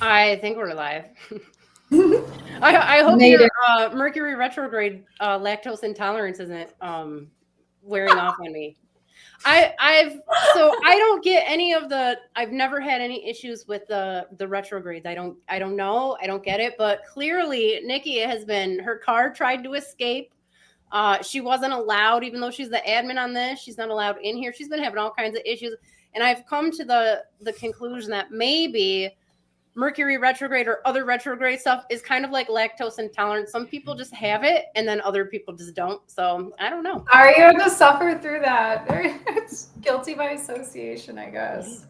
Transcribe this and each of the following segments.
I think we're live. I hope your Mercury retrograde lactose intolerance isn't wearing off on me. I don't get any of the. I've never had any issues with the retrogrades. I don't know. I don't get it. But clearly, Niki has been. Her car tried to escape. She wasn't allowed, even though she's the admin on this. She's not allowed in here. She's been having all kinds of issues, and I've come to the conclusion that maybe Mercury retrograde or other retrograde stuff is kind of like lactose intolerance. Some people just have it and then other people just don't. So I don't know. Are you going to suffer through that? It's guilty by association, I guess.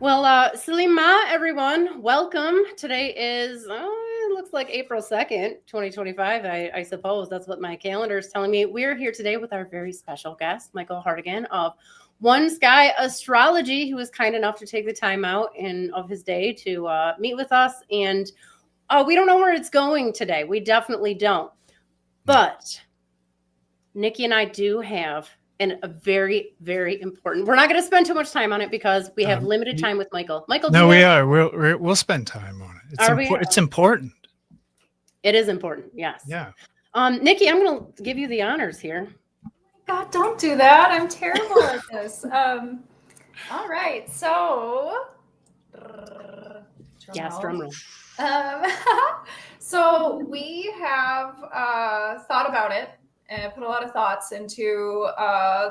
Well, Salima, everyone, welcome. Today is, it looks like April 2nd, 2025. I suppose that's what my calendar is telling me. We're here today with our very special guest, Michael Hartigan of One Sky Astrology, who was kind enough to take the time out of his day to meet with us. And we don't know where it's going today. We definitely don't. But Niki and I do have a very, very important. We're not going to spend too much time on it because we have limited time with Michael. Michael, no, we are. We'll spend time on it. It's important. It is important. Yes. Yeah. Niki, I'm going to give you the honors here. God, don't do that. I'm terrible at this. All right. So, drum roll. So we have thought about it and put a lot of thoughts into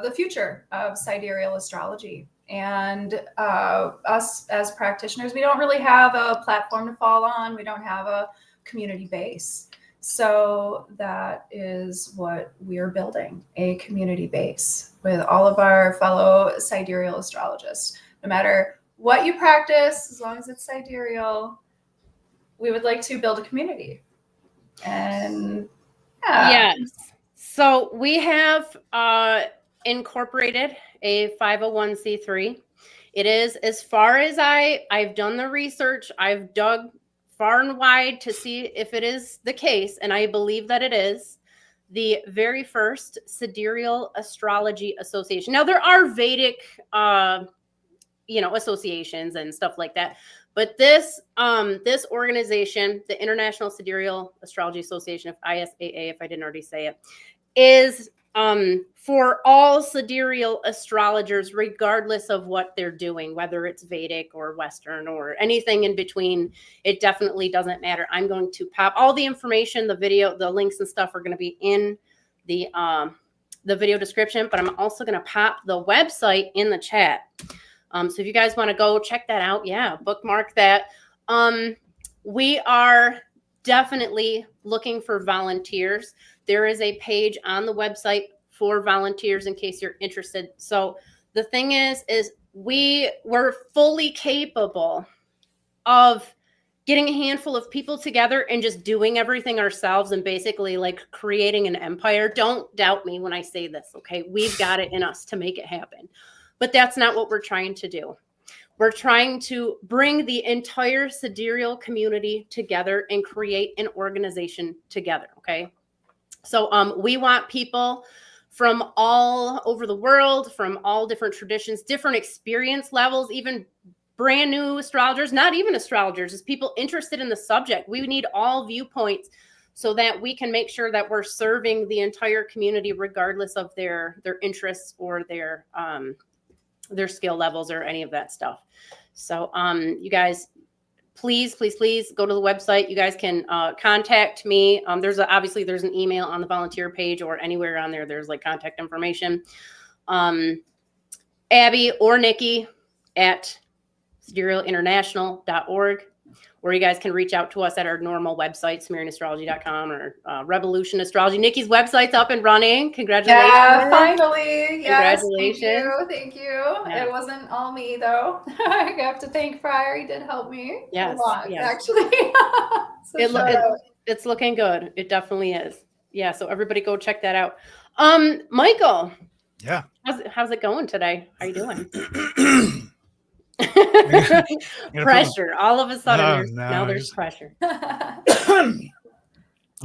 the future of Sidereal Astrology. And us as practitioners, we don't really have a platform to fall on. We don't have a community base. So that is what we're building, a community base with all of our fellow sidereal astrologists. No matter what you practice, as long as it's sidereal, we would like to build a community. And yes. So we have incorporated a 501c3. It is, as far as I've done the research, I've dug far and wide to see if it is the case, and I believe that it is, the very first Sidereal Astrology Association. Now, there are Vedic, associations and stuff like that, but this organization, the International Sidereal Astrology Association, ISAA, if I didn't already say it, is for all sidereal astrologers, regardless of what they're doing, whether it's Vedic or Western or anything in between. It definitely doesn't matter. I'm going to pop all the information, the video, the links and stuff are going to be in the video description, but I'm also going to pop the website in the chat. So if you guys want to go check that out, bookmark that. We are definitely looking for volunteers. There is a page on the website for volunteers in case you're interested. So the thing is we're fully capable of getting a handful of people together and just doing everything ourselves and basically like creating an empire. Don't doubt me when I say this, okay? We've got it in us to make it happen. But that's not what we're trying to do. We're trying to bring the entire sidereal community together and create an organization together, okay? So we want people from all over the world, from all different traditions, different experience levels, even brand new astrologers, not even astrologers, just people interested in the subject. We need all viewpoints so that we can make sure that we're serving the entire community regardless of their interests or their skill levels or any of that stuff. So you guys, please go to the website. You guys can contact me. There's an email on the volunteer page or anywhere on there. There's like contact information. Abby or Niki at siderealinternational.org, or you guys can reach out to us at our normal website, SumerianAstrology.com or RebelutionAstrology. Niki's website's up and running. Congratulations. Yeah, finally. Yes, congratulations. Thank you. Yeah. It wasn't all me, though. I have to thank Fryer. He did help me a lot, actually. It's looking good. It definitely is. Yeah, so everybody go check that out. Michael. Yeah. How's it going today? How you doing? Pressure. All of a sudden, now there's pressure.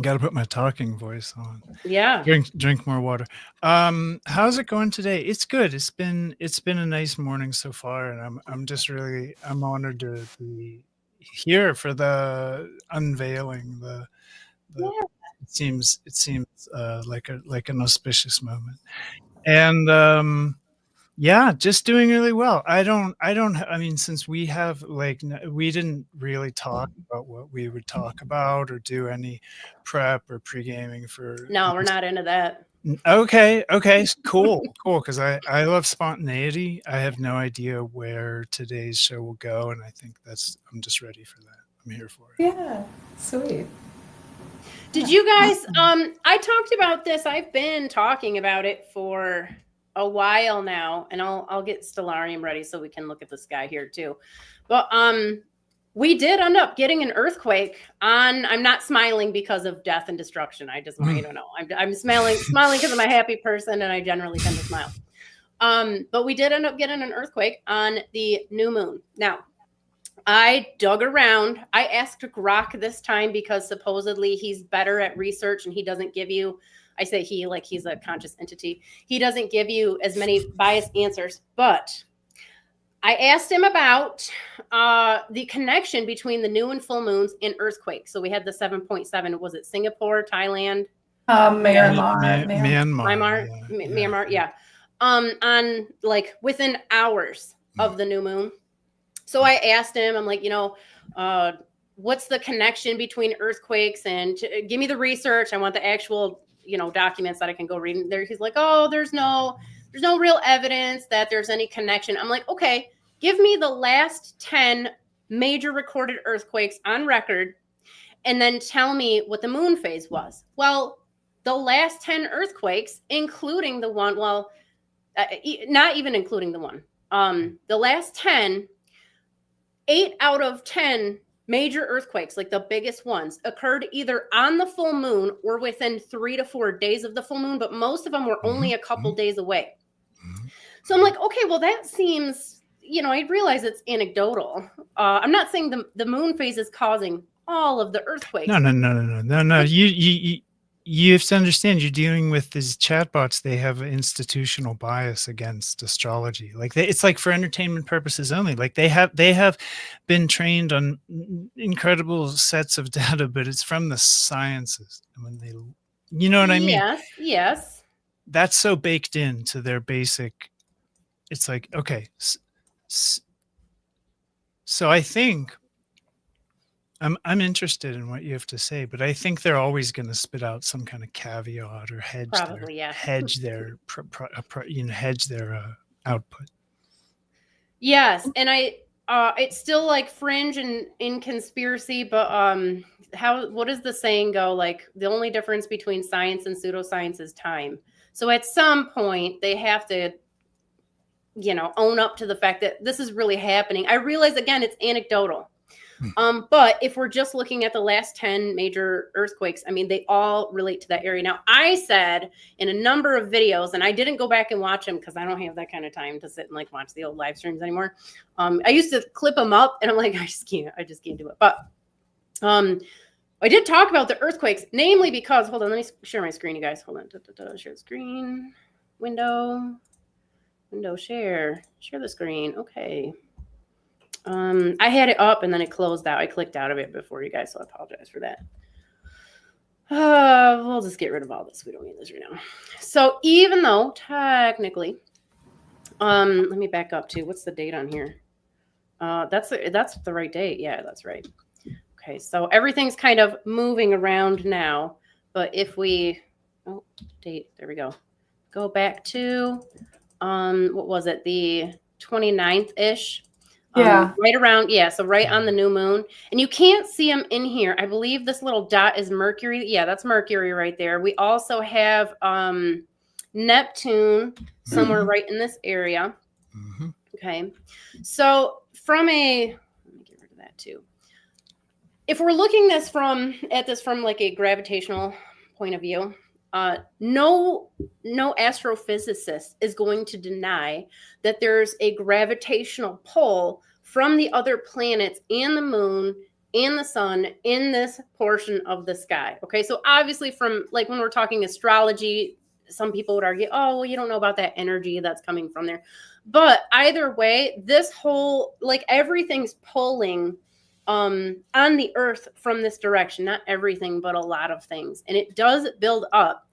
Got to put my talking voice on. Yeah. Drink more water. How's it going today? It's good. It's been a nice morning so far, and I'm honored to be here for the unveiling. Yeah. It seems like an auspicious moment, and yeah, just doing really well. I mean, since we have we didn't really talk about what we would talk about or do any prep or pre-gaming for. No, we're not into that. Okay, cool, because I love spontaneity. I have no idea where today's show will go, and I think I'm just ready for that. I'm here for it. Yeah, sweet. Did you guys I talked about this. I've been talking about it for a while now, and I'll get Stellarium ready so we can look at the sky here too. But we did end up getting an earthquake on. I'm not smiling because of death and destruction. I just want you to know. I'm smiling because I'm a happy person, and I generally tend to smile. But we did end up getting an earthquake on the new moon. Now, I dug around. I asked Grok this time because supposedly he's better at research, and he doesn't give you, I say he like he's a conscious entity, he doesn't give you as many biased answers. But I asked him about the connection between the new and full moons and earthquakes. So we had the 7.7. Was it Singapore, Thailand? Myanmar, yeah. On like within hours of the new moon. So I asked him, I'm like, what's the connection between earthquakes, and give me the research. I want the actual, documents that I can go read. And there, he's like, oh, there's no real evidence that there's any connection. I'm like, okay, give me the last 10 major recorded earthquakes on record, and then tell me what the moon phase was. Well, the last 10 earthquakes, including the one, not even including the one, the last 10, 8 out of 10 major earthquakes, like the biggest ones, occurred either on the full moon or within 3 to 4 days of the full moon, but most of them were only a couple days away. So I'm like, okay, well, that seems, I realize it's anecdotal. I'm not saying the moon phase is causing all of the earthquakes. No. You have to understand, you're dealing with these chatbots. They have an institutional bias against astrology. It's like for entertainment purposes only. Like they have been trained on incredible sets of data, but it's from the sciences. And when they, you know what I mean? Yes. That's so baked into their basic. It's like, okay. So I think I'm interested in what you have to say, but I think they're always going to spit out some kind of caveat or hedge their output. Yes, and it's still like fringe and in conspiracy, but what does the saying go? Like the only difference between science and pseudoscience is time. So at some point they have to, own up to the fact that this is really happening. I realize again it's anecdotal. But if we're just looking at the last 10 major earthquakes, I mean, they all relate to that area. Now, I said in a number of videos, and I didn't go back and watch them because I don't have that kind of time to sit and like watch the old live streams anymore. I used to clip them up, and I'm like, I just can't do it. But I did talk about the earthquakes, namely because, hold on, let me share my screen, you guys. Hold on, share the screen, window, share the screen. Okay. I had it up and then it closed out. I clicked out of it before you guys, so I apologize for that. We'll just get rid of all this. We don't need this right now. So even though technically, let me back up to what's the date on here? That's the right date. Yeah, that's right. Okay, so everything's kind of moving around now. But if we, date, there we go. Go back to, what was it? The 29th-ish. Yeah. Right around, so right on the new moon. And you can't see them in here. I believe this little dot is Mercury. Yeah, that's Mercury right there. We also have Neptune somewhere right in this area. Mm-hmm. Okay. So let me get rid of that too. If we're looking at this from like a gravitational point of view, no astrophysicist is going to deny that there's a gravitational pull from the other planets and the moon and the sun in this portion of the sky. Okay, so obviously from like when we're talking astrology, some people would argue, oh, well, you don't know about that energy that's coming from there. But either way, this whole, like everything's pulling on the earth from this direction. Not everything, but a lot of things. And it does build up.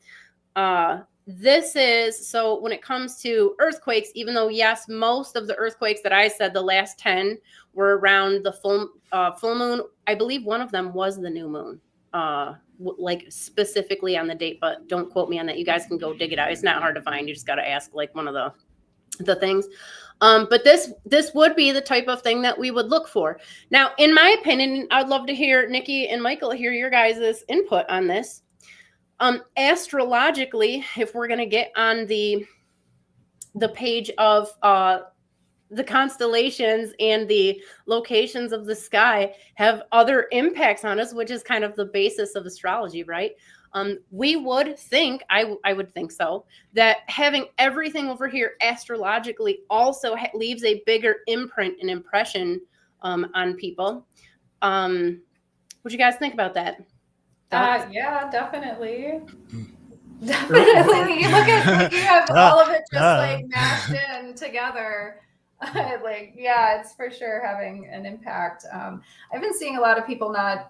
This is, so when it comes to earthquakes, even though, yes, most of the earthquakes that I said, the last 10 were around the full moon. I believe one of them was the new moon, like specifically on the date, but don't quote me on that. You guys can go dig it out. It's not hard to find. You just got to ask like one of the things. But this would be the type of thing that we would look for. Now, in my opinion, I'd love to hear Niki and Michael hear your guys' input on this. Astrologically, if we're going to get on the page of the constellations and the locations of the sky have other impacts on us, which is kind of the basis of astrology, right? We would think, I would think so, that having everything over here astrologically also leaves a bigger imprint and impression on people. What do you guys think about that? Yeah, definitely. Definitely. You look at, like, you have all of it just like mashed in together. Like, yeah, it's for sure having an impact. I've been seeing a lot of people not,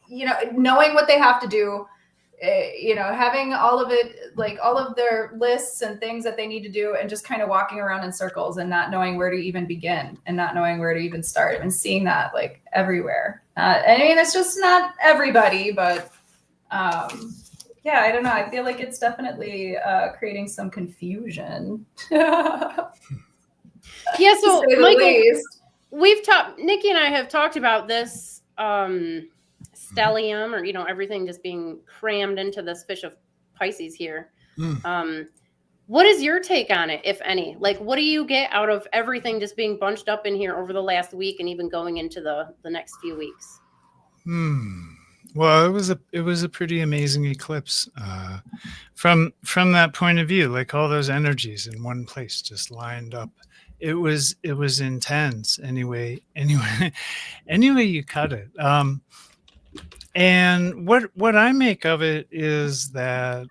knowing what they have to do, having all of it, like all of their lists and things that they need to do, and just kind of walking around in circles and not knowing where to even begin and not knowing where to even start. I've been seeing that like everywhere. I mean, it's just not everybody, but yeah, I don't know. I feel like it's definitely creating some confusion. Yeah, so Michael, we've talked, Niki and I have talked about this stellium, or everything just being crammed into this fish of Pisces here. What is your take on it, if any? Like, what do you get out of everything just being bunched up in here over the last week and even going into the next few weeks? Well, it was a pretty amazing eclipse from that point of view. Like, all those energies in one place just lined up. It was intense. Anyway, you cut it. And what I make of it is that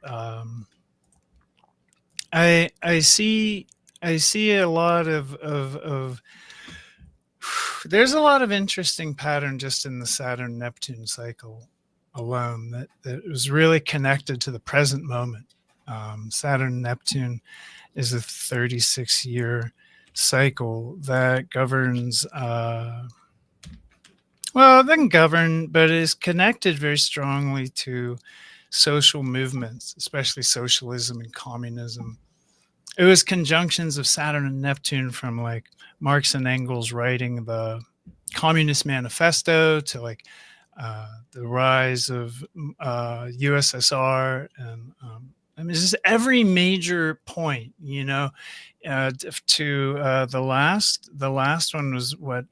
I see a lot of there's a lot of interesting pattern just in the Saturn Neptune cycle alone that was really connected to the present moment. Saturn Neptune is a 36-year cycle that governs it doesn't govern, but is connected very strongly to social movements, especially socialism and communism. It was conjunctions of Saturn and Neptune, from like Marx and Engels writing the Communist Manifesto to like the rise of USSR, and I mean, just every major point, to the last one was what,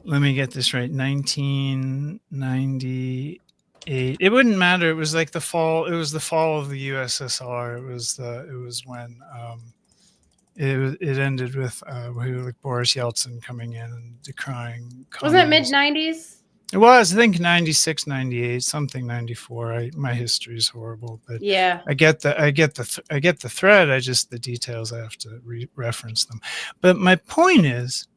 let me get this right, 1998. It wouldn't matter. It was like the fall. It was the fall of the USSR. It was when it ended with like Boris Yeltsin coming in and decrying communism. Wasn't it mid-90s? It was, I think, 96, 98, something 94. My history is horrible, but yeah, I get the thread. The details, I have to reference them. But my point is,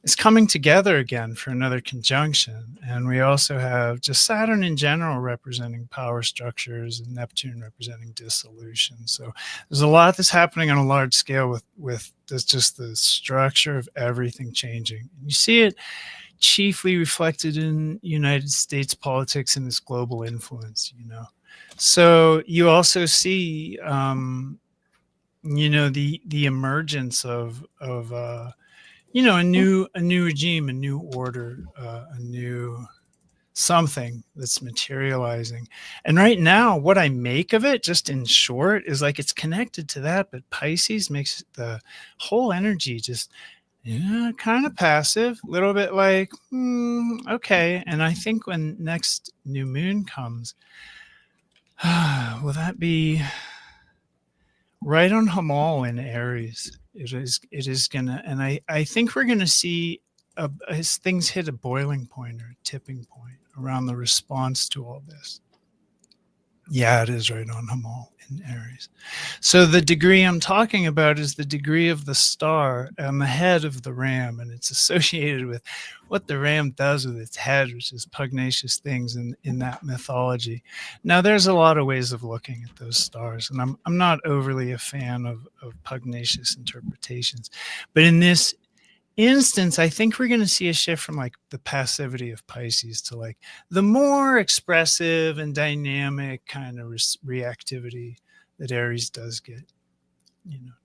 it's coming together again for another conjunction. And we also have just Saturn in general representing power structures and Neptune representing dissolution. So there's a lot that's happening on a large scale with this, just the structure of everything changing. And you see it chiefly reflected in United States politics and its global influence, So you also see, the emergence of a new regime, a new order, a new something that's materializing. And right now, what I make of it, just in short, is like it's connected to that, but Pisces makes the whole energy just kind of passive, a little bit like, okay. And I think when next new moon comes, will that be right on Hamal in Aries? It is gonna, and I think we're gonna see as things hit a boiling point or a tipping point around the response to all this. Yeah, it is right on Hamal in Aries. So the degree I'm talking about is the degree of the star on the head of the ram, and it's associated with what the ram does with its head, which is pugnacious things in that mythology. Now, there's a lot of ways of looking at those stars, and I'm not overly a fan of pugnacious interpretations. But in this instance, I think we're going to see a shift from like the passivity of Pisces to like the more expressive and dynamic kind of reactivity that Aries does get,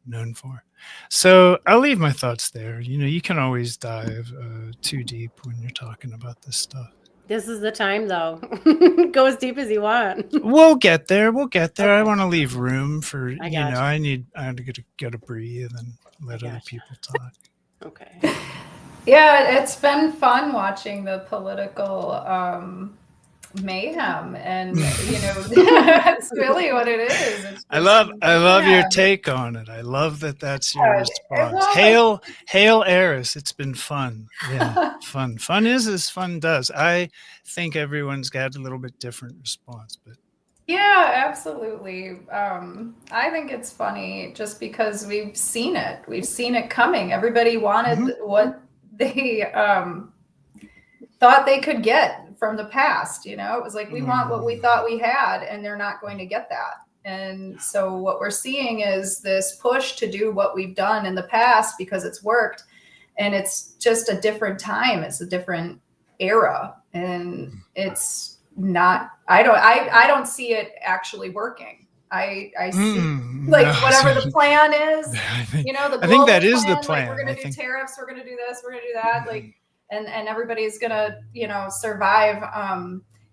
known for. So I'll leave my thoughts there. You can always dive too deep when you're talking about this stuff. This is the time, though. Go as deep as you want. We'll get there. Okay. I want to leave room for, I have to get a breathe and let other people talk. Okay. Yeah, it's been fun watching the political mayhem, and that's really what it is. I love your take on it. I love that that's your response. Hail Eris. It's been fun. Yeah, fun. Fun is as fun does. I think everyone's got a little bit different response, but yeah, absolutely. I think it's funny just because we've seen it coming. Everybody wanted what they thought they could get from the past. It was like, we want what we thought we had, and they're not going to get that. And so what we're seeing is this push to do what we've done in the past because it's worked, and it's just a different time. It's a different era, and it's not, I don't see it actually working. I see whatever the plan is, I think that is the plan. Like, we're going to do tariffs. We're going to do this. We're going to do that. Like, and everybody's going to, survive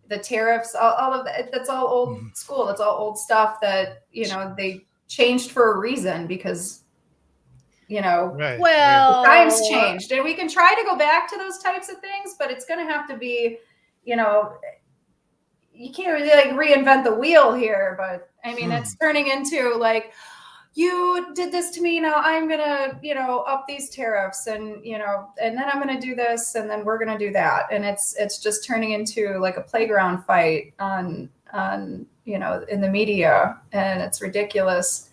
the tariffs, all of that. That's all old school. That's all old stuff that, they changed for a reason because, well, times changed, and we can try to go back to those types of things, but it's going to have to be, you can't really like reinvent the wheel here, but I mean, it's turning into like, you did this to me, now I'm gonna, up these tariffs, and and then I'm gonna do this, and then we're gonna do that, and it's just turning into like a playground fight on in the media, and it's ridiculous.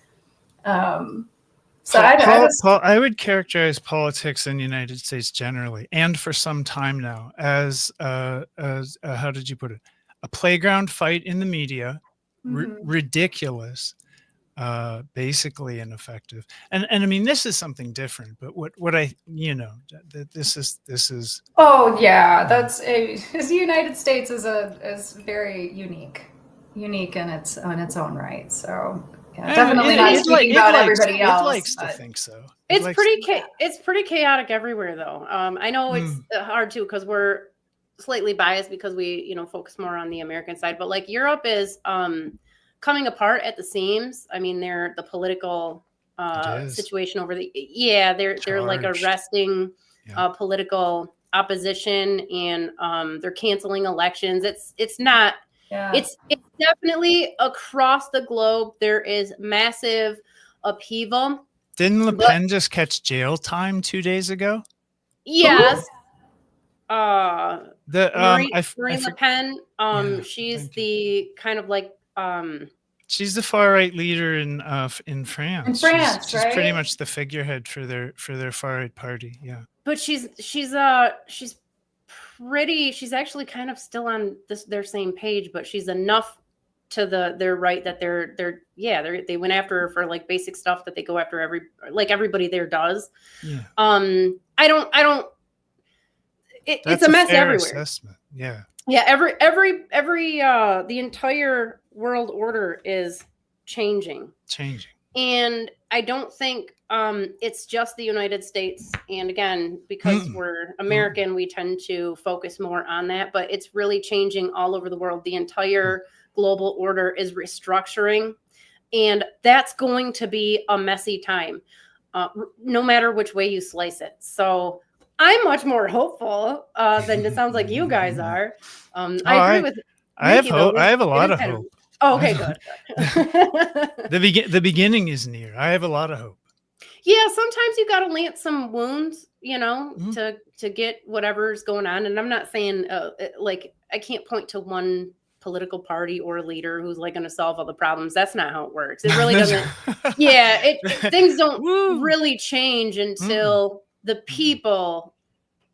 So I would characterize politics in the United States generally, and for some time now, as how did you put it? A playground fight in the media, ridiculous, basically ineffective. And I mean, this is something different, but what I, this is. Oh yeah, the United States is very unique in its own right. So yeah, definitely not speaking about everybody else. It likes to think so. It's pretty chaotic everywhere, though. I know it's hard too because we're slightly biased because we focus more on the American side, but like Europe is coming apart at the seams. I mean, the political situation over they're like arresting political opposition, and they're canceling elections. It's not it's definitely across the globe there is massive upheaval. Didn't Le Pen just catch jail time 2 days ago? Yes. Marine Le Pen, she's the kind of like she's the far right leader in France. In France, she's pretty much the figurehead for their far right party. Yeah, but she's actually kind of still on their same page, but she's enough to their right that they went after her for like basic stuff that they go after everybody there does. Yeah. I don't. It's a mess everywhere. Assessment. Yeah. Yeah. Every the entire world order is changing. And I don't think it's just the United States. And again, because we're American, we tend to focus more on that. But it's really changing all over the world. The entire global order is restructuring, and that's going to be a messy time, no matter which way you slice it. So I'm much more hopeful than it sounds like you guys are. I agree with Niki, I have hope. I have a lot of hope. Oh, okay, good. The beginning is near. I have a lot of hope. Yeah, sometimes you got to lance some wounds, to get whatever's going on. And I'm not saying like I can't point to one political party or leader who's like going to solve all the problems. That's not how it works. It really doesn't. Yeah, things don't Woo. really change until the people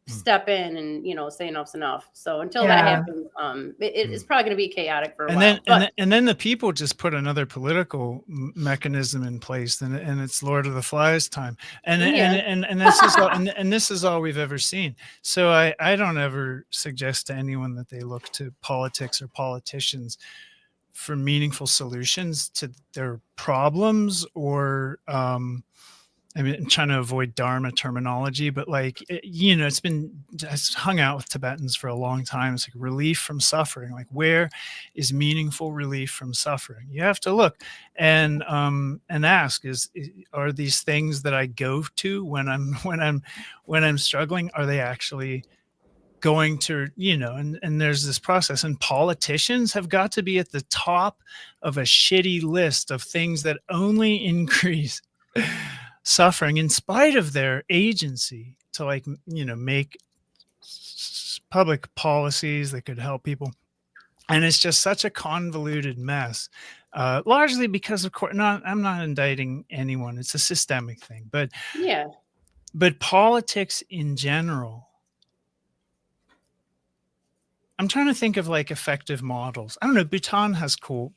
step in and, you know, say enough's enough. So until that happens, it's probably going to be chaotic for a while. And then the people just put another political mechanism in place, and it's Lord of the Flies time. And this is all, and this is all we've ever seen. So I don't ever suggest to anyone that they look to politics or politicians for meaningful solutions to their problems, or I mean, I'm trying to avoid Dharma terminology, but like, you know, I've hung out with Tibetans for a long time. It's like relief from suffering. Like, where is meaningful relief from suffering? You have to look and ask, are these things that I go to when I'm struggling, are they actually going to, you know, and there's this process, and politicians have got to be at the top of a shitty list of things that only increase suffering in spite of their agency to, like, you know, make public policies that could help people. And it's just such a convoluted mess, largely because, of course, I'm not indicting anyone. It's a systemic thing, but politics in general, I'm trying to think of like effective models. I don't know. Bhutan has cool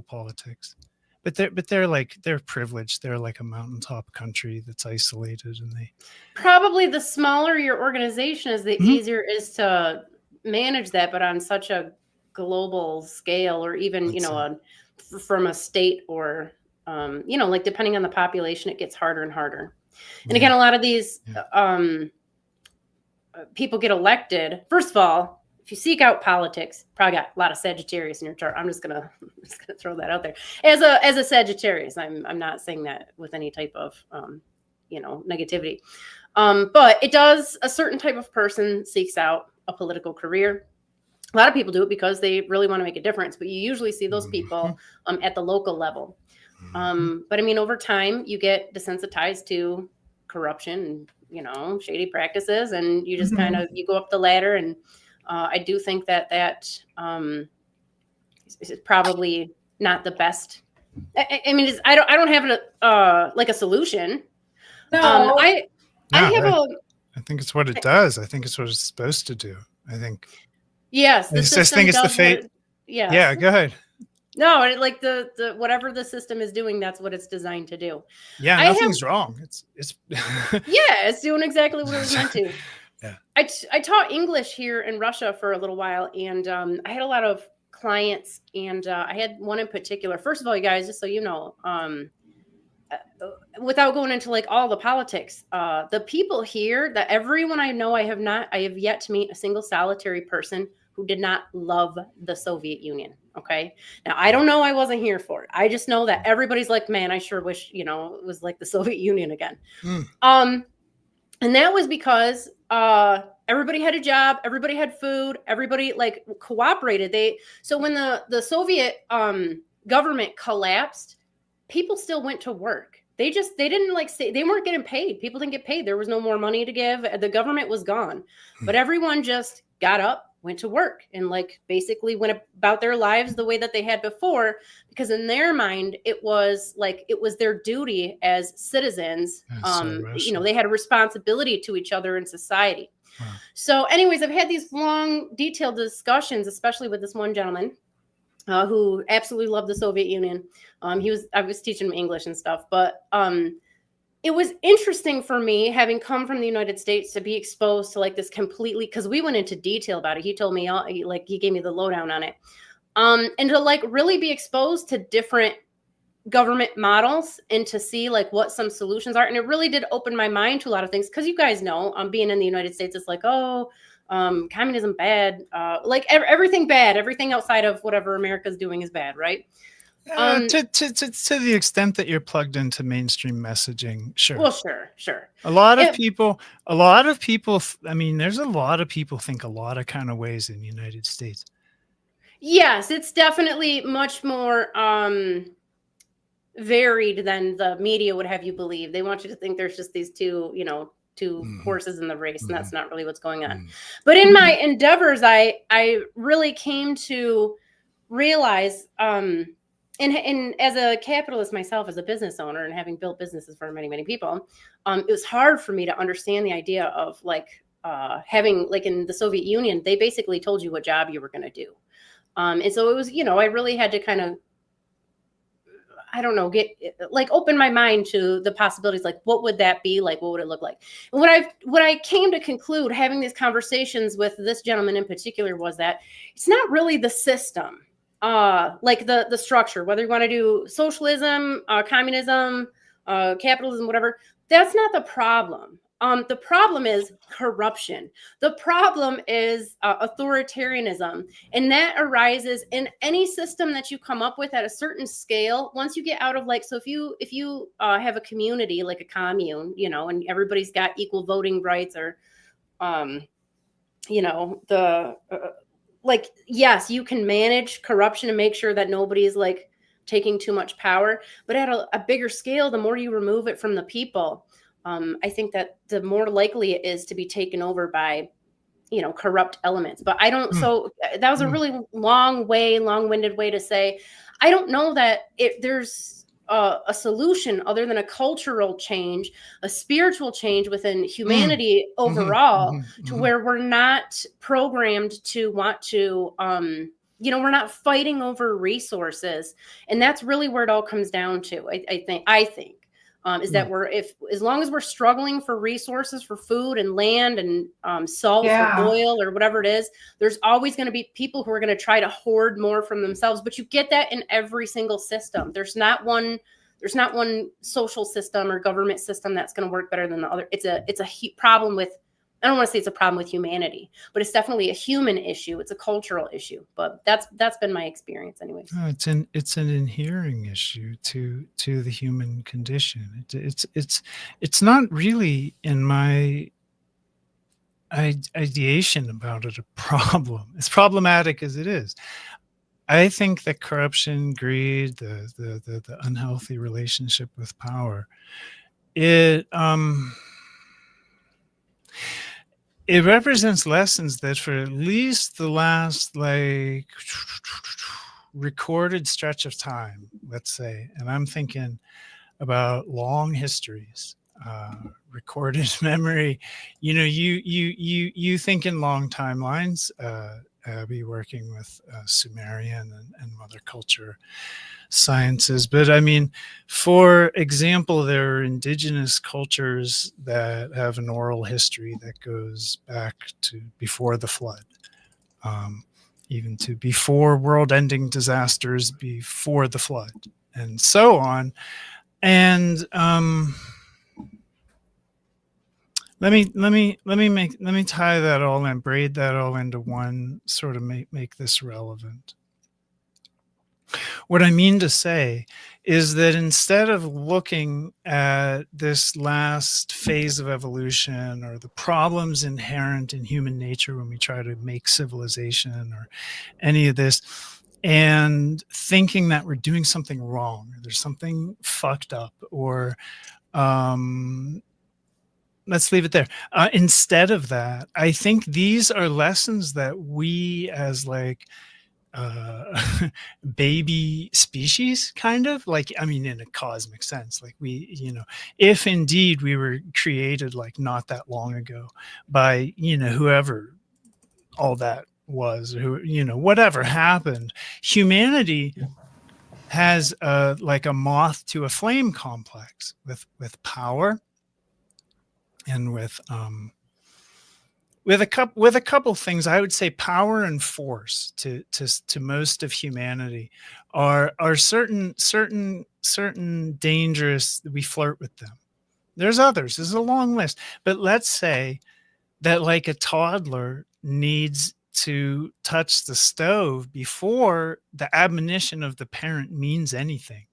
politics. But they're privileged. They're like a mountaintop country that's isolated, and they probably, the smaller your organization is, the easier it is to manage that. But on such a global scale, or even, you know, from a state, or you know, like depending on the population, it gets harder and harder. And again, a lot of these people get elected. First of all, if you seek out politics, probably got a lot of Sagittarius in your chart. I'm just gonna throw that out there. As a Sagittarius, I'm not saying that with any type of you know, negativity. But it does, a certain type of person seeks out a political career. A lot of people do it because they really want to make a difference, but you usually see those people at the local level. But I mean, over time, you get desensitized to corruption and, you know, shady practices, and you just kind of, you go up the ladder. And I do think that is probably not the best. I mean, I don't have like a solution. No, I think it's what it does. I think it's what it's supposed to do. I think. Yes, the system think it's the fate. Yeah, go ahead. No, like the whatever the system is doing, that's what it's designed to do. Yeah, nothing's wrong. It's yeah, it's doing exactly what it was meant to. Yeah. I taught English here in Russia for a little while, and I had a lot of clients, and I had one in particular. First of all, you guys, just so you know, without going into like all the politics, the people here, that everyone I know, I have yet to meet a single solitary person who did not love the Soviet Union. Okay. Now, I don't know. I wasn't here for it. I just know that everybody's like, man, I sure wish, you know, it was like the Soviet Union again. And that was because everybody had a job, everybody had food, everybody like cooperated. So when the Soviet government collapsed, people still went to work. They didn't like say, they weren't getting paid. People didn't get paid. There was no more money to give. The government was gone, but everyone just got up, went to work, and like basically went about their lives the way that they had before, because in their mind, it was their duty as citizens. You know, they had a responsibility to each other in society. Wow. So anyways, I've had these long, detailed discussions, especially with this one gentleman who absolutely loved the Soviet Union. I was teaching him English and stuff, but it was interesting for me, having come from the United States, to be exposed to like this completely, because we went into detail about it. He told me, like, he gave me the lowdown on it. And to like really be exposed to different government models, and to see like what some solutions are. And it really did open my mind to a lot of things, because you guys know, being in the United States, it's like, communism bad, like everything bad, everything outside of whatever America's doing is bad, right? To the extent that you're plugged into mainstream messaging, sure. Well, sure. A lot of people, I mean, there's a lot of people think a lot of kind of ways in the United States. Yes, it's definitely much more varied than the media would have you believe. They want you to think there's just these two horses in the race, and that's not really what's going on. But in my endeavors, I really came to realize, and as a capitalist myself, as a business owner, and having built businesses for many, many people, it was hard for me to understand the idea of like having, like in the Soviet Union, they basically told you what job you were going to do. And so it was, I really had to kind of, I don't know, get like open my mind to the possibilities. Like, what would that be like? What would it look like? And what I came to conclude having these conversations with this gentleman in particular was that it's not really the system, like the structure, whether you want to do socialism, communism, capitalism, whatever. That's not the problem. The problem is corruption. The problem is authoritarianism. And that arises in any system that you come up with at a certain scale. Once you get out of like, so if you have a community, like a commune, and everybody's got equal voting rights, or, like, yes, you can manage corruption and make sure that nobody's like taking too much power. But at a bigger scale, the more you remove it from the people, I think that the more likely it is to be taken over by, corrupt elements. But I don't, so that was a really long-winded way to say, I don't know that there's a solution other than a cultural change, a spiritual change within humanity overall, to where we're not programmed to want to, we're not fighting over resources. And that's really where it all comes down to. I think. Is that as long as we're struggling for resources, for food and land and salt or oil or whatever it is, there's always going to be people who are going to try to hoard more from themselves. But you get that in every single system. There's not one social system or government system that's going to work better than the other. It's a problem with, I don't want to say it's a problem with humanity, but it's definitely a human issue. It's a cultural issue, but that's been my experience anyway. Oh, it's an inhering issue to the human condition. It's not really, in my ideation about it, a problem. As problematic as it is, I think that corruption, greed, the unhealthy relationship with power, it represents lessons that for at least the last like recorded stretch of time, let's say, and I'm thinking about long histories, recorded memory, you think in long timelines, Abbey working with Sumerian and mother culture sciences. But I mean, for example, there are indigenous cultures that have an oral history that goes back to before the flood, even to before world-ending disasters, before the flood, and so on. And let me tie that all in, braid that all into one, sort of make this relevant. What I mean to say is that instead of looking at this last phase of evolution or the problems inherent in human nature when we try to make civilization or any of this, and thinking that we're doing something wrong, or there's something fucked up, or let's leave it there. Instead of that, I think these are lessons that we as like baby species, kind of like, I mean, in a cosmic sense, like we, if indeed we were created like not that long ago by, whoever all that was, who, whatever happened, humanity has like a moth to a flame complex with power and with a couple things. I would say power and force to most of humanity are certain dangerous. We flirt with them. There's others. There's a long list. But let's say that like a toddler needs to touch the stove before the admonition of the parent means anything.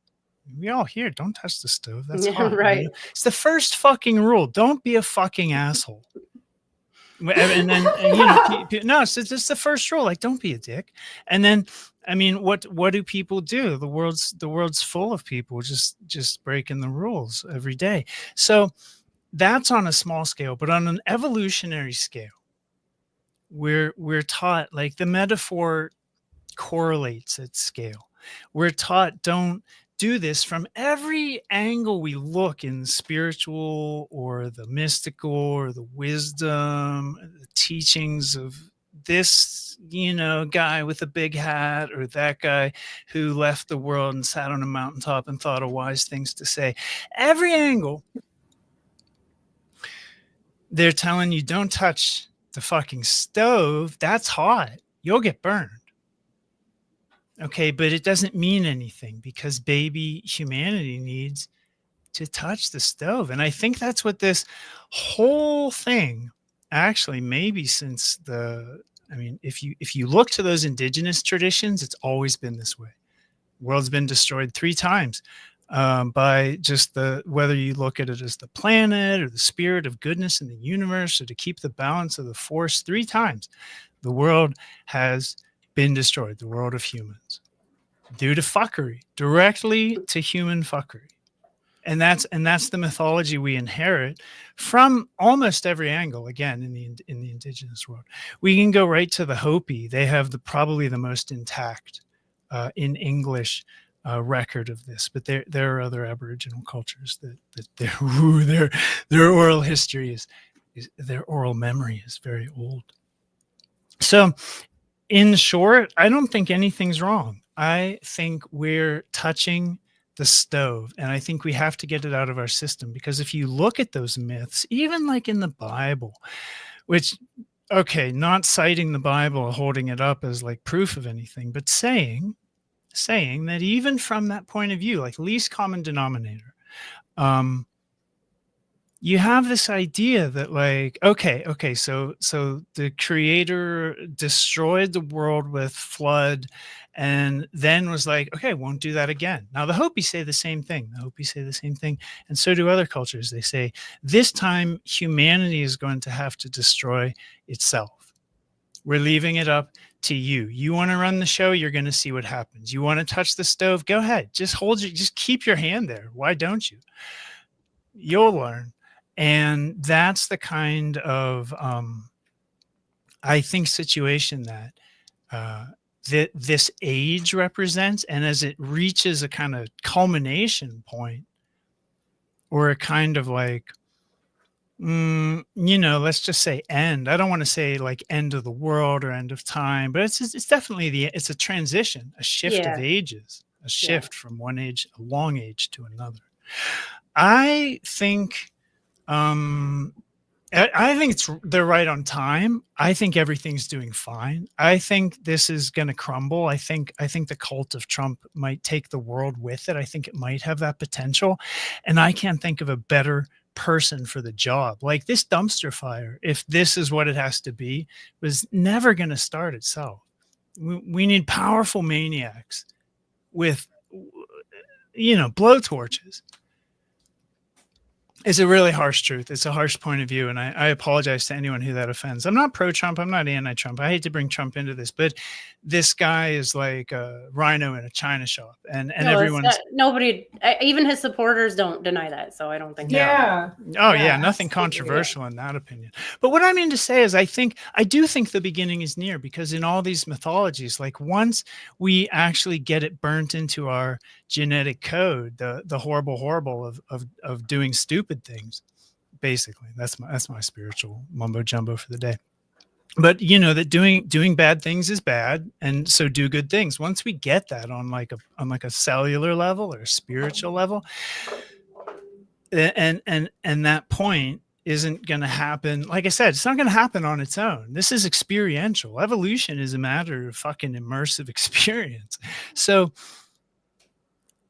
We all hear, don't touch the stove. That's hot, right. It's the first fucking rule. Don't be a fucking asshole. And then no, it's just the first rule. Like, don't be a dick. And then, I mean, what do people do? The world's full of people just breaking the rules every day. So that's on a small scale, but on an evolutionary scale, we're taught, like the metaphor correlates at scale. We're taught don't do this. From every angle we look in the spiritual or the mystical or the wisdom, the teachings of this, guy with a big hat or that guy who left the world and sat on a mountaintop and thought of wise things to say. Every angle, they're telling you don't touch the fucking stove. That's hot. You'll get burned. Okay, but it doesn't mean anything because baby humanity needs to touch the stove. And I think that's what this whole thing actually, maybe since if you look to those indigenous traditions, it's always been this way. The world's been destroyed 3 times by just whether you look at it as the planet or the spirit of goodness in the universe or to keep the balance of the force. 3 times the world has been destroyed, the world of humans, due to fuckery, directly to human fuckery. And that's the mythology we inherit from almost every angle. Again, in the indigenous world, we can go right to the Hopi. They have probably the most intact in English record of this, but there are other Aboriginal cultures that their oral history is their oral memory is very old. So, in short, I don't think anything's wrong. I think we're touching the stove, and I think we have to get it out of our system, because if you look at those myths, even like in the Bible, which, okay, not citing the Bible, holding it up as like proof of anything, but saying that even from that point of view, like least common denominator, you have this idea that like, okay, so the creator destroyed the world with flood and then was like, okay, won't do that again. Now the Hopi say the same thing. And so do other cultures. They say this time humanity is going to have to destroy itself. We're leaving it up to you. You want to run the show, you're going to see what happens. You want to touch the stove, go ahead. Just keep your hand there. Why don't you? You'll learn. And that's the kind of, I think, situation that this age represents. And as it reaches a kind of culmination point, or a kind of like, let's just say end. I don't want to say like end of the world or end of time, but it's definitely it's a transition, a shift of ages, a shift from one age, a long age, to another. I think they're right on time. I think everything's doing fine. I think this is going to crumble. I think the cult of Trump might take the world with it. I think it might have that potential. And I can't think of a better person for the job. Like this dumpster fire, if this is what it has to be, was never going to start itself. We need powerful maniacs with, blowtorches. It's a really harsh truth. It's a harsh point of view, and I apologize to anyone who that offends. I'm not pro-Trump. I'm not anti-Trump. I hate to bring Trump into this, but this guy is like a rhino in a china shop, and everyone's nobody, even his supporters don't deny that. So I don't think. Yeah. Nothing controversial in that opinion. But what I mean to say is, I do think the beginning is near, because in all these mythologies, like once we actually get it burnt into our genetic code, the horrible of doing stupid things, basically. That's my spiritual mumbo jumbo for the day. But that doing bad things is bad, and so do good things. Once we get that on like a cellular level or a spiritual level, and that point isn't going to happen. Like I said, it's not going to happen on its own. This is experiential. Evolution is a matter of fucking immersive experience. So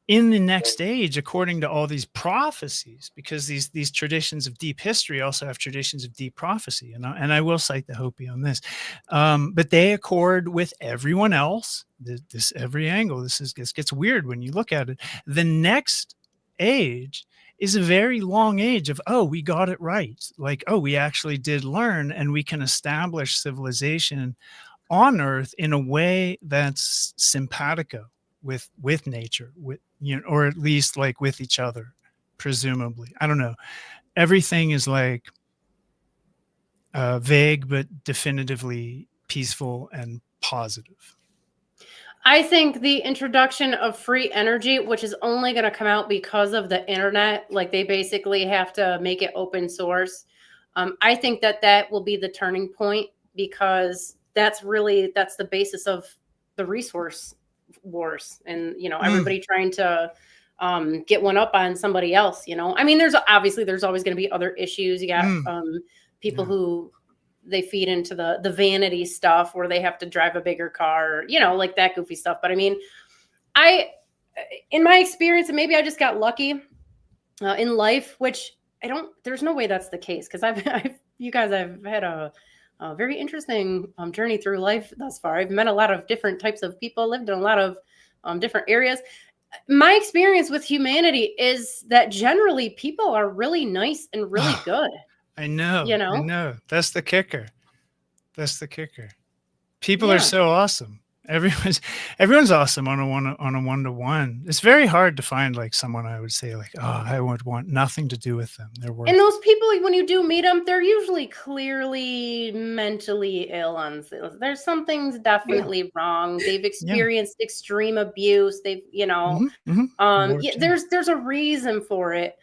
in the next age, according to all these prophecies, because these traditions of deep history also have traditions of deep prophecy, and I will cite the Hopi on this, but they accord with everyone else. This every angle. This gets weird when you look at it. The next age is a very long age of, we got it right. Like, we actually did learn, and we can establish civilization on Earth in a way that's simpatico with nature, or at least like with each other, presumably. I don't know. Everything is like vague, but definitively peaceful and positive. I think the introduction of free energy, which is only going to come out because of the internet, like they basically have to make it open source. I think that will be the turning point, because that's the basis of the resource wars, and everybody trying to get one up on somebody else. I mean, there's always going to be other issues. You got people who they feed into the vanity stuff where they have to drive a bigger car, like that goofy stuff. But I mean, in my experience, and maybe I just got lucky in life, which there's no way that's the case, because I've had a very interesting journey through life thus far. I've met a lot of different types of people, lived in a lot of different areas. My experience with humanity is that generally people are really nice and really good. I know. I know. That's the kicker. People are so awesome. Everyone's awesome on a one-to-one. It's very hard to find like someone I would say like, oh, I would want nothing to do with them. They're worth. And those people, when you do meet them, they're usually clearly mentally ill. There's some things definitely wrong. They've experienced extreme abuse. They've, there's a reason for it.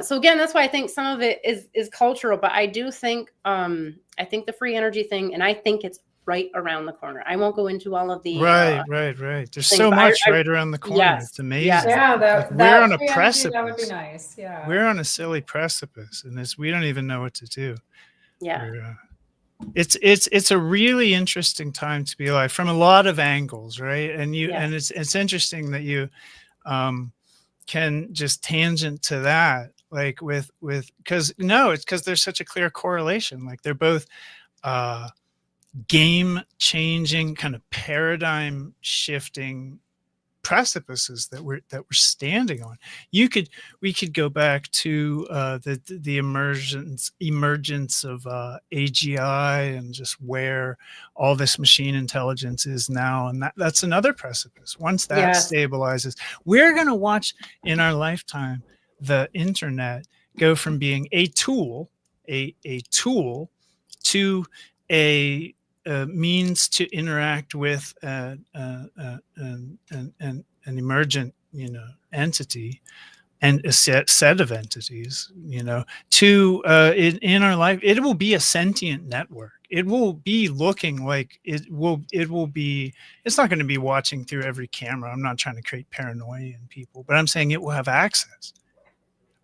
So again, that's why I think some of it is cultural, but I do think, I think the free energy thing, and I think it's right around the corner. I won't go into all of the right. There's so much right around the corner. Yes, it's amazing. Yeah, we're on a precipice. That would be nice. Yeah, we're on a silly precipice, and we don't even know what to do. Yeah, it's a really interesting time to be alive from a lot of angles, right? And and it's interesting that you can just tangent to that, like with because it's because there's such a clear correlation. Like they're both game changing, kind of paradigm shifting precipices that we're standing on. We could go back to the emergence of AGI, and just where all this machine intelligence is now, and that's another precipice. Once that stabilizes, we're going to watch in our lifetime the internet go from being a tool to a means to interact with an emergent, entity, and a set of entities, to in our life. It will be a sentient network. It will be looking like it will be. It's not going to be watching through every camera. I'm not trying to create paranoia in people, but I'm saying it will have access.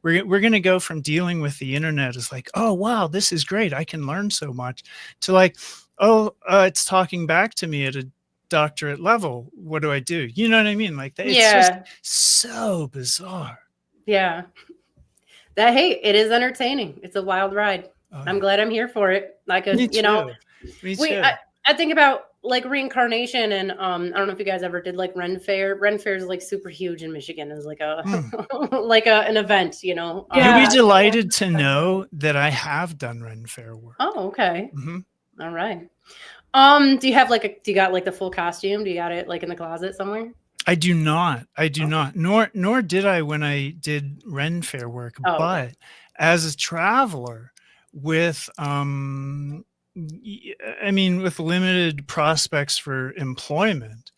We're going to go from dealing with the internet as like, oh, wow, this is great, I can learn so much, to like, oh, it's talking back to me at a doctorate level. What do I do? You know what I mean? Like, it's just so bizarre. Yeah. It is entertaining. It's a wild ride. I'm glad I'm here for it. Like, Me too. I think about like reincarnation, and I don't know if you guys ever did like Ren Fair. Ren Fair is like super huge in Michigan. It's like an event, You'll be delighted to know that I have done Ren Fair work. Oh, okay. Mm-hmm. All right. Do you got like the full costume? Do you got it like in the closet somewhere? I do not. Nor did I when I did Ren Fair work. Oh, but as a traveler with with limited prospects for employment,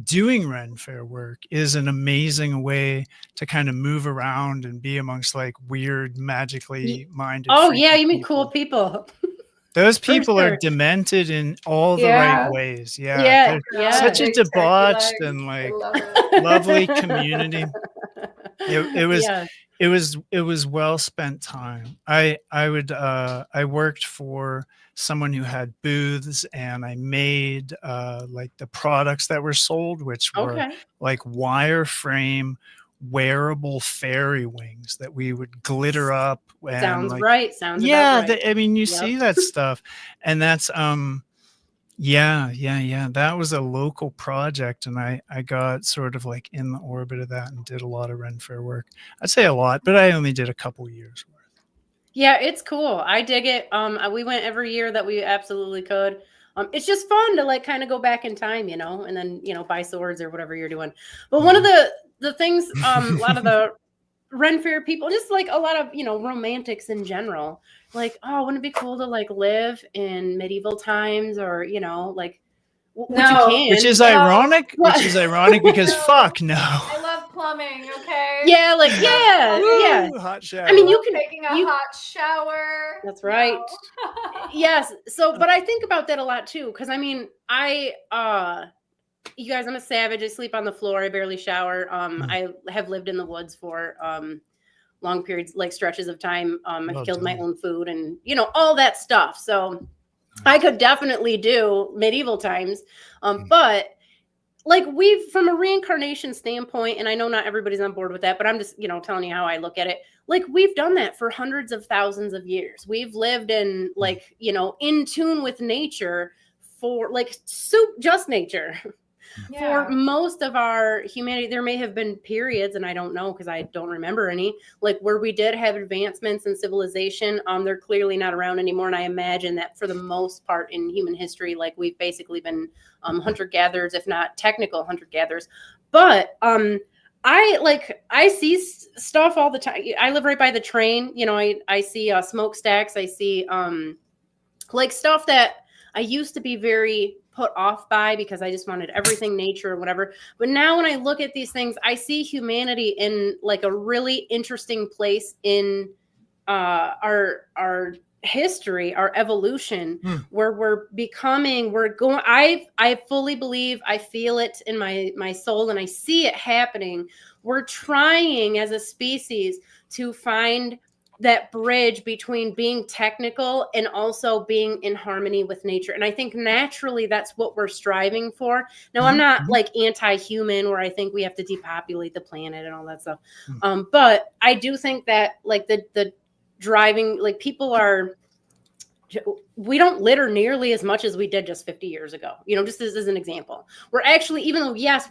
doing Ren Fair work is an amazing way to kind of move around and be amongst like weird, magically minded. Oh yeah, you mean cool people. Those people are demented in all the right ways. Yeah. Such a debauched and like lovely community. It was well spent time. I worked for someone who had booths, and I made like the products that were sold, which were like wireframe wearable fairy wings that we would glitter up. And Sounds about right. You see that stuff, and that's that was a local project, and I got sort of like in the orbit of that and did a lot of Ren Fair work. I'd say a lot, but I only did a couple years worth. Yeah, it's cool. I dig it. We went every year that we absolutely could. It's just fun to like kind of go back in time, and then buy swords or whatever you're doing. But one of the things, a lot of the Ren Fair people, just like a lot of romantics in general, like, oh, wouldn't it be cool to like live in medieval times, or like which No. you can. Which is No. ironic. What? Which is ironic because No. fuck no. I love plumbing. Okay. Yeah, like yeah, yeah. Woo, hot shower. I mean, you love can. taking a hot shower. That's right. No. Yes. So, but I think about that a lot too, because I mean, you guys, I'm a savage. I sleep on the floor. I barely shower. I have lived in the woods for long periods, like stretches of time. I've Well killed my done. own food and, all that stuff. So I could definitely do medieval times. But like from a reincarnation standpoint, and I know not everybody's on board with that, but I'm just, telling you how I look at it. Like we've done that for hundreds of thousands of years. We've lived in like, in tune with nature for like just nature. Yeah. For most of our humanity. There may have been periods, and I don't know because I don't remember any, like where we did have advancements in civilization. They're clearly not around anymore. And I imagine that for the most part in human history, like we've basically been hunter-gatherers, if not technical hunter-gatherers. But I see stuff all the time. I live right by the train. I see smokestacks. I see like stuff that I used to be very put off by because I just wanted everything nature or whatever. But now when I look at these things, I see humanity in like a really interesting place in our history, our evolution, where we're going. I fully believe, I feel it in my soul, and I see it happening. We're trying as a species to find that bridge between being technical and also being in harmony with nature. And I think naturally that's what we're striving for. Now, I'm not like anti-human where I think we have to depopulate the planet and all that stuff. But I do think that like the driving, like we don't litter nearly as much as we did just 50 years ago. Just as an example, we're actually, even though, yes,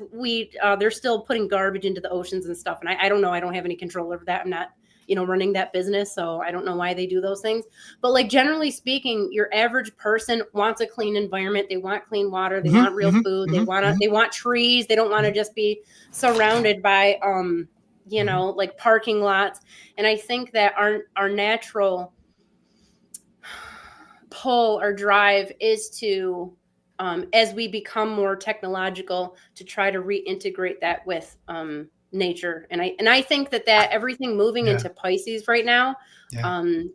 they're still putting garbage into the oceans and stuff. And I don't know, I don't have any control over that. I'm not, running that business. So I don't know why they do those things. But like generally speaking, your average person wants a clean environment. They want clean water. They want real food. They want trees. They don't want to just be surrounded by, like parking lots. And I think that our natural pull or drive is to, as we become more technological, to try to reintegrate that with, nature. And I think that everything moving into Pisces right now,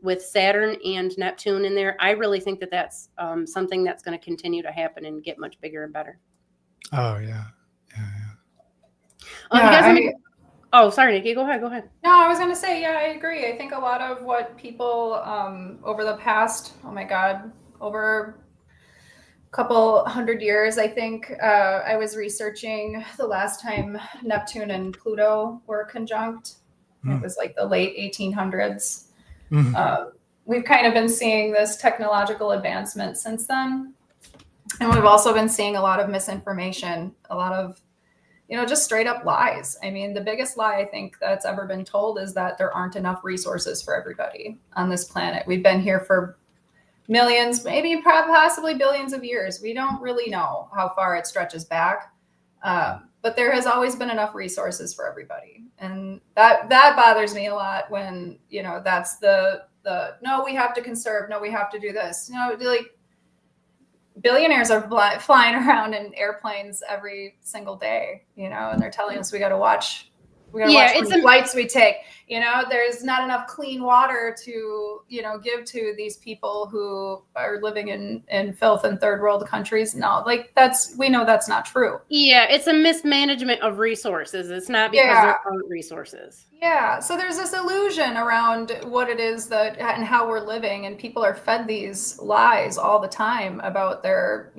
with Saturn and Neptune in there, I really think that that's something that's going to continue to happen and get much bigger and better. Oh yeah. Oh, sorry, Niki, go ahead. No, I was going to say, yeah, I agree. I think a lot of what people over the past, over couple 100 years, I think I was researching the last time Neptune and Pluto were conjunct. It was like the late 1800s. We've kind of been seeing this technological advancement since then. And we've also been seeing a lot of misinformation, a lot of, just straight up lies. I mean, the biggest lie I think that's ever been told is that there aren't enough resources for everybody on this planet. We've been here for millions, maybe possibly billions of years. We don't really know how far it stretches back, but there has always been enough resources for everybody, and that bothers me a lot when that's the no, we have to conserve, no, we have to do this. Like billionaires are flying around in airplanes every single day, and they're telling us we got to watch. We gotta watch the flights we take. There's not enough clean water to, give to these people who are living in filth in third world countries. No, like we know that's not true. Yeah, it's a mismanagement of resources. It's not because there aren't resources. Yeah, so there's this illusion around what it is and how we're living, and people are fed these lies all the time about their,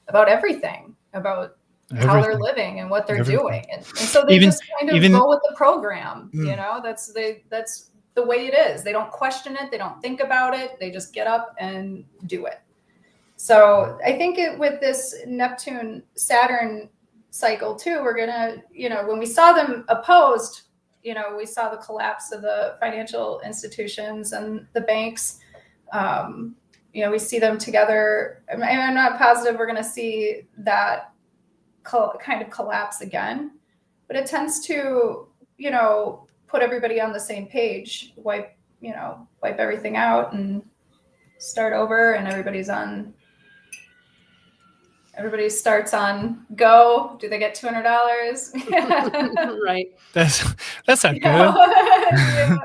about everything, about how they're living and what they're doing, and so they just kind of go with the program. That's the way it is. They don't question it, they don't think about it, they just get up and do it. So I think with this Neptune Saturn cycle too, we're gonna, when we saw them opposed, we saw the collapse of the financial institutions and the banks. We see them together. I'm not positive we're gonna see that kind of collapse again, but it tends to, put everybody on the same page, wipe everything out and start over, and everybody's on Everybody starts on go. Do they get $200? Right. That's not good. Yeah.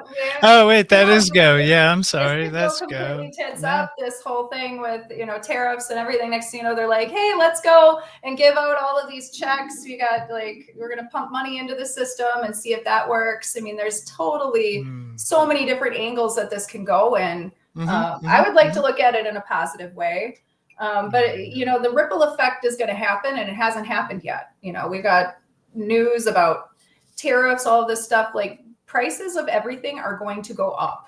Oh wait, that No, is go. this- Yeah, I'm this sorry. could go That's completely go. tits Yeah. up. This whole thing with tariffs and everything. Next thing you know, they're like, hey, let's go and give out all of these checks. We got we're gonna pump money into the system and see if that works. I mean, there's totally so many different angles that this can go in. I would like to look at it in a positive way. But the ripple effect is going to happen, and it hasn't happened yet. We got news about tariffs, all of this stuff. Like, prices of everything are going to go up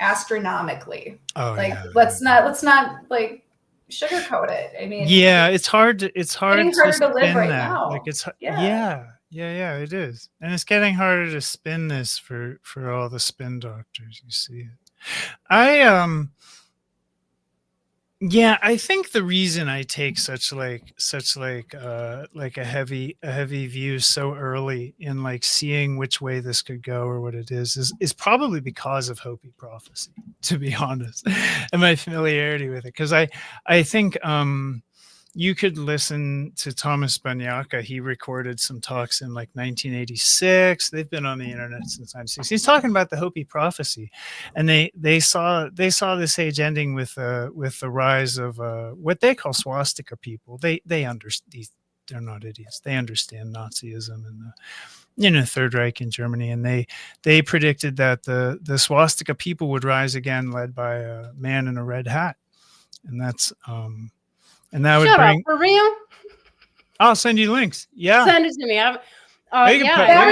astronomically. Oh, let's not like sugarcoat it. I mean, it's hard to harder to live right that. now. Like yeah, it is, and it's getting harder to spin this for all the spin doctors. You see it. I think the reason I take such a heavy view so early in like seeing which way this could go or what it is probably because of Hopi prophecy, to be honest, and my familiarity with it. Because I think you could listen to Thomas Banyaka. He recorded some talks in like 1986. They've been on the internet since 1996. He's talking about the Hopi prophecy, and they saw this age ending with the rise of what they call swastika people. They understand. They're not idiots. They understand Nazism and the Third Reich in Germany, and they predicted that the swastika people would rise again, led by a man in a red hat, and that's and that would bring. Up, for real? I'll send you links. Yeah. Send it to me. I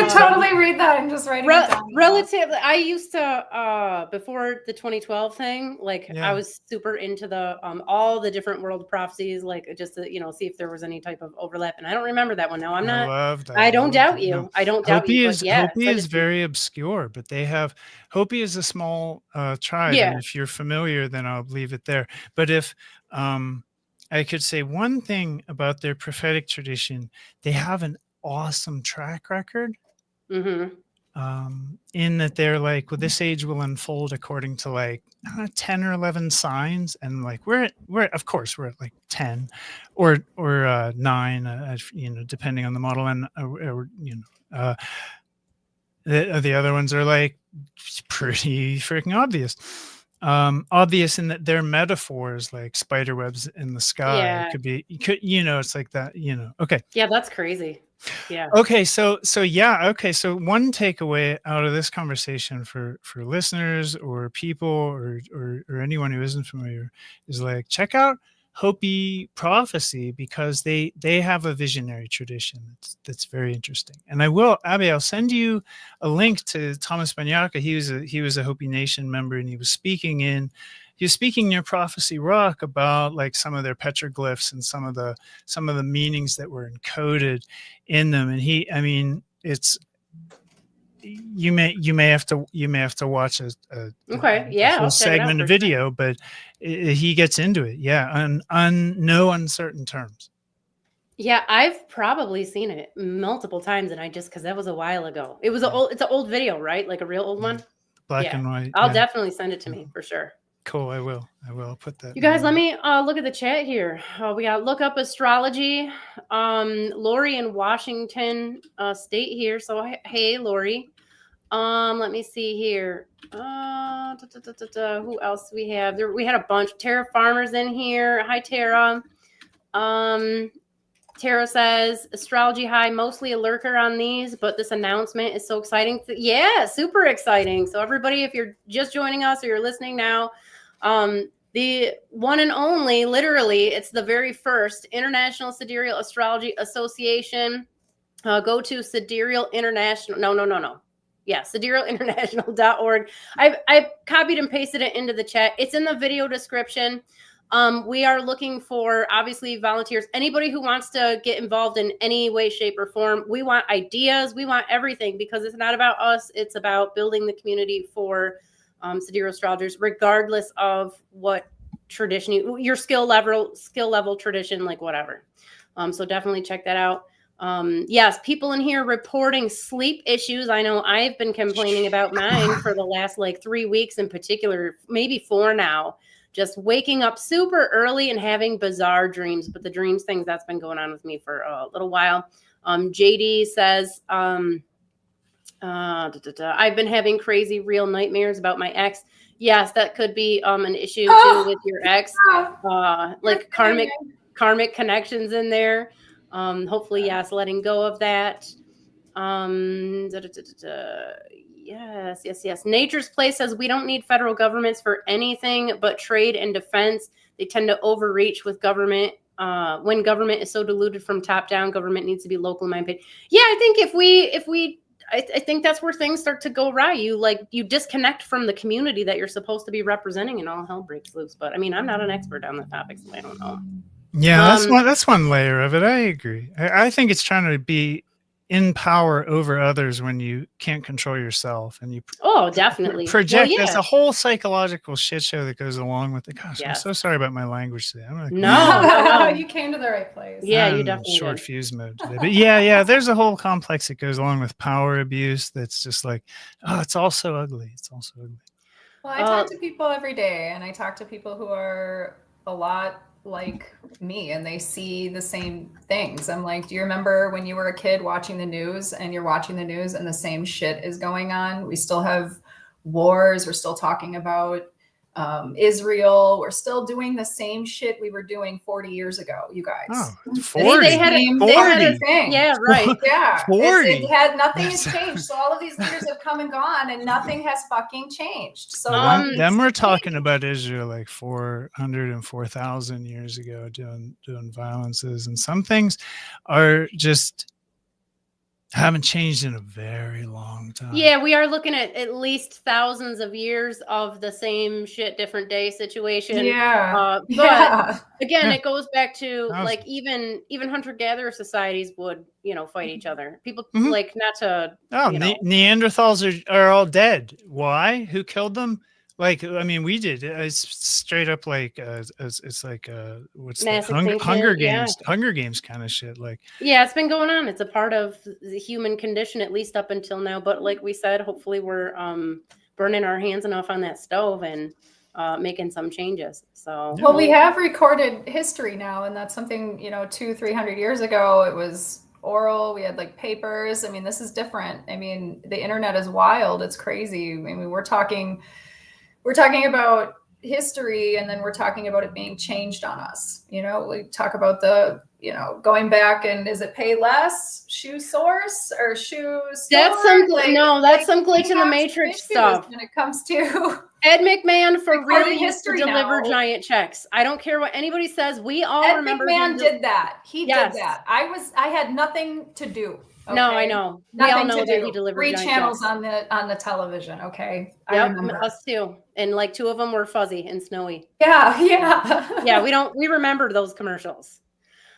would totally read that. I'm just writing it down. Relatively, I used to before the 2012 thing. I was super into the all the different world prophecies, just to see if there was any type of overlap. And I don't remember that one. No, I'm not. I don't doubt you. No. I don't doubt you. Hopi is very obscure, but they have Hopi is a small tribe. Yeah. And if you're familiar, then I'll leave it there. But if I could say one thing about their prophetic tradition, they have an awesome track record. Mm-hmm. In that they're like, well, this age will unfold according to 10 or 11 signs, and we're at like 10 or 9, depending on the model, and the other ones are pretty freaking obvious. Obvious in that they're metaphors, like spider webs in the sky. Yeah. It could be, it's like that, okay. Yeah, that's crazy. Yeah. Okay. So one takeaway out of this conversation for listeners or people or anyone who isn't familiar is check out Hopi prophecy, because they have a visionary tradition that's very interesting. And Abby, I'll send you a link to Thomas Banyaka. He was a Hopi Nation member, and he was speaking near Prophecy Rock about some of their petroglyphs and some of the meanings that were encoded in them. And it's you may have to watch a full segment of video, but he gets into it, on no uncertain terms. Yeah, I've probably seen it multiple times, and because that was a while ago. It's an old video, right? Like a real old one, black and white. I'll definitely send it to me for sure. Cool, I will put that. You guys, let me look at the chat here. We got Look Up Astrology. Lori in Washington State here. So hey, Lori. Let me see here. Who else do we have? We had a bunch. Tara Farmer's in here. Hi, Tara. Tara says, astrology high, mostly a lurker on these, but this announcement is so exciting. Yeah, super exciting. So everybody, if you're just joining us or you're listening now, the one and only, literally, it's the very first International Sidereal Astrology Association. Go to Sidereal International. No. Yeah, siderealinternational.org. I've copied and pasted it into the chat. It's in the video description. We are looking for, obviously, volunteers. Anybody who wants to get involved in any way, shape, or form. We want ideas. We want everything, because it's not about us. It's about building the community for sidereal astrologers, regardless of what tradition, your skill level tradition, whatever. So definitely check that out. Yes, people in here reporting sleep issues. I know I've been complaining about mine for the last 3 weeks in particular, maybe 4 now. just waking up super early and having bizarre dreams. But the dreams things, that's been going on with me for a little while. JD says, I've been having crazy real nightmares about my ex. Yes, that could be an issue too with your ex. Like karmic connections in there. Hopefully, yes, letting go of that. Yes. Nature's Play says we don't need federal governments for anything but trade and defense. They tend to overreach with government. When government is so diluted from top down, government needs to be local, in my opinion. Yeah, I think I think that's where things start to go awry. You disconnect from the community that you're supposed to be representing, and all hell breaks loose. But I mean, I'm not an expert on the topic, so I don't know. Yeah, that's one layer of it. I agree. I think it's trying to be in power over others when you can't control yourself, and you definitely project. There's a whole psychological shit show that goes along with it. Gosh, I'm so sorry about my language today. No, you came to the right place. Yeah, you definitely short fuse mode today. But yeah, there's a whole complex that goes along with power abuse. That's just like, it's all so ugly. It's all so ugly. Well, I talk to people every day, and I talk to people who are a lot like me, and they see the same things. I'm like, do you remember when you were a kid watching the news, and you're watching the news and the same shit is going on? We still have wars. We're still talking about Israel. We're still doing the same shit we were doing 40 years ago, you guys. Oh, 40. They had a thing. Yeah, right. Yeah. 40. It had nothing has changed. So all of these leaders have come and gone, and nothing has fucking changed. So then we're talking about Israel like 400 and 4,000 years ago doing violences, and some things are just haven't changed in a very long time. Yeah, we are looking at least thousands of years of the same shit, different day situation. Yeah. But again, it goes back to like even hunter-gatherer societies would, fight each other. People like not to. Neanderthals are all dead. Why? Who killed them? Like, I mean, we did. It's straight up like it's like what's that? Hunger Games, Hunger Games kind of shit. Like, yeah, it's been going on. It's a part of the human condition, at least up until now. But like we said, hopefully we're burning our hands enough on that stove and making some changes. So, well, we have recorded history now, and that's something 200-300 years ago. It was oral. We had like papers. I mean, this is different. I mean, the internet is wild. It's crazy. I mean, we're talking about history, and then we're talking about it being changed on us. We talk about the, going back, and is it Payless, Shoe Source, or Shoe Store? That's some glitch in the Matrix stuff. When it comes to Ed McMahon for real used to history deliver now. Giant checks. I don't care what anybody says. We all Ed remember McMahon did that. He did that. I had nothing to do. Okay? No, I know. Nothing we all know to that do. he delivered 3 giant channels checks. on the television. Okay. I Yep, remember. us too. And like 2 of them were fuzzy and snowy. Yeah. Yeah, we remember those commercials.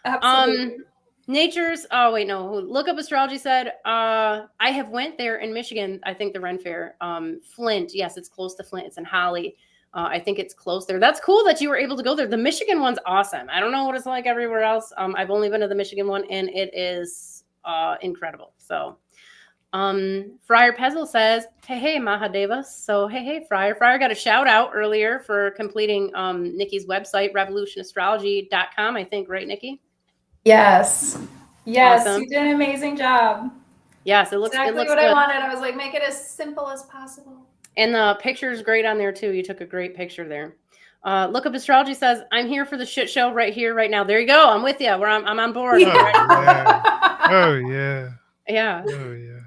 Absolutely. Look Up Astrology said, I have went there in Michigan. I think the Ren Fair, Flint. Yes, it's close to Flint. It's in Holly. I think it's close there. That's cool that you were able to go there. The Michigan one's awesome. I don't know what it's like everywhere else. I've only been to the Michigan one, and it is incredible. So Friar Pezzle says, hey Mahadevas. So hey Friar got a shout out earlier for completing Niki's website, RebelutionAstrology.com, I think, right, Nikki? Yes, Awesome. You did an amazing job. Yes, it looks exactly what good. I wanted. I was like, make it as simple as possible. And the picture's great on there too. You took a great picture there. Look Up Astrology says, I'm here for the shit show right here, right now. There you go. I'm with you. I'm on board. Oh yeah. Yeah. Oh yeah.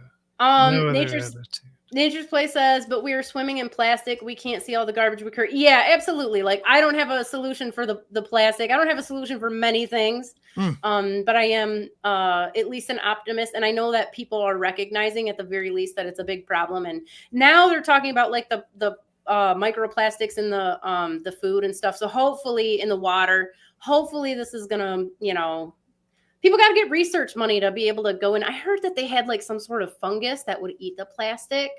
Nature's Play says, but we are swimming in plastic. We can't see all the garbage we create. Yeah, absolutely. Like, I don't have a solution for the plastic. I don't have a solution for many things. But I am at least an optimist. And I know that people are recognizing at the very least that it's a big problem. And now they're talking about like the microplastics in the food and stuff. So hopefully in the water, hopefully this is gonna, people got to get research money to be able to go in. I heard that they had like some sort of fungus that would eat the plastic.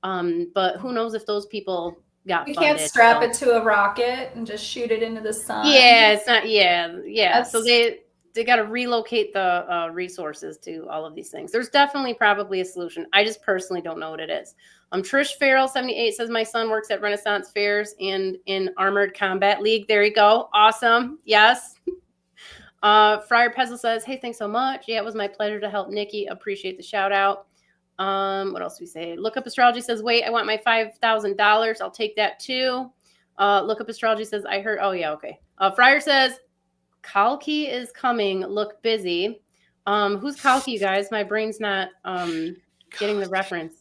But who knows if those people got You funded, can't strap it to a rocket and just shoot it into the sun. Yeah, it's not. Yeah. That's- So relocate the resources to all of these things. There's definitely probably a solution. I just personally don't know what it is. Trish Farrell 78 says my son works at Renaissance fairs and in Armored Combat League. There you go. Awesome. Yes. Friar Pezzle says, hey, thanks so much. Yeah, it was my pleasure to help Niki. Appreciate the shout out. What else do we say? Look Up Astrology says, wait, I want my $5,000. I'll take that too. Look Up Astrology says, I heard. Oh, yeah, okay. Friar says, Kalki is coming. Look busy. Who's Kalki, you guys? My brain's not getting the reference.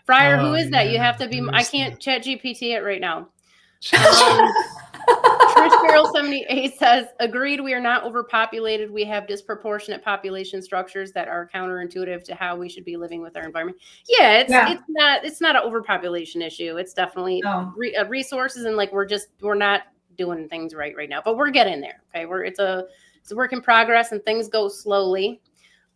Friar, who is that? You have to be. I can't chat GPT it right now. Trish Farrell 78 says, agreed, we are not overpopulated. We have disproportionate population structures that are counterintuitive to how we should be living with our environment. Yeah, it's not an overpopulation issue. It's definitely resources, and like we're not doing things right now, but we're getting there. Okay, it's a work in progress, and things go slowly.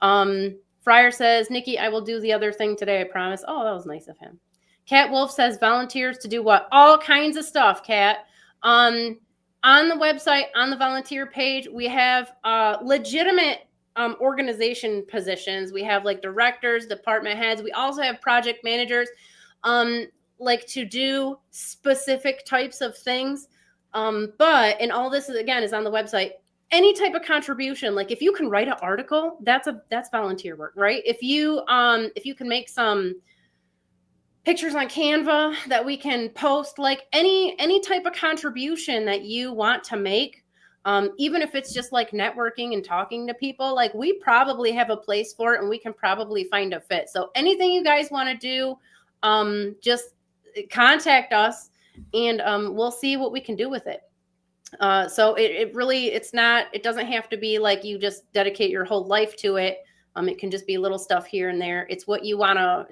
Friar says, Niki, I will do the other thing today, I promise. Oh, that was nice of him. Cat Wolf says, volunteers to do what? All kinds of stuff, Cat. On the website, on the volunteer page, we have legitimate organization positions. We have like directors, department heads. We also have project managers, like to do specific types of things. And all this is on the website. Any type of contribution, like if you can write an article, that's volunteer work, right? If you can make some pictures on Canva that we can post, like any type of contribution that you want to make, even if it's just like networking and talking to people, like we probably have a place for it and we can probably find a fit. So anything you guys want to do, just contact us and we'll see what we can do with it. So it doesn't have to be like you just dedicate your whole life to it. It can just be little stuff here and there. It's what you want to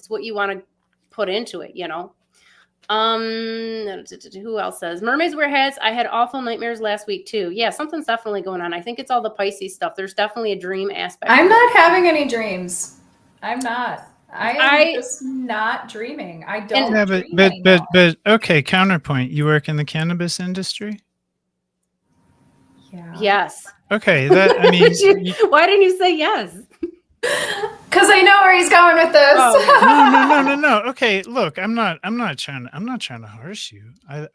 put into it, you know? Who else says mermaids wear hats? I had awful nightmares last week too. Yeah, something's definitely going on. I think it's all the Pisces stuff. There's definitely a dream aspect. I'm not having any dreams. I'm not. I'm just not dreaming. I don't. Yeah, but okay. Counterpoint. You work in the cannabis industry. Yeah. Yes. Okay. That I mean. Why didn't you say yes? Because I know where he's going with this. Oh. No. Okay, look, I'm not trying to harsh you. I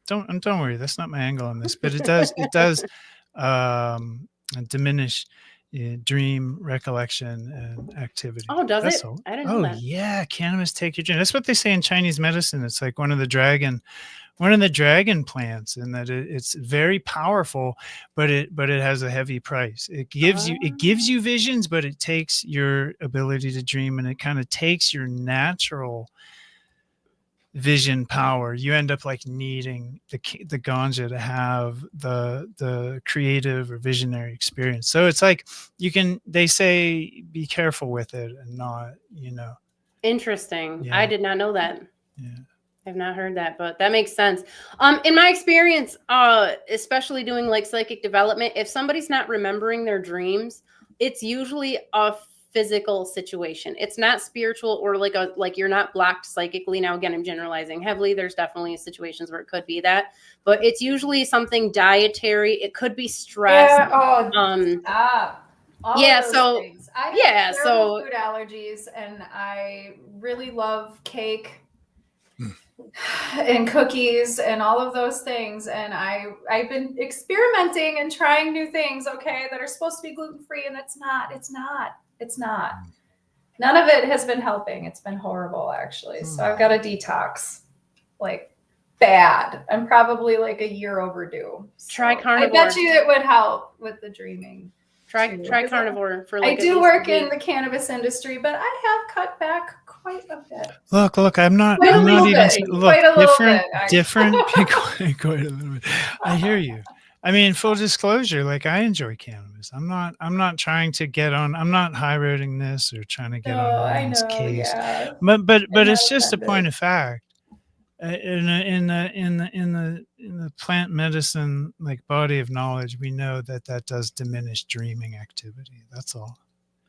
don't worry. That's not my angle on this, but it does diminish dream recollection and activity. Oh, does it? I didn't know that. Oh yeah, cannabis take your dream. That's what they say in Chinese medicine. It's like one of the dragon plants, and that it's very powerful, but it has a heavy price. It gives you visions, but it takes your ability to dream, and it kind of takes your natural vision power. You end up like needing the ganja to have the creative or visionary experience. So it's like they say be careful with it and not, you know. Interesting. Yeah. I did not know that. Yeah. I've not heard that, but that makes sense. In my experience, especially doing like psychic development, if somebody's not remembering their dreams, it's usually a physical situation. It's not spiritual or like you're not blocked psychically. Now, again, I'm generalizing heavily. There's definitely situations where it could be that, but it's usually something dietary. It could be stress. Yeah. Stop. Things. I have terrible food allergies, and I really love cake and cookies and all of those things, and I've been experimenting and trying new things, that are supposed to be gluten-free, and it's not. None of it has been helping. It's been horrible, actually. So I've got a detox, like bad. I'm probably like a year overdue. Try carnivore. I bet you it would help with the dreaming. Try carnivore for like I do work in the cannabis industry, but I have cut back quite a bit. Look, I'm not even different. Quite a little bit. I hear you. I mean, full disclosure, like I enjoy cannabis. I'm not trying to get on. I'm not high roading this or trying to get on anyone's case. Yeah. But it's just a point of fact. In the plant medicine like body of knowledge, we know that does diminish dreaming activity. That's all.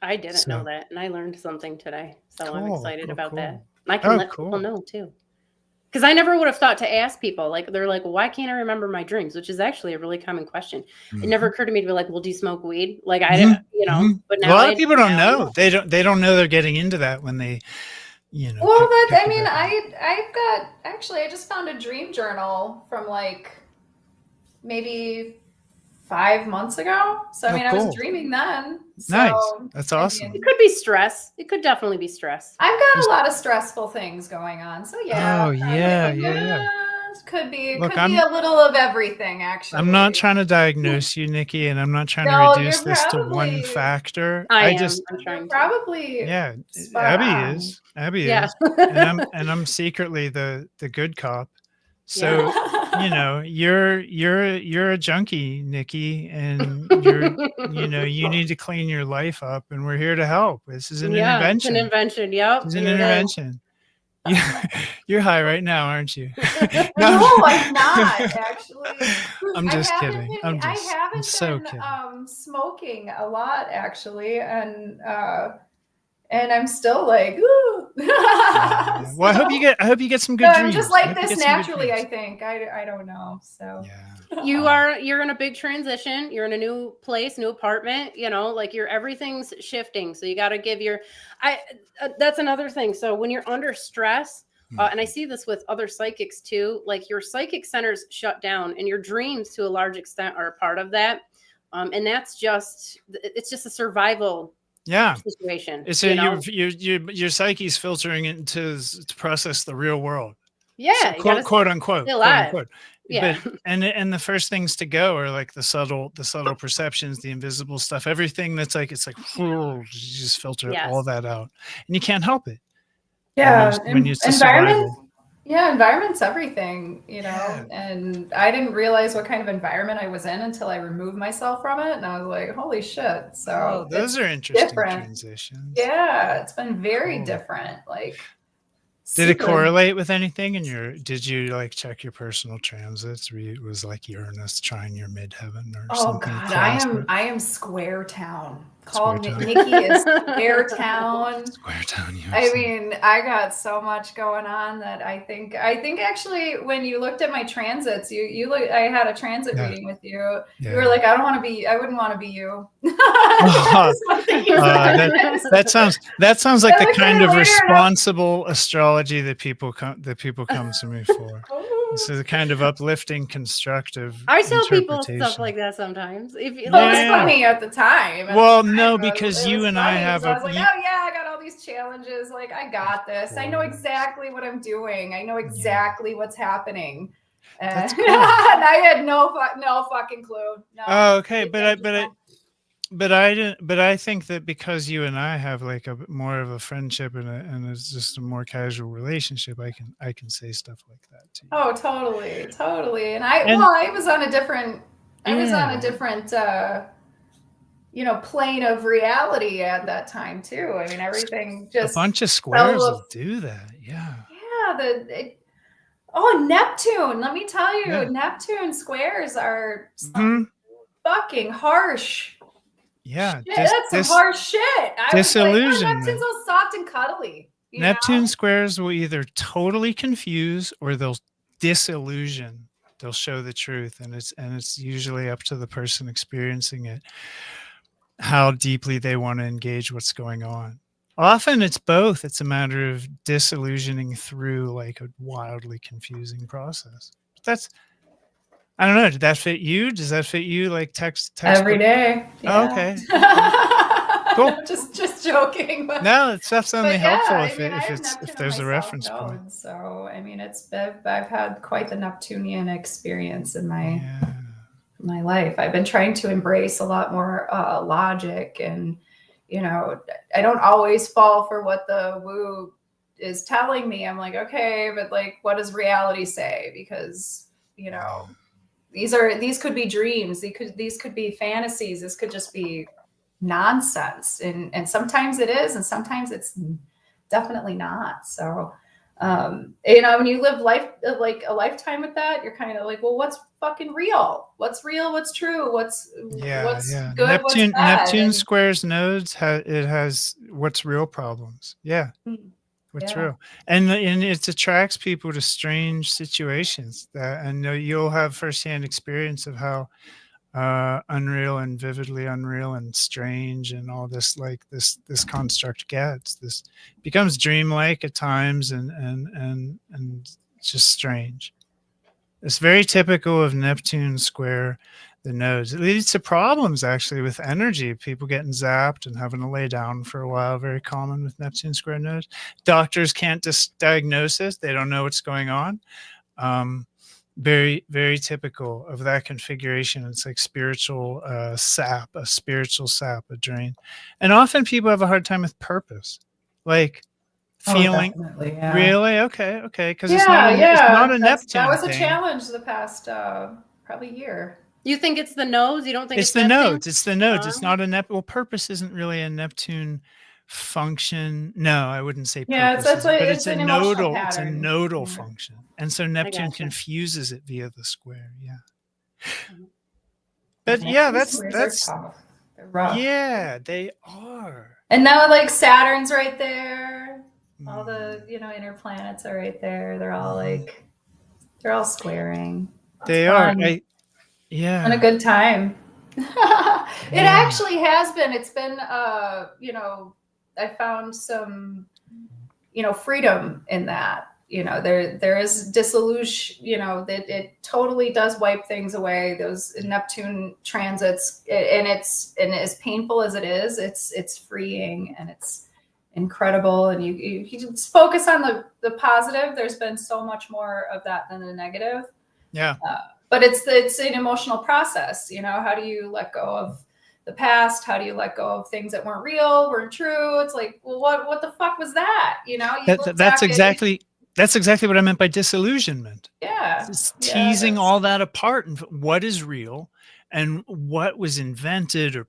I didn't know that, and I learned something today, so I'm excited about that. I can let people know too. Because I never would have thought to ask people. Like they're like, well, why can't I remember my dreams? Which is actually a really common question. It never occurred to me to be like, well, do you smoke weed? Like I didn't, you know. But a now lot of people don't know. They don't know they're getting into that when they, you know. Well, I mean, I've got actually, I just found a dream journal from like maybe 5 months ago. So I mean, I was dreaming then. So, nice. That's awesome. It could be stress. It could definitely be stress. I've got a lot of stressful things going on. So yeah. Oh yeah. Could be Look, a little of everything, actually. I'm not trying to diagnose you, Niki, and I'm not trying to reduce this to one factor. I'm trying to. Probably. Yeah, Abby is. And I'm secretly the good cop. So you know, you're a junkie, Niki, and you need to clean your life up, and we're here to help. This is an intervention. It's an invention. Yep. It's an intervention. You're high right now, aren't you? No, I'm not actually. I'm just kidding. I haven't been so kidding. Smoking a lot actually, and I'm still like, ooh. Well, I hope you get some good dreams. I'm just like this naturally. I think I don't know. So you're in a big transition. You're in a new place, new apartment. You know, like everything's shifting. So you got to give that's another thing. So when you're under stress, and I see this with other psychics too, like your psychic centers shut down, and your dreams to a large extent are a part of that. And it's just a survival situation. It's your psyche's filtering it to process the real world. Yeah, so, quote unquote. Yeah. But, and the first things to go are like the subtle perceptions, the invisible stuff, everything that's like, it's like, you just filter all that out, and you can't help it. Yeah. When it's environment. Yeah. Environment's everything, you know, and I didn't realize what kind of environment I was in until I removed myself from it. And I was like, holy shit. So those are interesting transitions. Yeah. It's been very different. Like, did it correlate with anything did you like check your personal transits? It was like Uranus trying your midheaven or something? Oh God, I am square town. Call me Niki is square town. Square town. I mean, I got so much going on that I think actually when you looked at my transits, I had a transit reading with you. You were like, I wouldn't want to be you. That sounds like the kind of responsible astrology that people come to me for. This is a kind of uplifting, constructive. I tell people stuff like that sometimes. It was funny at the time. Well, no, because you and I have I was like, oh yeah, I got all these challenges. Like, I got this. I know exactly what I'm doing. I know exactly what's happening. And, cool. and I had no fucking clue. No. Oh, okay, but I think that because you and I have like a more of a friendship and it's just a more casual relationship, I can say stuff like that too. Oh, totally. And I was on a different plane of reality at that time too. I mean, everything just a bunch of squares will do that. Yeah. Neptune. Let me tell you, Neptune squares are fucking harsh. Yeah, that's some harsh shit. Disillusionment. Neptune's so soft and cuddly. Neptune squares will either totally confuse or they'll disillusion. They'll show the truth, and it's usually up to the person experiencing it how deeply they want to engage what's going on. Often it's both. It's a matter of disillusioning through like a wildly confusing process. I don't know. Did that fit you? Does that fit you? Like text every day. Yeah. Oh, okay. Cool. just joking. But, no, it's definitely helpful if there's a reference point. So I mean, I've had quite the Neptunian experience in my life. I've been trying to embrace a lot more logic, and I don't always fall for what the woo is telling me. I'm like, okay, but like, what does reality say? Because these could be dreams. These could be fantasies. This could just be nonsense. And sometimes it is, and sometimes it's definitely not. So, when you live life like a lifetime with that, you're kind of like, well, what's fucking real? What's real? What's true? What's good? Neptune, what's bad? Neptune squares nodes. It has what's real problems. Yeah. What's Yeah. real, and it attracts people to strange situations that, and you'll have firsthand experience of how unreal and vividly unreal and strange and all this, like this construct gets. This becomes dreamlike at times, and just strange. It's very typical of Neptune square the nodes. It leads to problems actually with energy, people getting zapped and having to lay down for a while. Very common with Neptune square nodes. Doctors can't diagnose it. They don't know what's going on. Very, very typical of that configuration. It's like spiritual sap, a spiritual sap, a drain. And often people have a hard time with purpose. Like feeling, definitely, yeah. really? Okay. Because Yeah, it's not a that Neptune was a thing. challenge the past probably year. You think it's the nodes? You don't think It's the Neptune? nodes. It's the nodes. It's not a well, purpose isn't really a Neptune function. No, I wouldn't say Yeah, purpose, but it's a an emotional nodal. It's a pattern. nodal Yeah. function, and so Neptune gotcha. confuses it via the square. Yeah. Mhm. But yeah, that's tough. They're rough. yeah, they are. And now like Saturn's right there. All Mm. the inner planets are right there. They're all like they're all squaring. They are. Yeah. And a good time. It actually has been. It's been I found some freedom in that. There is dissolution, that it totally does wipe things away. Those Neptune transits, and as painful as it is, it's freeing and it's incredible. And you just focus on the positive. There's been so much more of that than the negative. Yeah. But it's an emotional process. How do you let go of the past? How do you let go of things that weren't real, weren't true? It's like, well, what the fuck was that? That's exactly what I meant by disillusionment. Yeah. It's teasing all that apart and what is real and what was invented or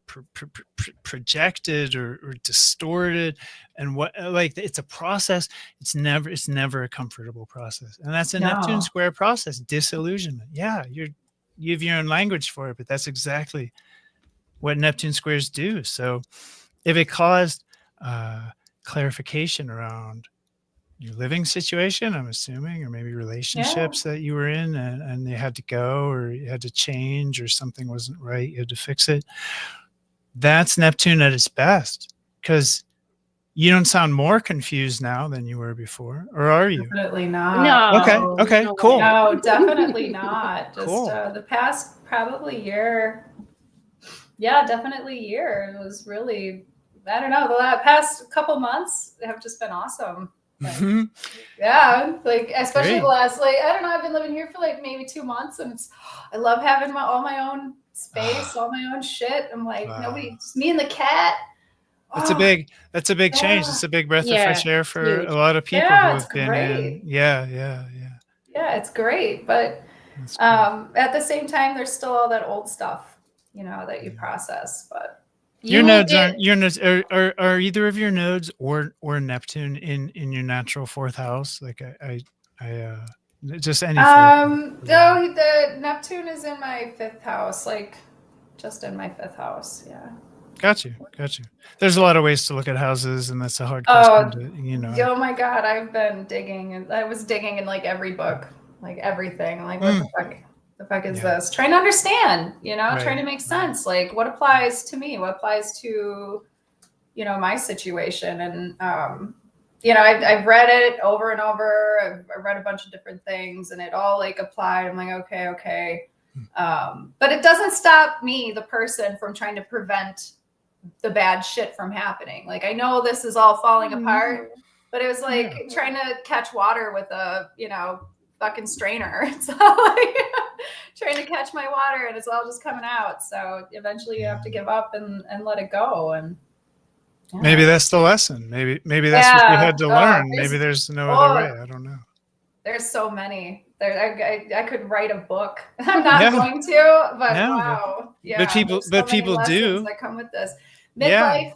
projected or distorted, and what, like, it's a process. It's never a comfortable process, and that's a Neptune square process. Disillusionment. Yeah, you have your own language for it, but that's exactly what Neptune squares do. So if it caused clarification around your living situation, I'm assuming, or maybe relationships that you were in and you had to go, or you had to change, or something wasn't right, you had to fix it. That's Neptune at its best, because you don't sound more confused now than you were before, or are you? Definitely not. No. Okay, cool. No, definitely not. Just Cool. The past probably year. Yeah, definitely year. It was really, I don't know, the past couple months have just been awesome. Mm-hmm. Yeah, like especially Great. the last, like, I don't know, I've been living here for like maybe 2 months, and I love having all my own space, all my own shit. I'm like, nobody, just me and the cat. That's a big change. It's a big breath of fresh air for a lot of people who have been in. Yeah, it's great, but at the same time, there's still all that old stuff, that you process. But your nodes are either of your nodes or Neptune in your natural fourth house? Like I just any. The Neptune is in my fifth house, like just in my fifth house. Yeah. Got you. There's a lot of ways to look at houses, and that's a hard question to, Oh my God, I've been digging, and I was digging in like every book, like everything. Like, what the fuck is this? Trying to understand, trying to make sense. Like, what applies to me? What applies to, my situation? And I've read it over and over. I've read a bunch of different things, and it all like applied. I'm like, okay. But it doesn't stop me, the person, from trying to prevent the bad shit from happening. Like, I know this is all falling apart, but it was like trying to catch water with a, fucking strainer. It's like trying to catch my water, and it's all just coming out. So eventually you have to give up and let it go. And maybe that's the lesson. Maybe that's what you had to learn. Maybe there's no other way. I don't know. There's so many. I could write a book. I'm not going to, but wow. Yeah. But people do. That come with this. Midlife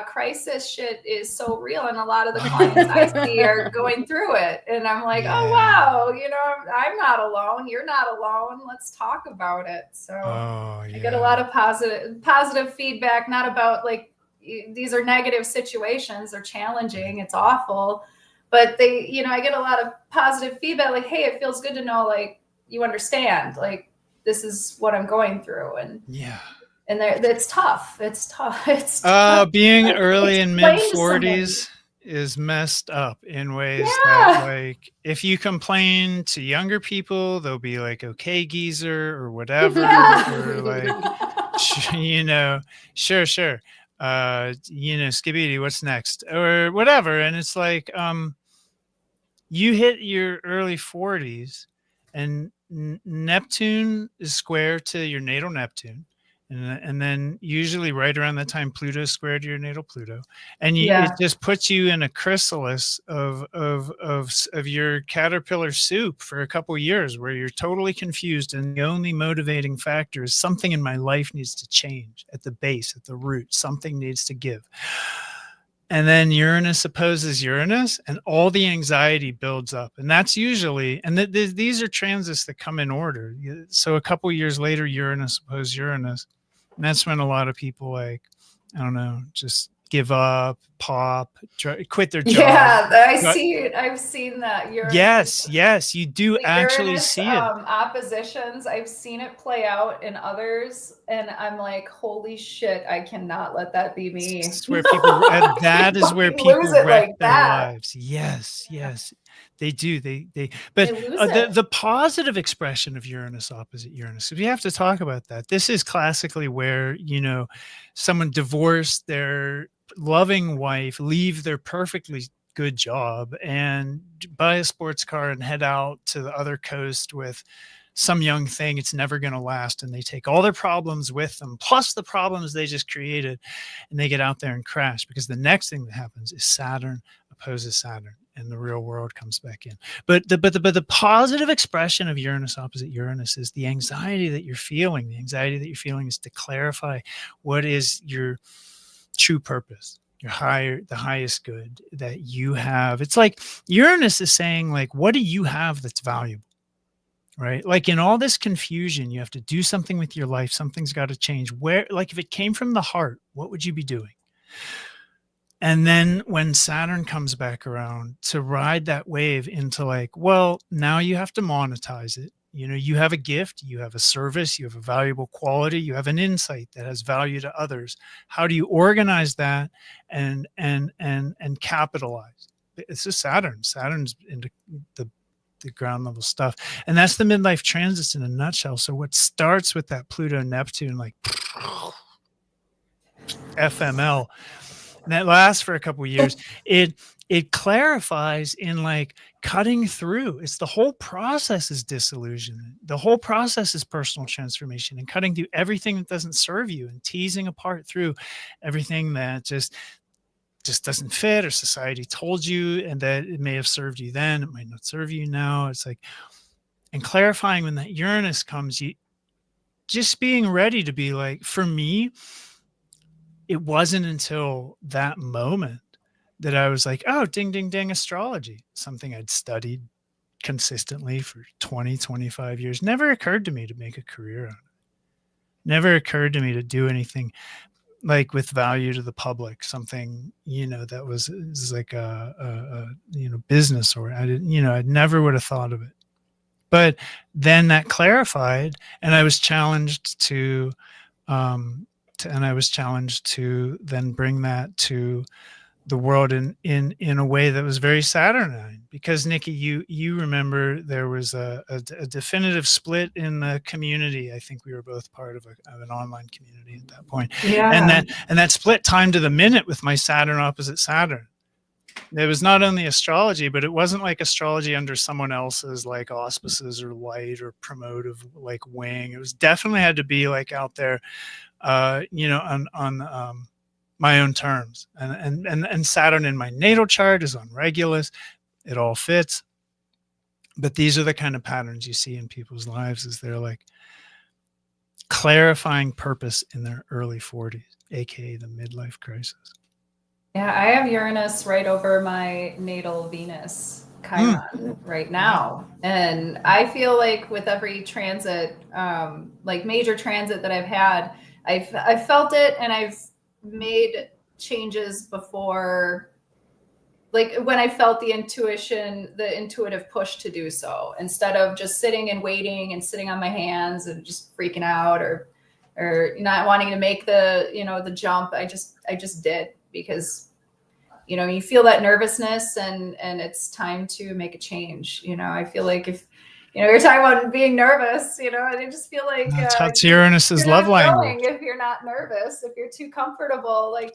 crisis shit is so real, and a lot of the clients I see are going through it. And I'm like, oh wow, I'm not alone. You're not alone. Let's talk about it. So I get a lot of positive feedback, not about like these are negative situations, they're challenging, it's awful. but they, you know, I get a lot of positive feedback, like, hey, it feels good to know, like, you understand, like, this is what I'm going through. And Yeah. and it's tough. It's tough. It's tough. Being early and mid Explain to somebody. 40s is messed up in ways that, Yeah. like, if you complain to younger people, they'll be like, okay, geezer, or whatever, Yeah. or like, you know, sure. You know, Skibidi, what's next, or whatever. And it's like, you hit your early 40s and Neptune is square to your natal Neptune. And then usually right around that time, Pluto is square to your natal Pluto. And it just puts you in a chrysalis of your caterpillar soup for a couple of years where you're totally confused. And the only motivating factor is something in my life needs to change at the base, at the root. Something needs to give. And then Uranus opposes Uranus, and all the anxiety builds up. And that's usually, and these are transits that come in order. So a couple of years later, Uranus opposes Uranus. And that's when a lot of people, like, I don't know, just give up, pop, quit their job. Yeah, I see it. I've seen that. Yes, you do actually Uranus, see it. oppositions. I've seen it play out in others, and I'm like, holy shit! I cannot let that be me. It's where people, that is where people lose it wreck like their that. lives. Yes, they do. But They lose it. the positive expression of Uranus opposite Uranus. So we have to talk about that. This is classically where, you know, someone divorced their loving wife, leave their perfectly good job, and buy a sports car and head out to the other coast with some young thing. It's never going to last. And they take all their problems with them, plus the problems they just created, and they get out there and crash, because the next thing that happens is Saturn opposes Saturn and the real world comes back in. But the positive expression of Uranus opposite Uranus is the anxiety that you're feeling. The anxiety that you're feeling is to clarify what is your true purpose, the highest good that you have. It's like Uranus is saying, like, what do you have that's valuable? Right? Like, in all this confusion, you have to do something with your life. Something's got to change. Where, like, if it came from the heart, what would you be doing? And then when Saturn comes back around, to ride that wave into, like, well, now you have to monetize it. You know, you have a gift, you have a service, you have a valuable quality, you have an insight that has value to others. How do you organize that and capitalize? This is Saturn. Saturn's into the ground level stuff. And that's the midlife transits in a nutshell. So what starts with that Pluto Neptune, like FML, and that lasts for a couple of years, it clarifies in, like, cutting through. It's the whole process is disillusionment. The whole process is personal transformation and cutting through everything that doesn't serve you and teasing apart through everything that just doesn't fit, or society told you, and that it may have served you then, it might not serve you now. It's like, and clarifying when that Uranus comes, you just being ready to be like, for me, it wasn't until that moment that I was like, oh, ding, ding, ding, astrology, something I'd studied consistently for 20, 25 years. Never occurred to me to make a career out of it. Never occurred to me to do anything like with value to the public, something, you know, that was like a you know, business, or I didn't, you know, I never would have thought of it. But then that clarified, and I was challenged to then bring that to the world in a way that was very Saturnine. Because Niki, you remember there was a definitive split in the community. I think we were both part of an online community at that point. Yeah. And that split time to the minute with my Saturn opposite Saturn. It was not only astrology, but it wasn't like astrology under someone else's, like, auspices or light or promotive, like, wing. It was definitely had to be, like, out there, you know, on my own terms. And Saturn in my natal chart is on Regulus. It all fits. But these are the kind of patterns you see in people's lives, is they're like clarifying purpose in their early 40s, aka the midlife crisis. Yeah, I have Uranus right over my natal Venus Chiron right now. And I feel like with every transit, like major transit that I've had, I've felt it, and I've made changes before. like when I felt the intuitive push to do so, instead of just sitting and waiting and sitting on my hands and just freaking out or not wanting to make the, the jump. I just did, because, you feel that nervousness and it's time to make a change. I feel like if, you're talking about being nervous, and I just feel like that's Uranus's love language. If you're not nervous, if you're too comfortable, like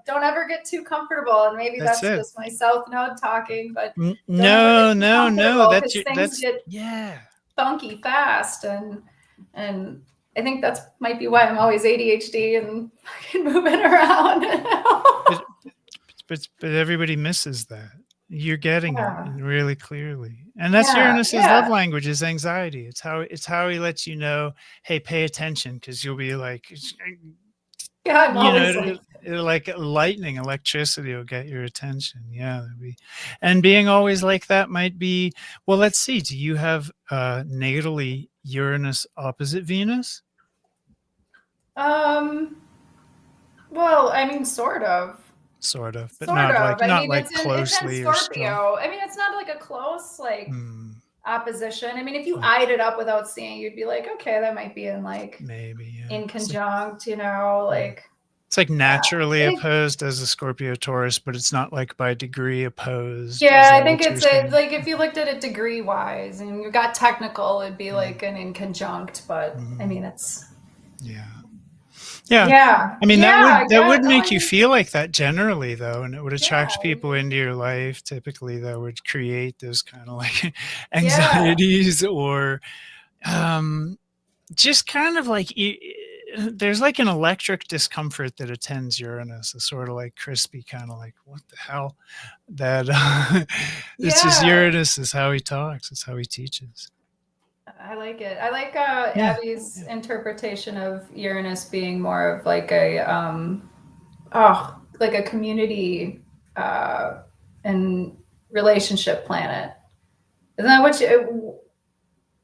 don't ever get too comfortable. And maybe that's just my South Node talking, but no, that's funky fast, and I think that's might be why I'm always ADHD and fucking moving around. but everybody misses that. You're getting it really clearly, and that's Uranus's love language is anxiety. It's how he lets you know, hey, pay attention, because you'll be like, it'll like lightning, electricity will get your attention. And being always like that might be. Well, let's see. Do you have natally Uranus opposite Venus? Well, I mean, sort of, but not like closely. It's Scorpio. I mean, it's not like a close opposition. I mean, if you eyed it up without seeing, you'd be like, okay, that might be in maybe in conjunct. It's like naturally opposed as a Scorpio Taurus, but it's not like by degree opposed. Yeah, I think it's like if you looked at it degree wise and you got technical, it'd be like an in conjunct. But I mean, it's I mean, that would make you feel like that generally, though, and it would attract people into your life typically that would create those kind of like anxieties or just kind of like there's like an electric discomfort that attends Uranus, a sort of like crispy kind of like, what the hell? That it's just Uranus is how he talks, it's how he teaches. I like it. I like Abby's interpretation of Uranus being more of like a like a community and relationship planet. Isn't that what you?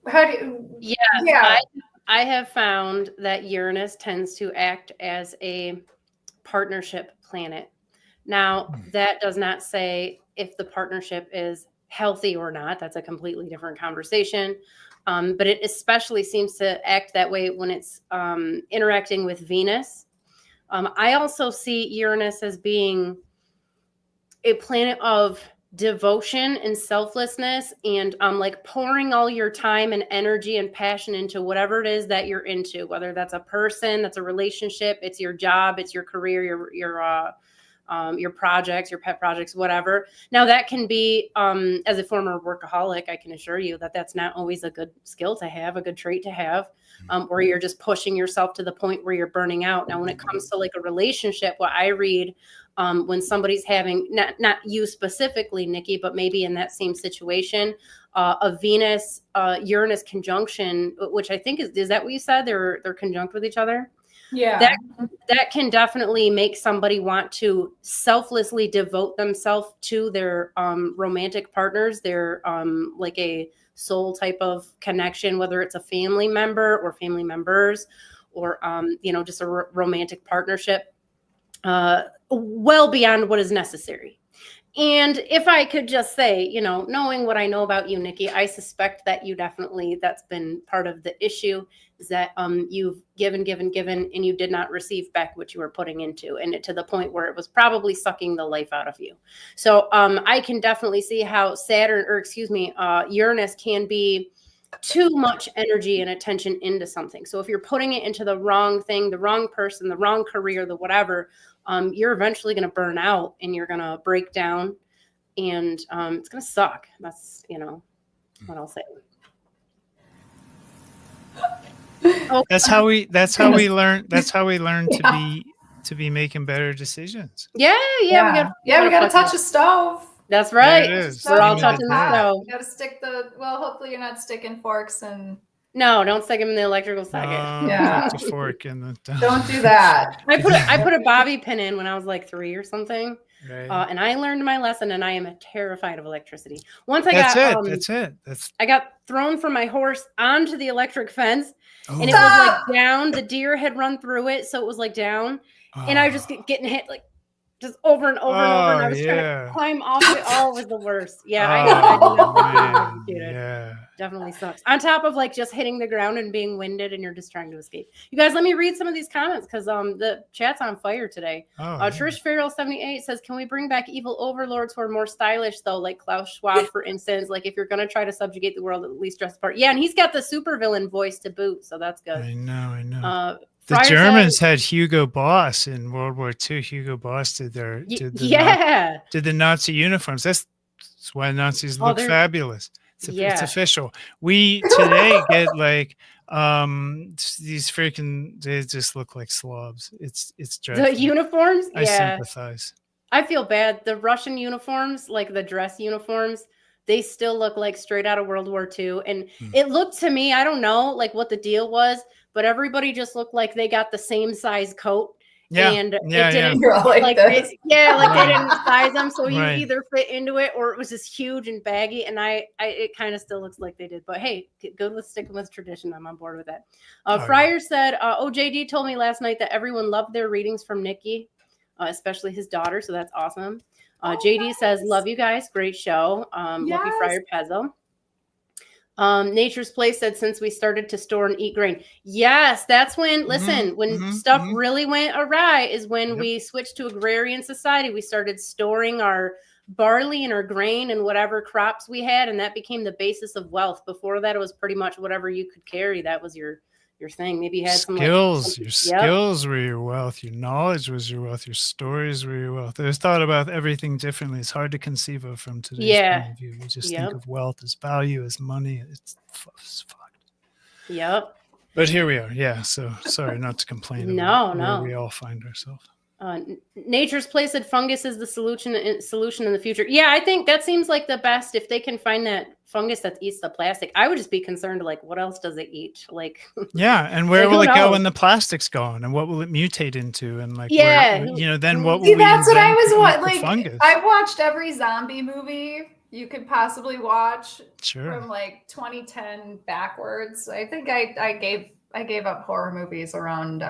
How do you? Yeah. I have found that Uranus tends to act as a partnership planet. Now, that does not say if the partnership is healthy or not. That's a completely different conversation. But it especially seems to act that way when it's interacting with Venus. I also see Uranus as being a planet of devotion and selflessness and like pouring all your time and energy and passion into whatever it is that you're into, whether that's a person, that's a relationship, it's your job, it's your career, your projects, your pet projects, whatever. Now that can be, as a former workaholic, I can assure you that that's not always a good skill to have, a good trait to have, or you're just pushing yourself to the point where you're burning out. Now, when it comes to like a relationship, what I read, when somebody's having, not you specifically, Niki, but maybe in that same situation, a Venus, Uranus conjunction, which I think is that what you said? They're conjunct with each other? Yeah. That can definitely make somebody want to selflessly devote themselves to their romantic partners, their like a soul type of connection, whether it's a family member or family members or just a romantic partnership, well beyond what is necessary. And if I could just say, knowing what I know about you, Niki, I suspect that you definitely, that's been part of the issue, is that you've given, and you did not receive back what you were putting into, and to the point where it was probably sucking the life out of you. So I can definitely see how Uranus can be too much energy and attention into something. So if you're putting it into the wrong thing, the wrong person, the wrong career, the whatever, you're eventually going to burn out and you're going to break down and it's going to suck. That's, what I'll say. Okay. That's how we learn to be making better decisions. Yeah. We got to touch a stove. That's right. We're all touching the stove. You got to stick hopefully you're not sticking forks and. No, don't stick them in the electrical socket. A fork in the. Don't do that. I put a bobby pin in when I was like 3 or something, right. And I learned my lesson. And I am terrified of electricity. Once that's it. I got thrown from my horse onto the electric fence, and it was like down. The deer had run through it, so it was like down, and I was just getting hit like just over and over and over. And I was trying to climb off it. Oh, it was the worst. Yeah, I did not like being electrocuted. Yeah. Definitely sucks. On top of like just hitting the ground and being winded and you're just trying to escape. You guys, let me read some of these comments because the chat's on fire today. Trish Farrell 78 says, can we bring back evil overlords who are more stylish though, like Klaus Schwab, for instance? Like if you're going to try to subjugate the world, at least dress the part. Yeah, and he's got the supervillain voice to boot, so that's good. I know. The Germans had Hugo Boss in World War II. Hugo Boss did the Nazi uniforms. That's why Nazis look fabulous. It's official. We today get like these freaking, they just look like slobs. It's dreadful. The uniforms. I sympathize. I feel bad. The Russian uniforms, like the dress uniforms, they still look like straight out of World War II. And it looked to me, I don't know like what the deal was, but everybody just looked like they got the same size coat. And it didn't like they didn't size them, so you either fit into it or it was just huge and baggy. And it kind of still looks like they did, but hey, good with sticking with tradition. I'm on board with that. Fryer said, JD told me last night that everyone loved their readings from Niki, especially his daughter, so that's awesome. JD says, love you guys, great show. Love you, Fryer Pezzo. Nature's Place said, since we started to store and eat grain. Yes, that's when, when stuff really went awry is when we switched to agrarian society. We started storing our barley and our grain and whatever crops we had, and that became the basis of wealth. Before that, it was pretty much whatever you could carry. That was your thing. Maybe you had skills. Your skills were your wealth. Your knowledge was your wealth. Your stories were your wealth. There's thought about everything differently. It's hard to conceive of from today's point of view. We just think of wealth as value, as money. It's fucked. Yep. But here we are. Yeah. So sorry not to complain. No. Where we all find ourselves. Nature's Place said fungus is the solution in the future. Yeah, I think that seems like the best if they can find that fungus that eats the plastic. I would just be concerned, like, what else does it eat? Like, and where will it go when the plastic's gone, and what will it mutate into, and like, then what will that's what I was like. Fungus? I've watched every zombie movie you could possibly watch from like 2010 backwards. I think I gave up horror movies around.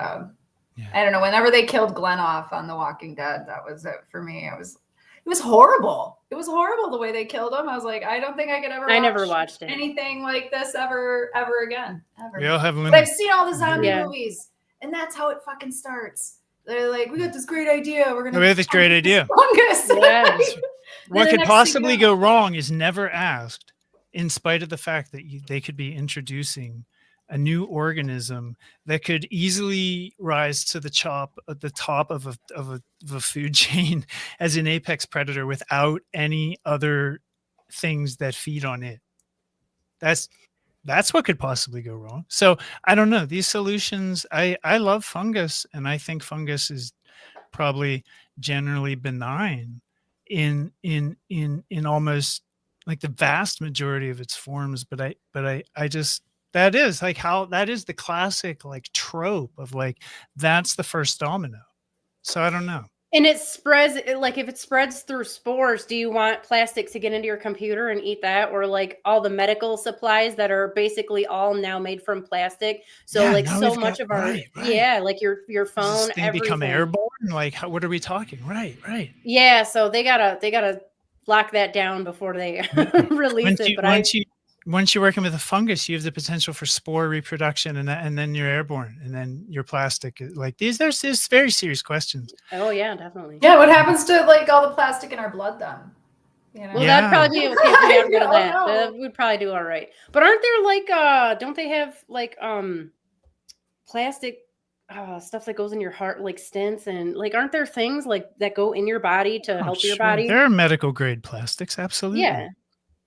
I don't know. Whenever they killed Glenn off on The Walking Dead, that was it for me. It was horrible. It was horrible the way they killed him. I was like, I don't think I could ever. I never watched it. Anything like this ever again. Ever. We all have but I've seen all the zombie movies, and that's how it fucking starts. They're like, we got this great idea. We have this great idea. Fungus. Yeah. What could possibly go wrong is never asked, in spite of the fact that they could be introducing a new organism that could easily rise to the top of a food chain as an apex predator without any other things that feed on it. That's what could possibly go wrong. So I don't know. These solutions, I love fungus, and I think fungus is probably generally benign in almost like the vast majority of its forms. But I just, that is the classic like trope of like, that's the first domino. So I don't know. And it spreads, like if it spreads through spores, do you want plastic to get into your computer and eat that? Or like all the medical supplies that are basically all now made from plastic. So like so much of our, like your phone, everything become airborne. Like what are we talking? Right. Yeah. So they gotta lock that down before they release it. But once you're working with a fungus, you have the potential for spore reproduction, and then you're airborne, and then your plastic. Like there's very serious questions. Oh yeah, definitely. Yeah, what happens to like all the plastic in our blood then? You know? Well, that'd probably be okay if we got rid of that. We'd probably do all right. But aren't there like don't they have like plastic stuff that goes in your heart, like stents, and like aren't there things like that go in your body to help your body? There are medical grade plastics, absolutely.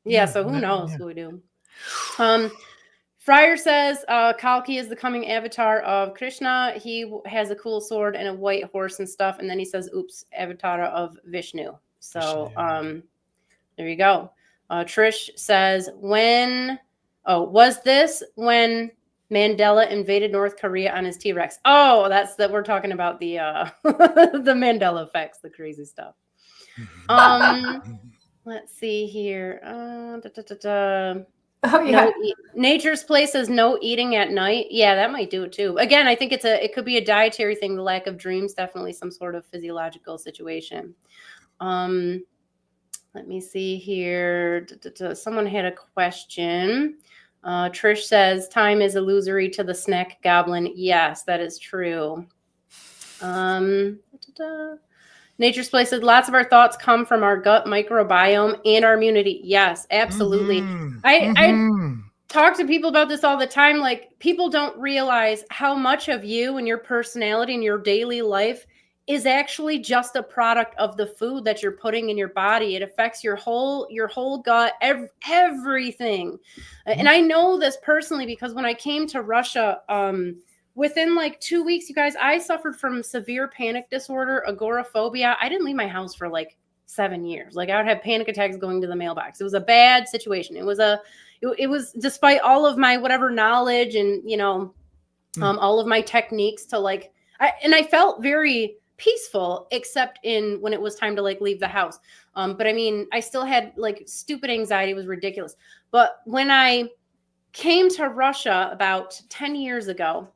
Yeah, so who knows what we do. Fryer says Kalki is the coming avatar of Krishna. He has a cool sword and a white horse and stuff. And then he says, oops, avatar of Vishnu. So there you go. Trish says, was this when Mandela invaded North Korea on his T-Rex? Oh, we're talking about the the Mandela effects, the crazy stuff. Let's see here. Oh yeah. Nature's place says no eating at night. Yeah, that might do it too. Again, I think it could be a dietary thing. The lack of dreams, definitely some sort of physiological situation. Let me see here. Someone had a question. Trish says time is illusory to the snack goblin. Yes, that is true. Nature's Place said lots of our thoughts come from our gut microbiome and our immunity. Yes, absolutely. I talk to people about this all the time. Like, people don't realize how much of you and your personality and your daily life is actually just a product of the food that you're putting in your body. It affects your whole gut, everything. And I know this personally because when I came to Russia, within like 2 weeks, you guys, I suffered from severe panic disorder, agoraphobia. I didn't leave my house for like 7 years. Like, I would have panic attacks going to the mailbox. It was a bad situation. It was despite all of my whatever knowledge and, all of my techniques to like, I felt very peaceful, except in when it was time to like leave the house. But I mean, I still had like stupid anxiety. It was ridiculous. But when I came to Russia about 10 years ago,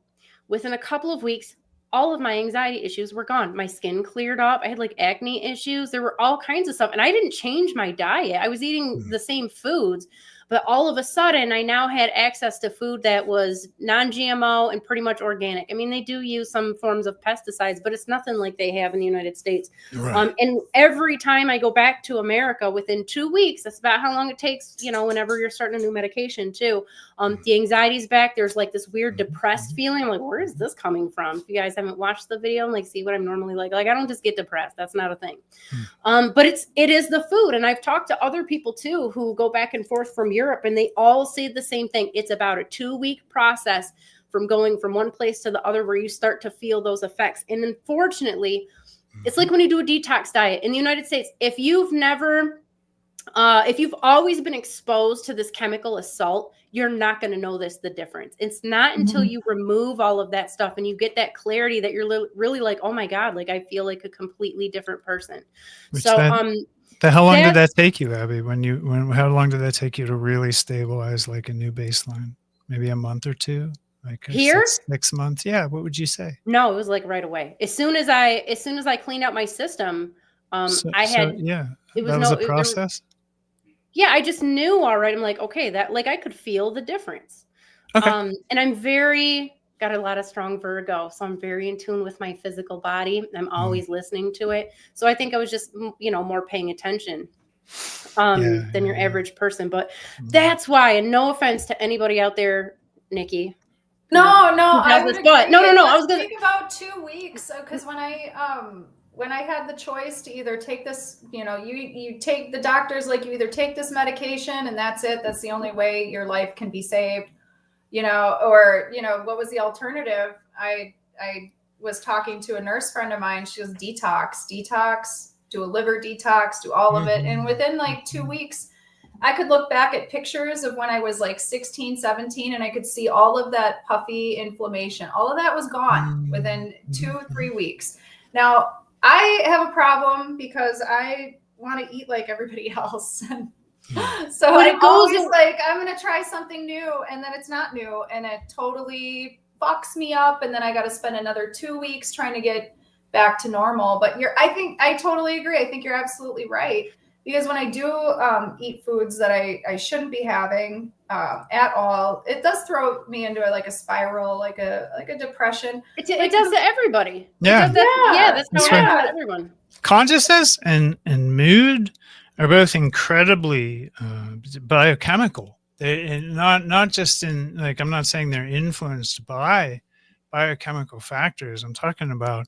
within a couple of weeks, all of my anxiety issues were gone. My skin cleared up. I had like acne issues. There were all kinds of stuff. And I didn't change my diet. I was eating the same foods. But all of a sudden, I now had access to food that was non-GMO and pretty much organic. I mean, they do use some forms of pesticides, but it's nothing like they have in the United States. Right. And every time I go back to America, within 2 weeks, that's about how long it takes, whenever you're starting a new medication too. The anxiety's back. There's like this weird depressed feeling. I'm like, where is this coming from? If you guys haven't watched the video and like see what I'm normally like I don't just get depressed. That's not a thing. But it is the food. And I've talked to other people too who go back and forth from Europe, and they all say the same thing. It's about a 2-week process from going from one place to the other where you start to feel those effects. And unfortunately, it's like when you do a detox diet in the United States. If you've always been exposed to this chemical assault, you're not going to know the difference. It's not until you remove all of that stuff and you get that clarity that you're really like, oh my God, like I feel like a completely different person. How long did that take you, Abby? How long did that take you to really stabilize like a new baseline? Maybe a month or two? Like here? 6 months? Yeah. What would you say? No, it was like right away. As soon as I cleaned out my system, it was a process. Yeah, I just knew all right. I'm like, okay, that like I could feel the difference. Okay. And I'm got a lot of strong Virgo, so I'm very in tune with my physical body. I'm always listening to it. So I think I was just, more paying attention than your average person. But that's why, and no offense to anybody out there, Niki. No, I would agree. No. I was think about 2 weeks because when I had the choice to either take this, you take the doctors, like you either take this medication and that's it. That's the only way your life can be saved. Or, what was the alternative? I was talking to a nurse friend of mine. She was detox, do a liver detox, do all of it. And within like 2 weeks, I could look back at pictures of when I was like 16, 17, and I could see all of that puffy inflammation. All of that was gone within 2-3 weeks. Now, I have a problem because I want to eat like everybody else. So I'm always like, I'm going to try something new, and then it's not new, and it totally fucks me up, and then I got to spend another 2 weeks trying to get back to normal. But I totally agree. I think you're absolutely right, because when I do eat foods that I shouldn't be having at all, it does throw me into like a spiral, like a depression. It does to everybody. Yeah, that's how it happens to everyone. Consciousness and mood are both incredibly biochemical. They not just in like, I'm not saying they're influenced by biochemical factors. I'm talking about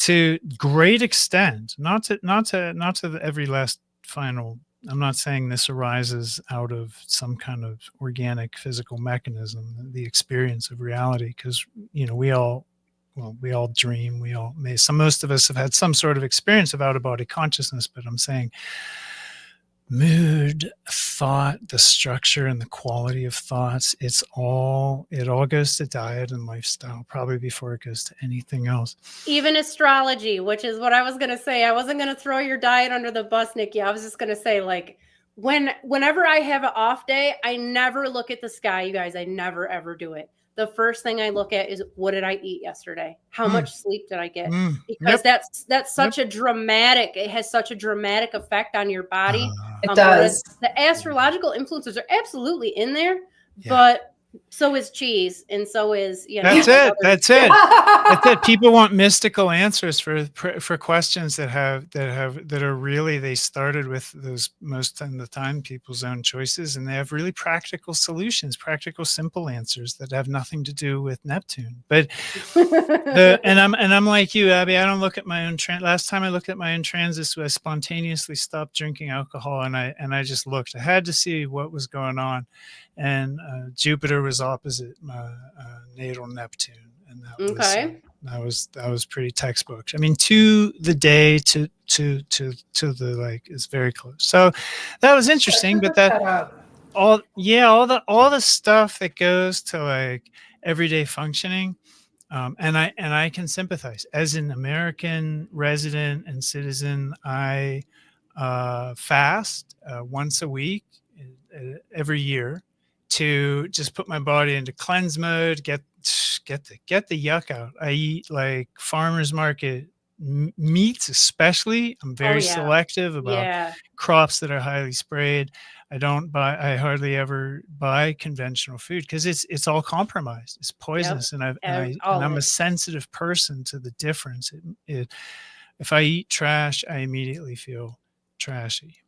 to great extent, not to every last final. I'm not saying this arises out of some kind of organic physical mechanism, the experience of reality, because we all dream. Most of us have had some sort of experience of out-of-body consciousness, but I'm saying mood, thought, the structure and the quality of thoughts, it all goes to diet and lifestyle, probably before it goes to anything else. Even astrology, which is what I was going to say. I wasn't going to throw your diet under the bus, Niki. I was just going to say, like, whenever I have an off day, I never look at the sky, you guys. I never ever do it. The first thing I look at is, what did I eat yesterday? How much sleep did I get? Because that's such a dramatic, it has such a dramatic effect on your body. It does. The astrological influences are absolutely in there, but so is cheese, and so is, you know. That's it. People want mystical answers for questions that are really, they started with those most of the time people's own choices, and they have really practical solutions, practical, simple answers that have nothing to do with Neptune. But I'm like you, Abby. I don't look at my own last time I looked at my own transits, I spontaneously stopped drinking alcohol, and I just looked. I had to see what was going on. And Jupiter was opposite my natal Neptune, and that was pretty textbook. I mean, to the day, to the, like, is very close. So that was interesting. But that all the stuff that goes to like everyday functioning, and I can sympathize. As an American resident and citizen, I fast once a week every year, to just put my body into cleanse mode, get the yuck out. I eat like farmers market meats, especially. I'm very selective about crops that are highly sprayed. I hardly ever buy conventional food because it's all compromised. It's poisonous, and I'm a sensitive person to the difference. If I eat trash, I immediately feel trashy.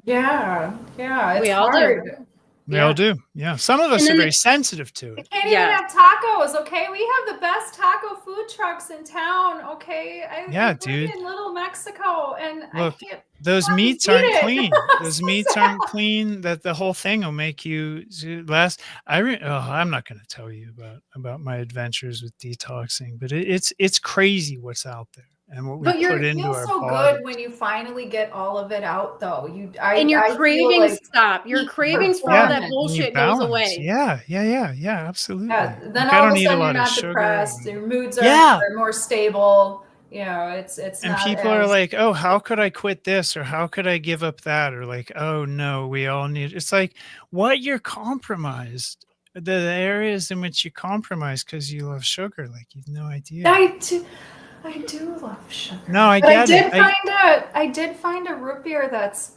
Yeah, it's we all hard. do. We all do. Yeah. Some of us are very sensitive to it. I can't even have tacos, okay? We have the best taco food trucks in town, okay? I live in Little Mexico, and look, I can't. Those meats aren't clean. Those meats aren't clean. That the whole thing will make you last. I'm not going to tell you about my adventures with detoxing, but it's crazy what's out there. And what we put into our bodies. So good when you finally get all of it out, though. Your cravings stop. Your cravings for all that bullshit goes away. Yeah, absolutely. Yeah, then all of a sudden you're not depressed. Your moods are more stable. You know, it's and not. People are like, oh, how could I quit this, or how could I give up that, or like, oh no, we all need. It's like, what, you're compromised. The areas in which you compromise because you love sugar, like, you've no idea. I do love sugar. No, I get it. I did find a root beer that's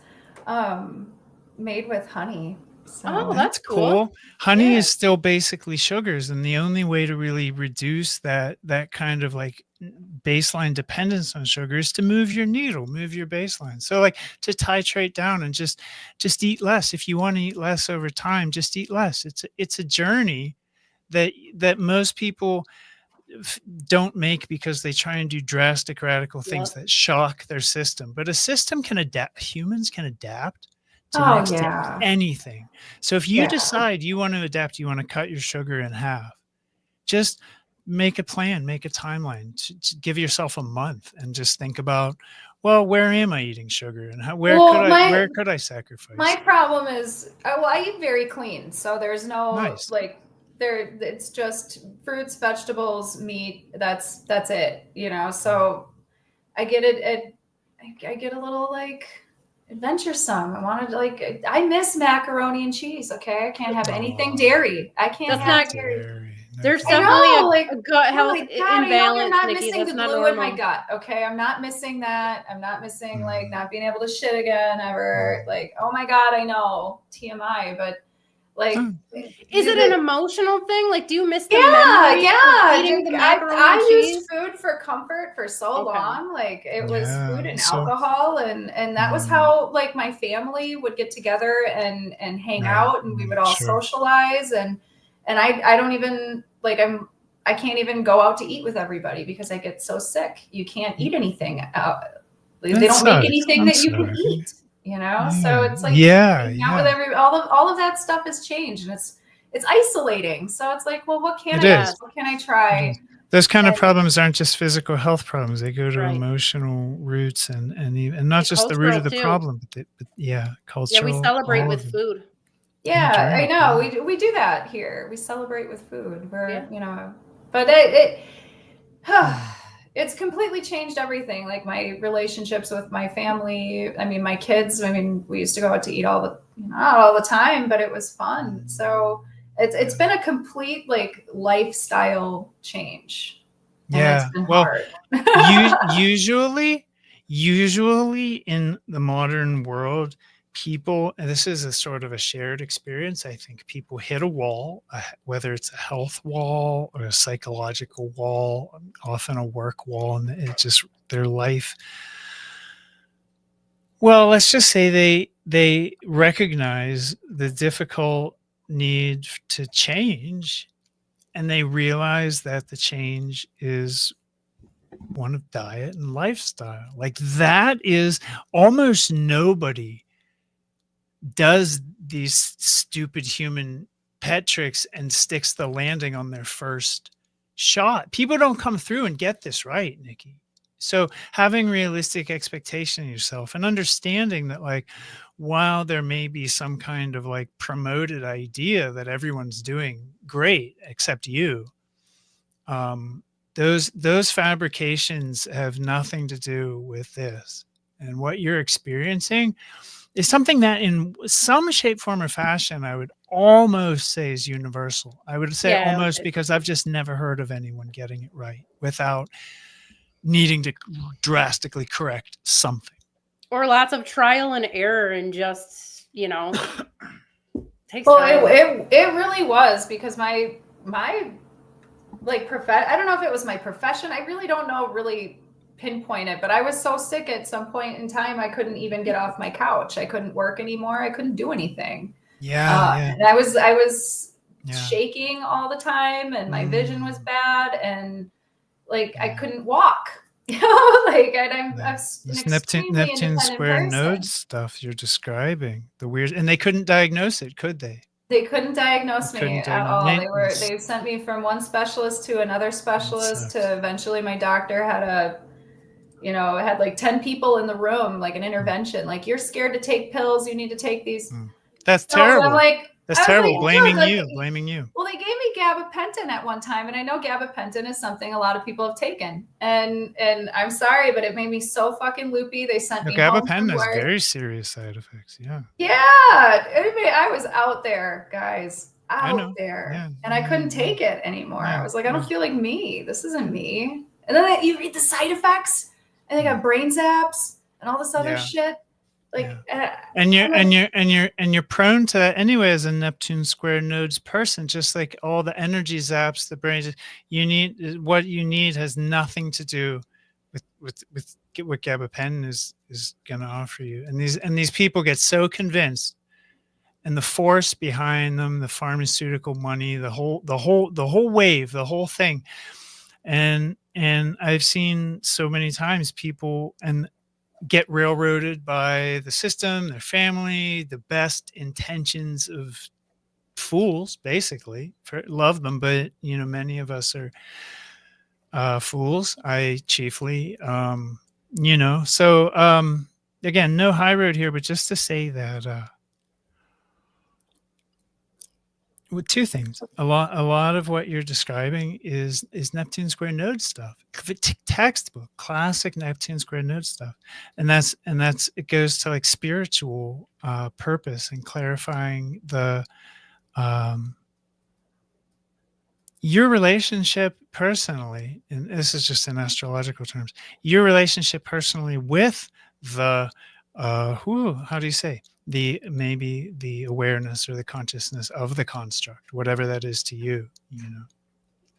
made with honey. So. Oh, that's cool. Honey is still basically sugars, and the only way to really reduce that kind of like baseline dependence on sugar is to move your needle, move your baseline. So like to titrate down and just eat less. If you want to eat less over time, just eat less. It's a journey that most people don't make because they try and do drastic, radical things that shock their system. But a system can adapt. Humans can adapt to anything. So if you decide you want to adapt, you want to cut your sugar in half, just make a plan, make a timeline, to give yourself a month and just think about, well, where am I eating sugar, and where could I sacrifice? My problem is, I eat very clean, so there's no it's just fruits, vegetables, meat. That's it, you know. So I get it. I get a little like adventuresome. I miss macaroni and cheese. Okay, I can't have anything dairy. I can't have dairy. There's definitely a gut health imbalance. You're not missing the glue in my gut. Okay, I'm not missing that. I'm not missing like not being able to shit again ever. Like, oh my God, I know, TMI, but. Like, is it an emotional thing? Like, do you miss the memory of eating the macaroni and cheese? Used food for comfort for so long. Like, it was food and alcohol, and that was how like my family would get together and hang out, and we would all socialize. And I don't even like I can't even go out to eat with everybody because I get so sick. You can't eat anything out. They don't make anything that you can eat. You know, so it's like with all of that stuff has changed, and it's isolating. So it's like, well, what can I try? Those kind of problems aren't just physical health problems; they go to emotional roots and not just the root of the problem, but cultural. Yeah, we celebrate with food. Yeah, I know. We do that here. We celebrate with food. You know, but it's completely changed everything. Like my relationships with my family. I mean, my kids. I mean, we used to go out to eat not all the time, but it was fun. So it's been a complete like lifestyle change. And Yeah. it's been Well, hard. usually in the modern world, people, and this is a sort of a shared experience, I think people hit a wall, whether it's a health wall or a psychological wall, often a work wall, and it just their life. Well, let's just say they recognize the difficult need to change, and they realize that the change is one of diet and lifestyle. Like that is almost nobody does these stupid human pet tricks and sticks the landing on their first shot. People don't come through and get this right, Niki. So having realistic expectation of yourself and understanding that, like, while there may be some kind of like promoted idea that everyone's doing great except you, those fabrications have nothing to do with this. And what you're experiencing is something that in some shape, form, or fashion, I would almost say is universal. I would say almost because I've just never heard of anyone getting it right without needing to drastically correct something. Or lots of trial and error and just, takes Well, time. it really was, because my like I don't know if it was my profession. I really don't know, really pinpoint it, but I was so sick at some point in time I couldn't even get off my couch. I couldn't work anymore. I couldn't do anything. And I was shaking all the time, and my vision was bad, and like I couldn't walk. Like I'm this Neptune square node stuff you're describing, the weird, and they couldn't diagnose it, could they? They couldn't diagnose me at all. They sent me from one specialist to another specialist to eventually my doctor had had like 10 people in the room, like an intervention. Like, you're scared to take pills, you need to take these. That's terrible. So I'm like, that's terrible. Blaming you. Well, they gave me gabapentin at one time, and I know gabapentin is something a lot of people have taken. And I'm sorry, but it made me so fucking loopy. They sent me gabapentin has very serious side effects. Yeah. Yeah. Anyway, I was out there, guys. Out there. Yeah. And I couldn't take it anymore. I was like, I don't feel like me. This isn't me. And then you read the side effects, and they got brain zaps and all this other shit. Like, and you're prone to that anyway as a Neptune square nodes person. Just like all the energy zaps, the brain. What you need has nothing to do with what gabapentin is going to offer you. And these people get so convinced, and the force behind them, the pharmaceutical money, the whole wave, the whole thing. And I've seen so many times people get railroaded by the system, their family, the best intentions of fools, basically. Love them, but many of us are fools. I chiefly, So again, no high road here, but just to say that with two things, a lot of what you're describing is Neptune square node stuff, textbook, classic Neptune square node stuff, and that's it goes to like spiritual purpose and clarifying the your relationship personally, and this is just in astrological terms, your relationship personally with the how do you say? Maybe the awareness or the consciousness of the construct, whatever that is to you. A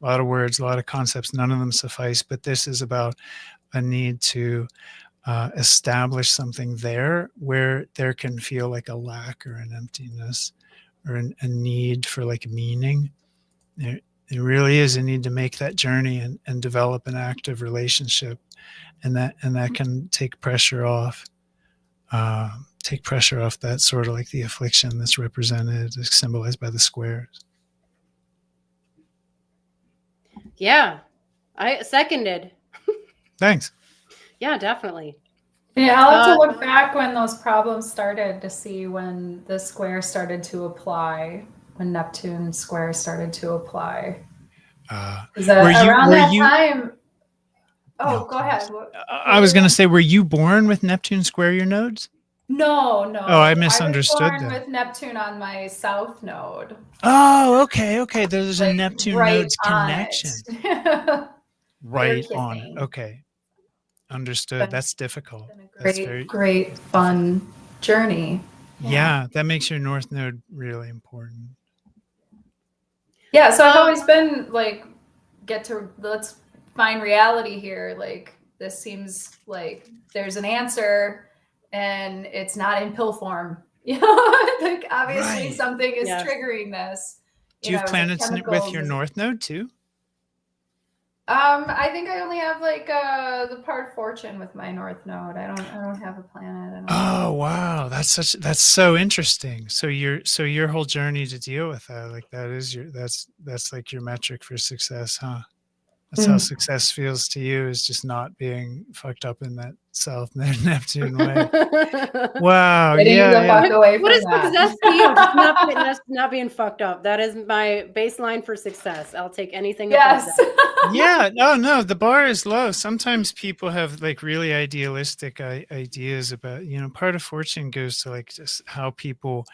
lot of words, a lot of concepts, none of them suffice, but this is about a need to establish something there where there can feel like a lack or an emptiness or a need for like meaning. There really is a need to make that journey and develop an active relationship, and that can take pressure off. Take pressure off that sort of like the affliction that's represented, symbolized by the squares. Yeah, I seconded. Thanks. Yeah, definitely. Yeah, I'll have to look back when those problems started to see when the square started to apply, when Neptune square started to apply. Around that time. Oh, No, go ahead. please. I was going to say, were you born with Neptune square your nodes? No. Oh, I I was misunderstood born that. with Neptune on my south node. Oh, okay. There's a Like Neptune right nodes on connection. it. Right on it. kissing. Okay. Understood. But That's difficult. It's been a That's great, very great, fun journey. yeah, that makes your north node really important. Yeah, so I've always been like, let's find reality here. Like, this seems like there's an answer and it's not in pill form. You know, like obviously Right. something is Yes. triggering this. Do you have the planets with chemicals your and- north node too? I think I only have like the part fortune with my north node. I don't have a planet. Oh wow, that's so interesting. So your whole journey to deal with that, like that is that's like your metric for success, huh? That's how success feels to you, is just not being fucked up in that South Neptune way. Wow. Getting the fuck away from What is that. success to you? Just not being fucked up. That is my baseline for success. I'll take anything. Yes. Yeah. No, the bar is low. Sometimes people have like really idealistic ideas about, part of fortune goes to like just how people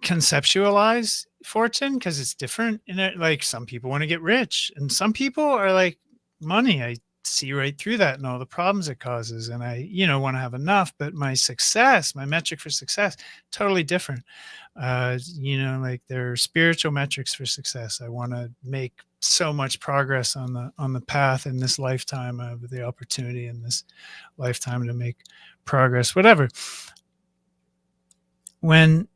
conceptualize fortune, because it's different in it. Like some people want to get rich and some people are like, money, I see right through that and all the problems it causes, and I want to have enough. But my metric for success, totally different. Like there are spiritual metrics for success. I want to make so much progress on the path in this lifetime. I have the opportunity in this lifetime to make progress, whatever. When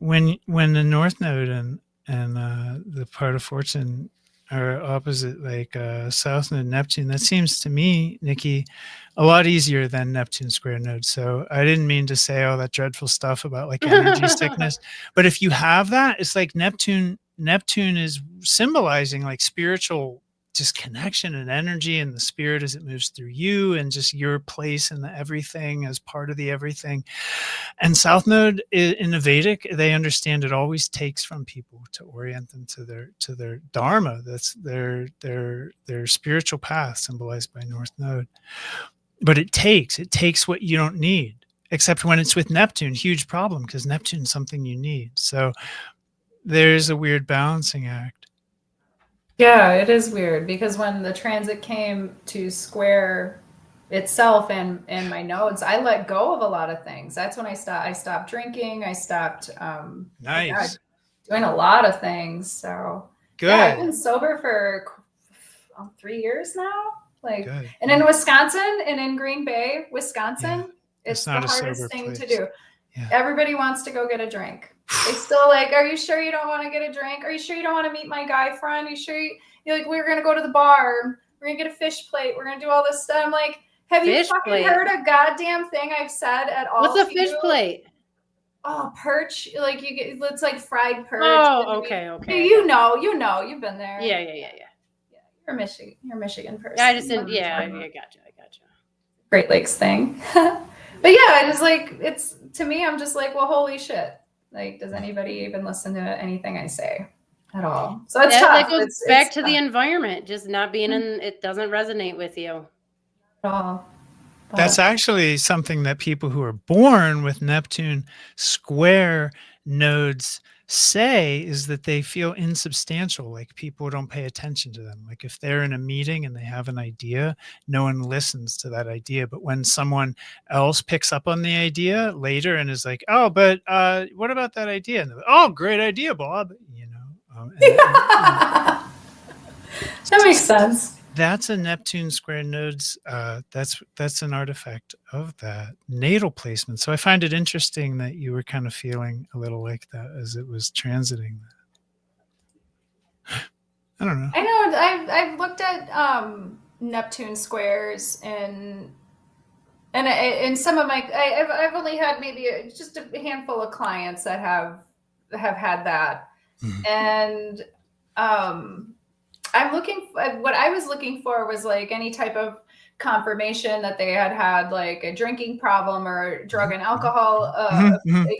the north node and the part of fortune are opposite, like south node Neptune, that seems to me, Niki, a lot easier than Neptune square node. So I didn't mean to say all that dreadful stuff about like energy sickness, but if you have that, it's like Neptune is symbolizing like spiritual just connection and energy and the spirit as it moves through you, and just your place in the everything as part of the everything. And South Node in the Vedic, they understand it always takes from people to orient them to their dharma. That's their spiritual path, symbolized by North Node. But it takes what you don't need, except when it's with Neptune, huge problem, because Neptune's something you need. So there's a weird balancing act. Yeah, it is weird, because when the transit came to square itself and my nodes, I let go of a lot of things. That's when I stopped drinking. I stopped doing a lot of things. So good. Yeah, I've been sober for 3 years now. Like, good. And in Wisconsin and in Green Bay, Wisconsin, it's the hardest thing to do. Yeah. Everybody wants to go get a drink. They still like, are you sure you don't want to get a drink? Are you sure you don't want to meet my guy friend? Are you sure you're like, we're going to go to the bar. We're going to get a fish plate. We're going to do all this stuff. I'm like, have you fucking heard a goddamn thing I've said at all? What's a fish plate? Oh, perch. Like it's like fried perch. Oh, okay. You know, you've been there. Yeah. You're a Michigan person. Yeah, I just didn't. Yeah, I gotcha. Great Lakes thing. But yeah, it's like, to me, I'm just like, well, holy shit. Like, does anybody even listen to anything I say at all? So it's tough. That goes back to the environment, just not being in, it doesn't resonate with you at all. That's actually something that people who are born with Neptune square nodes say, is that they feel insubstantial, like people don't pay attention to them. Like if they're in a meeting and they have an idea, no one listens to that idea. But when someone else picks up on the idea later and is like, oh, but what about that idea? And they're like, oh, great idea, Bob. That makes sense. That's a Neptune square nodes. That's an artifact of that natal placement. So I find it interesting that you were kind of feeling a little like that as it was transiting. I don't know. I know. I've looked at Neptune squares and some of my. I've only had maybe just a handful of clients that have had that, and what I was looking for was like any type of confirmation that they had like a drinking problem or drug and alcohol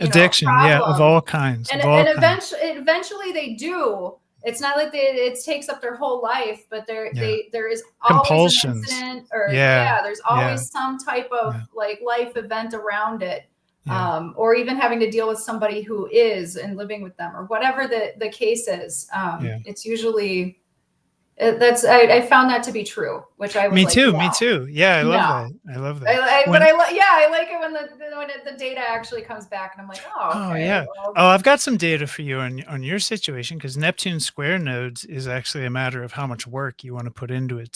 addiction, of all kinds. And eventually they do. it's not like it takes up their whole life, but there is always compulsions. an incident, or Yeah. there's always some type of like life event around it. Or even having to deal with somebody who is and living with them, or whatever the case is. It's usually I found that to be true, which I was me like, too. wow. Me too. Yeah, I love that. I love that. I like it when the data actually comes back, and I'm like, oh, okay. Yeah. Well, I've got some data for you on your situation, because Neptune square nodes is actually a matter of how much work you want to put into it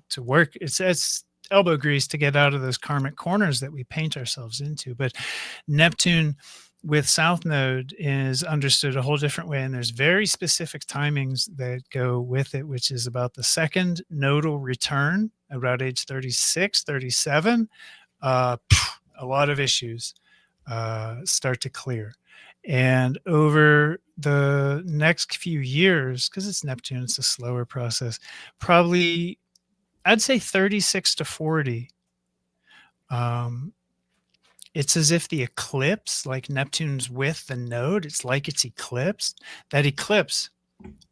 to work. It's elbow grease to get out of those karmic corners that we paint ourselves into. But Neptune with South Node is understood a whole different way, and there's very specific timings that go with it, which is about the second nodal return, about age 36, 37. A lot of issues start to clear. And over the next few years, because it's Neptune, it's a slower process, probably I'd say 36 to 40. It's as if the eclipse, like Neptune's with the node, it's like it's eclipsed. That eclipse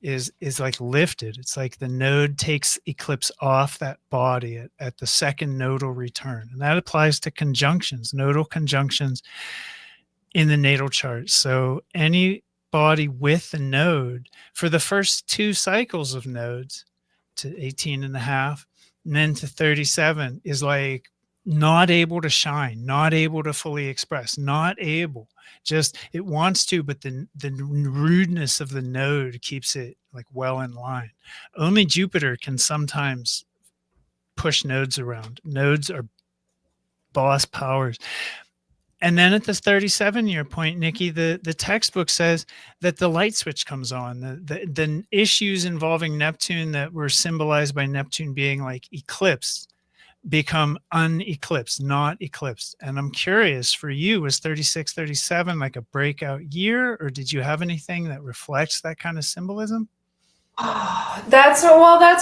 is like lifted. It's like the node takes eclipse off that body at the second nodal return. And that applies to conjunctions, nodal conjunctions in the natal chart. So any body with the node for the first 2 cycles of nodes to 18 and a half, and then to 37 is like not able to shine, not able to fully express, not able, just it wants to, but the rudeness of the node keeps it like well in line. Only Jupiter can sometimes push nodes around. Nodes are boss powers. And then at this 37-year point, Niki, the textbook says that the light switch comes on. The issues involving Neptune that were symbolized by Neptune being like eclipsed become uneclipsed, not eclipsed. And I'm curious, for you, was 36, 37 like a breakout year, or did you have anything that reflects that kind of symbolism? That's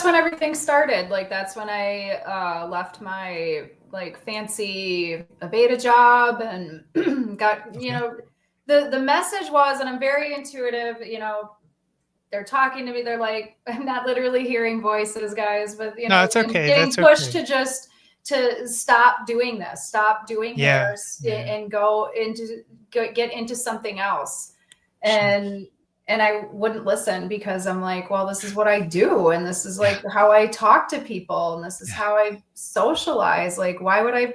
when everything started. Like, that's when I left my like fancy beta job and got, you know, the message was, and I'm very intuitive, you know, they're talking to me. They're like, I'm not literally hearing voices, guys, but you know, no, it's okay. Getting That's pushed okay. to stop doing this, stop doing hair, and get into something else. And I wouldn't listen, because I'm like, well, this is what I do. And this is like how I talk to people. And this is how I socialize. Like, why would I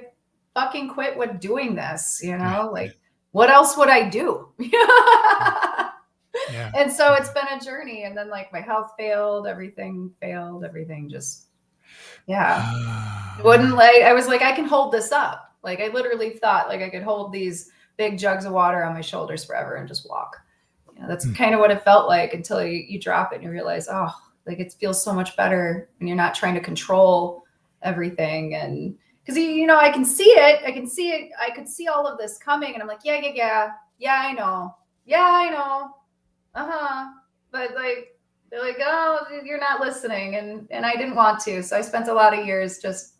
fucking quit doing this? You know, like, what else would I do? And so it's been a journey. And then like my health failed, everything just, wouldn't, like, I was like, I can hold this up. Like, I literally thought like I could hold these big jugs of water on my shoulders forever and just walk. You know, that's kind of what it felt like, until you drop it and you realize, oh, like, it feels so much better when you're not trying to control everything. And because, you know, I can see it. I could see all of this coming, and I'm like, yeah, I know. But like, they're like, oh, you're not listening. And I didn't want to. So I spent a lot of years just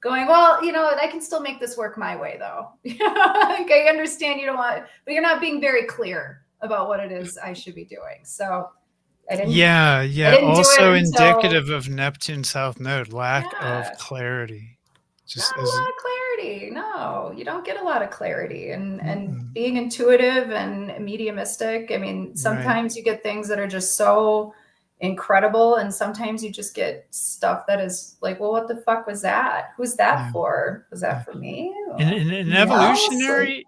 going, well, you know, I can still make this work my way, though. Like, I understand you don't want, but you're not being very clear about what it is I should be doing. So I didn't. I didn't also do it indicative of Neptune South Node, lack of clarity. Not a lot of clarity. No, you don't get a lot of clarity. And being intuitive and mediumistic, I mean, sometimes you get things that are just so incredible, and sometimes you just get stuff that is like, well, what the fuck was that? Who's that for? Was that for me? In evolutionary,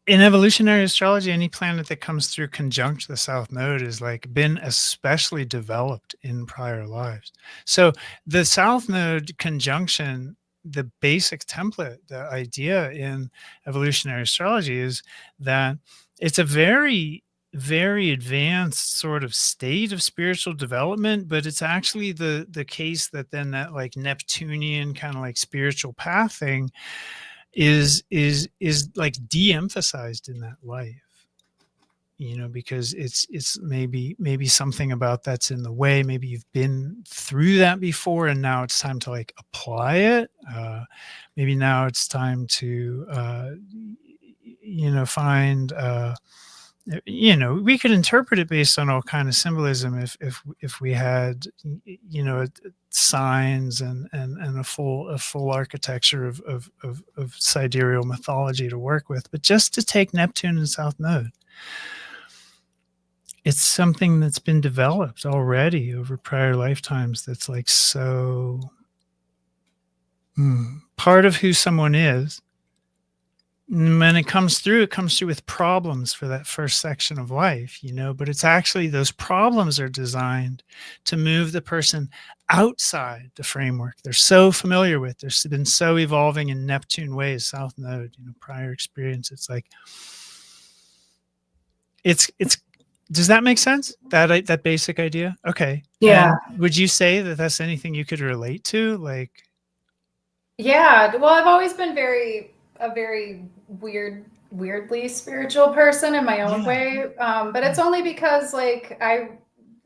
in evolutionary astrology, any planet that comes through conjunct the South Node is like been especially developed in prior lives. So the South Node conjunction, the basic template, the idea in evolutionary astrology is that it's a very, very advanced sort of state of spiritual development, but it's actually the case that then that like Neptunian kind of like spiritual path thing is like de-emphasized in that life, you know, because it's maybe something about that's in the way. Maybe you've been through that before, and now it's time to like apply it. Maybe now it's time to you know, find you know, we could interpret it based on all kind of symbolism if we had, you know, signs and a full architecture of sidereal mythology to work with. But just to take Neptune and South Node, it's something that's been developed already over prior lifetimes. That's like so part of who someone is. When it comes through with problems for that first section of life, you know, but it's actually those problems are designed to move the person outside the framework they're so familiar with. They've been so evolving in Neptune ways, South Node, you know, prior experience. It's like, it's, does that make sense? That basic idea? Okay. Yeah. And would you say that that's anything you could relate to? Like, yeah, well, I've always been a very weirdly spiritual person in my own way. But it's only because like I,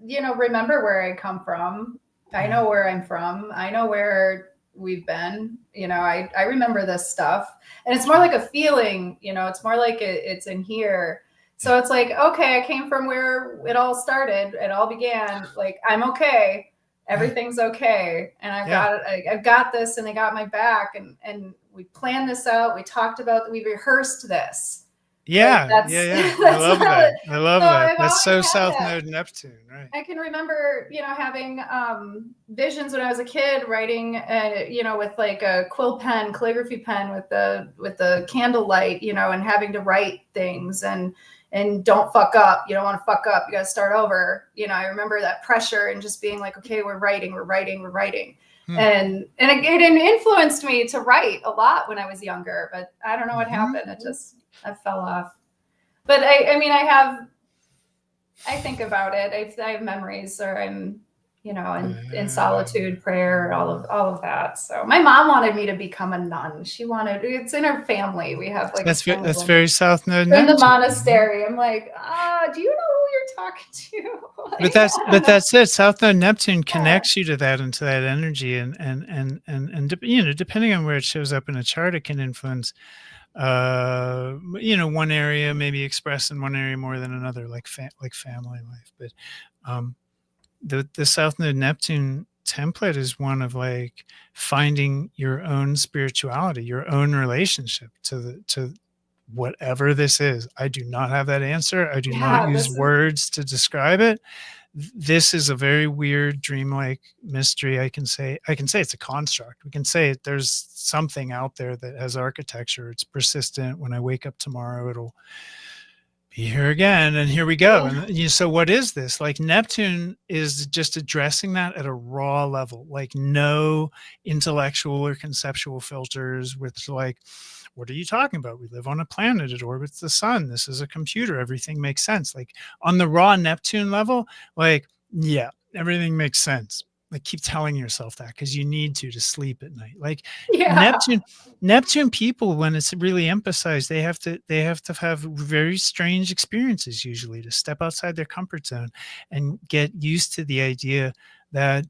you know, remember where I come from. I know where I'm from. I know where we've been. You know, I remember this stuff, and it's more like a feeling. You know, it's more like it's in here. So it's like, okay, I came from where it all started. It all began. Like, I'm okay. Everything's okay, and I've got this, and they got my back, and we planned this out. We talked about, we rehearsed this. Yeah, like, yeah. I love that. I love that. That's so South Node Neptune, right? I can remember, you know, having visions when I was a kid, writing, you know, with like a quill pen, calligraphy pen, with the candlelight, you know, and having to write things and don't fuck up. You don't want to fuck up. You got to start over. You know, I remember that pressure and just being like, okay, we're writing. And it influenced me to write a lot when I was younger, but I don't know what happened. I fell off. But I mean, I think about it. I have memories, or I'm, you know, in solitude, prayer, all of that. So my mom wanted me to become a nun. It's in her family. We have like, that's very South Node in the monastery. I'm like, do you know who you're talking to? Like, but that's it. South Node Neptune connects you to that, and to that energy, and you know, depending on where it shows up in a chart, it can influence you know, one area maybe expressed in one area more than another, like family life. But the South Node Neptune template is one of like finding your own spirituality, your own relationship to whatever this is. I do not have that answer. I do not use words to describe it. This is a very weird, dreamlike mystery. I can say it's a construct. We can say there's something out there that has architecture. It's persistent. When I wake up tomorrow, it'll be here again, and here we go. And so what is this? Like, Neptune is just addressing that at a raw level, like no intellectual or conceptual filters with like, what are you talking about? We live on a planet. It orbits the sun. This is a computer. Everything makes sense. Like, on the raw Neptune level, like, yeah, everything makes sense. Like, keep telling yourself that, because you need to sleep at night. Like, Neptune people, when it's really emphasized, they have to have very strange experiences usually to step outside their comfort zone and get used to the idea that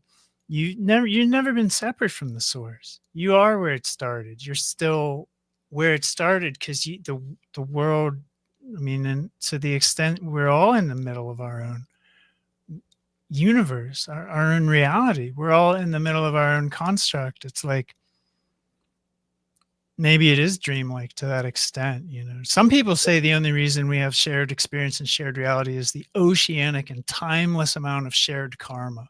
you've never been separate from the source. You are where it started. You're still where it started, because the world, I mean, and to the extent we're all in the middle of our own universe, our own reality, we're all in the middle of our own construct. It's like, maybe it is dreamlike to that extent. You know, some people say the only reason we have shared experience and shared reality is the oceanic and timeless amount of shared karma.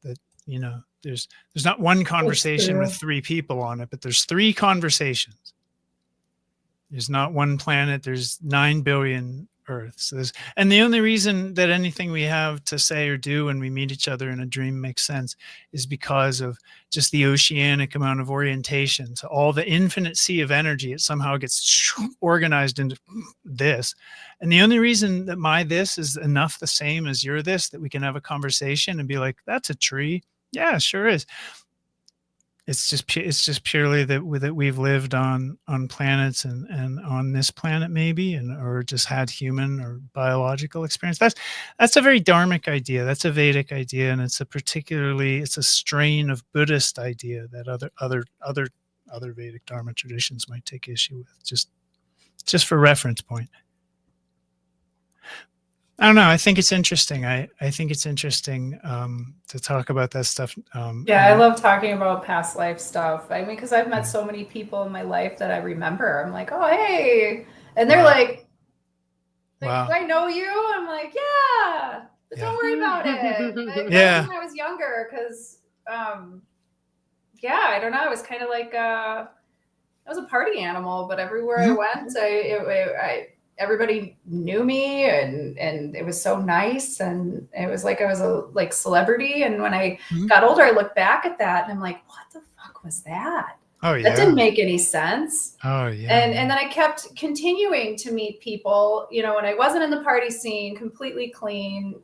That, you know, there's not one conversation with three people on it, but there's three conversations. There's not one planet, there's 9 billion Earths. And the only reason that anything we have to say or do when we meet each other in a dream makes sense is because of just the oceanic amount of orientation to all the infinite sea of energy. It somehow gets organized into this. And the only reason that my this is enough the same as your this, that we can have a conversation and be like, that's a tree. Yeah, sure is. It's just purely that we've lived on planets and on this planet maybe, or just had human or biological experience. That's a very dharmic idea. That's a Vedic idea, and it's a strain of Buddhist idea that other Vedic Dharma traditions might take issue with. Just for reference point. I don't know. I think it's interesting. I think it's interesting to talk about that stuff. Yeah, I love talking about past life stuff. I mean, because I've met so many people in my life that I remember. I'm like, oh, hey. And they're like, wow. do I know you? I'm like, yeah, but don't worry about it. When I was younger, because, I don't know. I was kind of like, I was a party animal, but everywhere I went, everybody knew me, and it was so nice, and it was like I was a celebrity. And when I got older, I look back at that and I'm like, what the fuck was that? Oh yeah, that didn't make any sense. Oh yeah. And then I kept continuing to meet people, when I wasn't in the party scene, completely clean,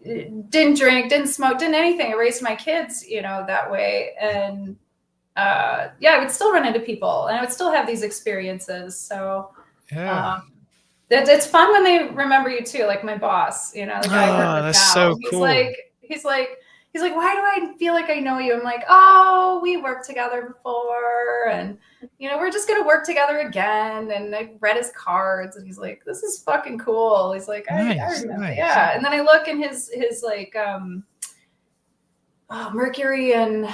didn't drink, didn't smoke, didn't anything. I raised my kids, that way. And I would still run into people, and I would still have these experiences. So it's fun when they remember you too, like my boss, the guy I work with that's now. so cool. He's like, why do I feel like I know you? I'm like, oh, we worked together before, and we're just gonna work together again. And I read his cards, and he's like, this is fucking cool. He's like, I remember, nice. yeah. And then I look in his like Mercury and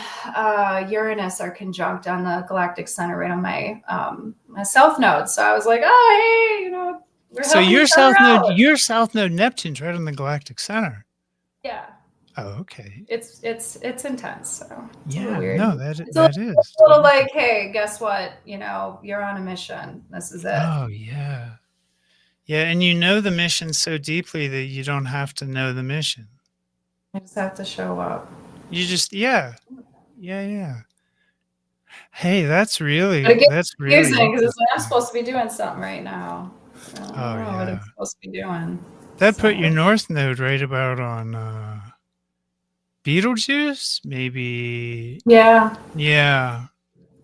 Uranus are conjunct on the galactic center right on my my south node. So I was like, oh, hey, we're so your south node Neptune's right on the galactic center. Yeah. Oh, okay. It's intense. So it's yeah, weird. No, that is a little like, hey, guess what? You're on a mission. This is it. Oh yeah. Yeah, and the mission so deeply that you don't have to know the mission. You just have to show up. You just yeah. Hey, that's really confusing because I'm supposed to be doing something right now. I don't know what I'm supposed to be doing. That put your north node right about on Betelgeuse, maybe. Yeah.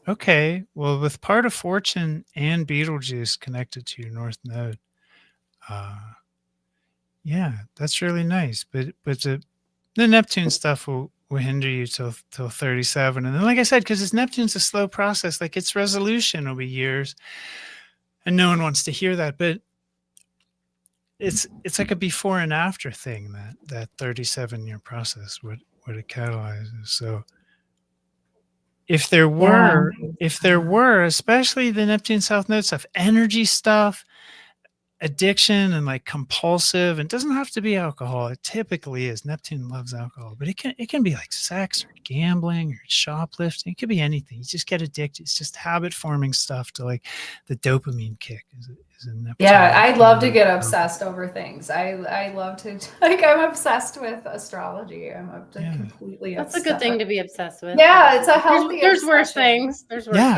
Okay. Well, with part of Fortune and Betelgeuse connected to your north node, that's really nice. But the Neptune stuff will hinder you till 37, and then, like I said, because Neptune's a slow process, like its resolution will be years, and no one wants to hear that. But it's like a before and after thing, that 37-year process, what it catalyzes. So if there were, especially the Neptune South Node stuff, energy stuff, addiction, and like compulsive, and it doesn't have to be alcohol. It typically is. Neptune loves alcohol, but it can be like sex or gambling or shoplifting. It could be anything. You just get addicted. It's just habit forming stuff to like the dopamine kick is a Neptune. Yeah, I'd love to get obsessed over things. I love to, like, I'm obsessed with astrology. I'm completely obsessed. That's a good thing to be obsessed with. Yeah, it's a healthy There's worse things. There's worse things.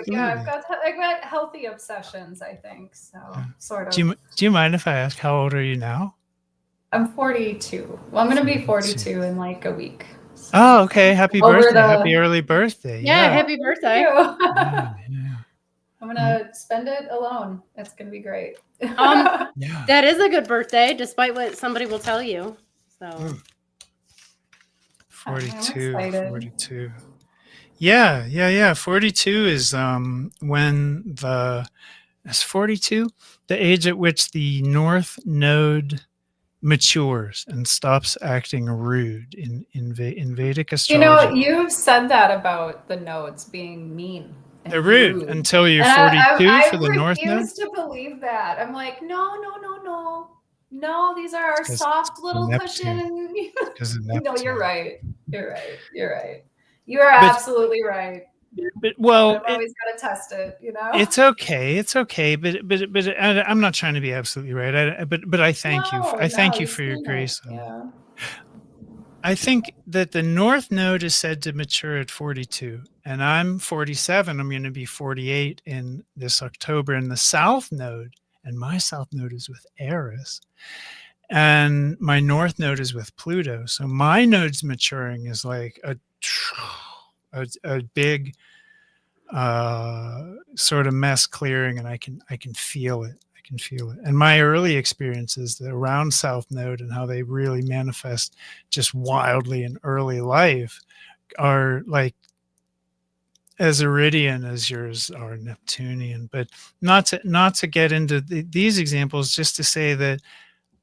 Yeah, I've got healthy obsessions, I think. So sort of. Do you mind if I ask, how old are you now? I'm 42. Well, I'm going to be 42 in like a week. So. Oh, okay. Happy birthday. Happy early birthday. Yeah, happy birthday. I'm going to spend it alone. It's going to be great. That is a good birthday, despite what somebody will tell you. So 42. Yeah. 42 is when it's 42, the age at which the North Node matures and stops acting rude in Vedic astrology. You've said that about the nodes being mean. They're rude until you're 42 for the North Node. I refuse to believe that. I'm like, no. These are our soft little cushion. No, you're right. You are absolutely right. But I've always got to test it. It's okay. But I'm not trying to be absolutely right. But I thank you. I thank you for your grace. Yeah. I think that the North Node is said to mature at 42, and I'm 47. I'm going to be 48 in this October. And the South Node, and my South Node is with Eris, and my North Node is with Pluto. So my node's maturing is like a big sort of mess clearing, and I can feel it. And my early experiences around South Node and how they really manifest just wildly in early life are like as Iridian as yours are Neptunian. But not to get into these examples, just to say that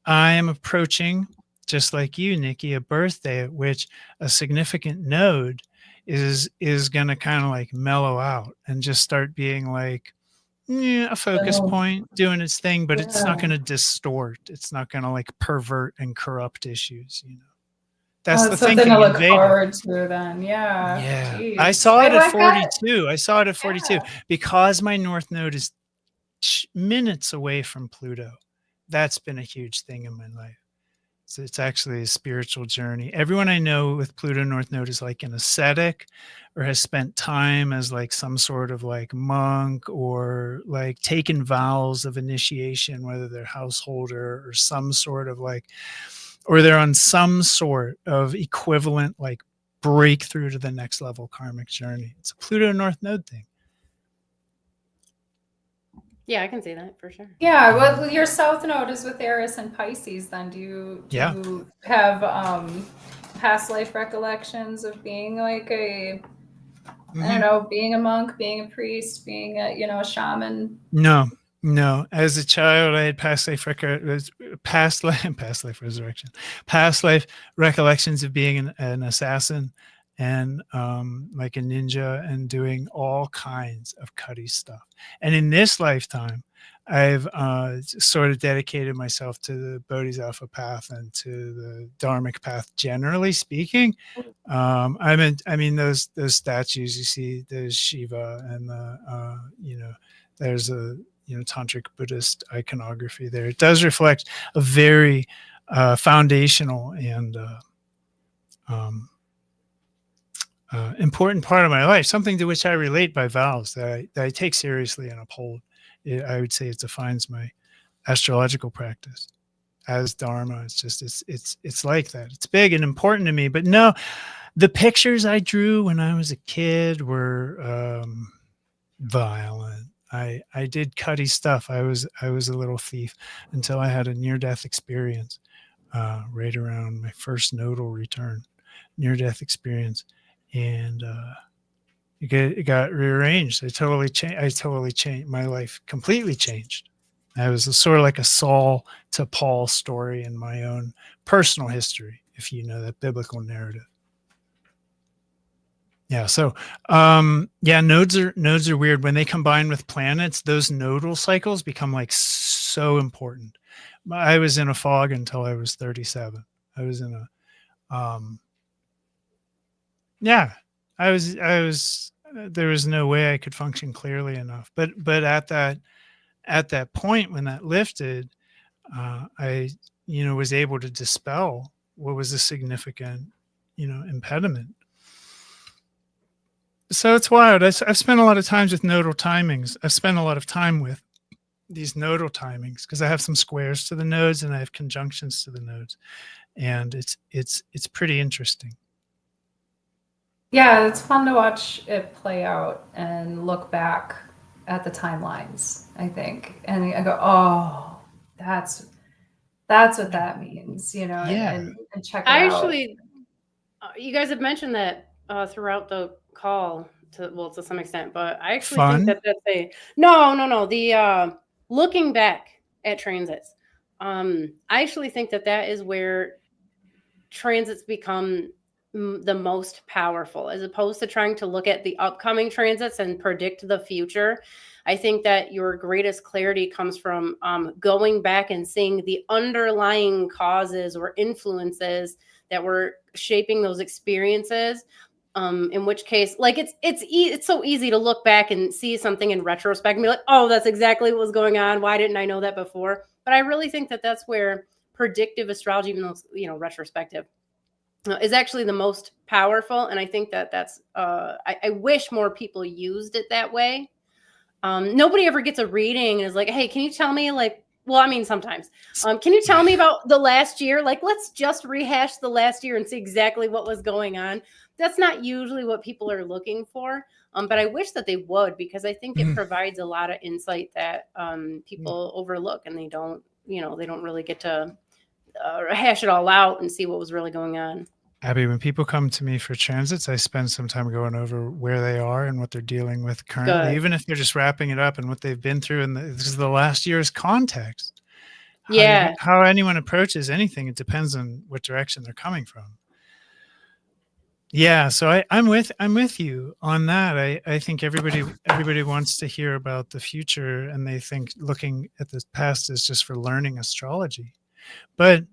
I am approaching, just like you, Nikki, a birthday at which a significant node is going to kind of like mellow out and just start being like, yeah, a focus Oh, point doing its thing, but it's not yeah. going to distort. It's not going to like pervert and corrupt issues, you know. That's Oh, the it's something to thinking in look Vedic. forward to then. Yeah. Yeah. Jeez. I saw it at I've got 42. I saw it at 42 Yeah. because my North Node is minutes away from Pluto. That's been a huge thing in my life. So it's actually a spiritual journey. Everyone I know with Pluto North Node is like an ascetic or has spent time as like some sort of like monk or like taken vows of initiation, whether they're householder or some sort of like, or they're on some sort of equivalent like breakthrough to the next level karmic journey. It's a Pluto North Node thing. Yeah, I can see that for sure. Yeah, well, your South Node is with Eris and Pisces. Then do you have past life recollections of being like a I don't know, being a monk, being a priest, being a shaman? No. As a child, I had past life recollections of being an assassin and like a ninja and doing all kinds of cutty stuff. And in this lifetime, I've sort of dedicated myself to the Bodhisattva path and to the Dharmic path, generally speaking. I mean those statues you see, there's Shiva and there's a tantric Buddhist iconography there. It does reflect a very foundational and important part of my life, something to which I relate by vows that I take seriously and uphold. I would say it defines my astrological practice as Dharma. It's just it's like that. It's big and important to me. But no, the pictures I drew when I was a kid were violent. I did cutty stuff. I was a little thief until I had a near-death experience right around my first nodal return, near-death experience, and it got rearranged. I totally changed. My life completely changed. I was sort of like a Saul to Paul story in my own personal history, if you know that biblical narrative. Yeah. So, nodes are weird when they combine with planets. Those nodal cycles become like so important. I was in a fog until I was 37. I was in a, there was no way I could function clearly enough. But at that point when that lifted, I, was able to dispel what was a significant, impediment. So it's wild. I've spent a lot of times with nodal timings. I've spent a lot of time with these nodal timings because I have some squares to the nodes and I have conjunctions to the nodes, and it's pretty interesting. Yeah, it's fun to watch it play out and look back at the timelines, I think, and I go, oh, that's what that means, Yeah. and check it out. Actually, you guys have mentioned that throughout the call to some extent, but I actually think that that's no. The looking back at transits, I actually think that is where transits become the most powerful, as opposed to trying to look at the upcoming transits and predict the future. I think that your greatest clarity comes from going back and seeing the underlying causes or influences that were shaping those experiences. In which case, like it's so easy to look back and see something in retrospect and be like, oh, that's exactly what was going on. Why didn't I know that before? But I really think that that's where predictive astrology, even though it's, retrospective, is actually the most powerful. And I think that that's I wish more people used it that way. Nobody ever gets a reading and is like, hey, can you tell me, like, well, I mean, sometimes, can you tell me about the last year? Like, let's just rehash the last year and see exactly what was going on. That's not usually what people are looking for. But I wish that they would, because I think it provides a lot of insight that people overlook, and they don't really get to hash it all out and see what was really going on. Abby, when people come to me for transits, I spend some time going over where they are and what they're dealing with currently, even if they're just wrapping it up and what they've been through. And this is the last year's context. Yeah. how anyone approaches anything, it depends on what direction they're coming from. Yeah, so I'm with you on that. I think everybody wants to hear about the future, and they think looking at the past is just for learning astrology. But,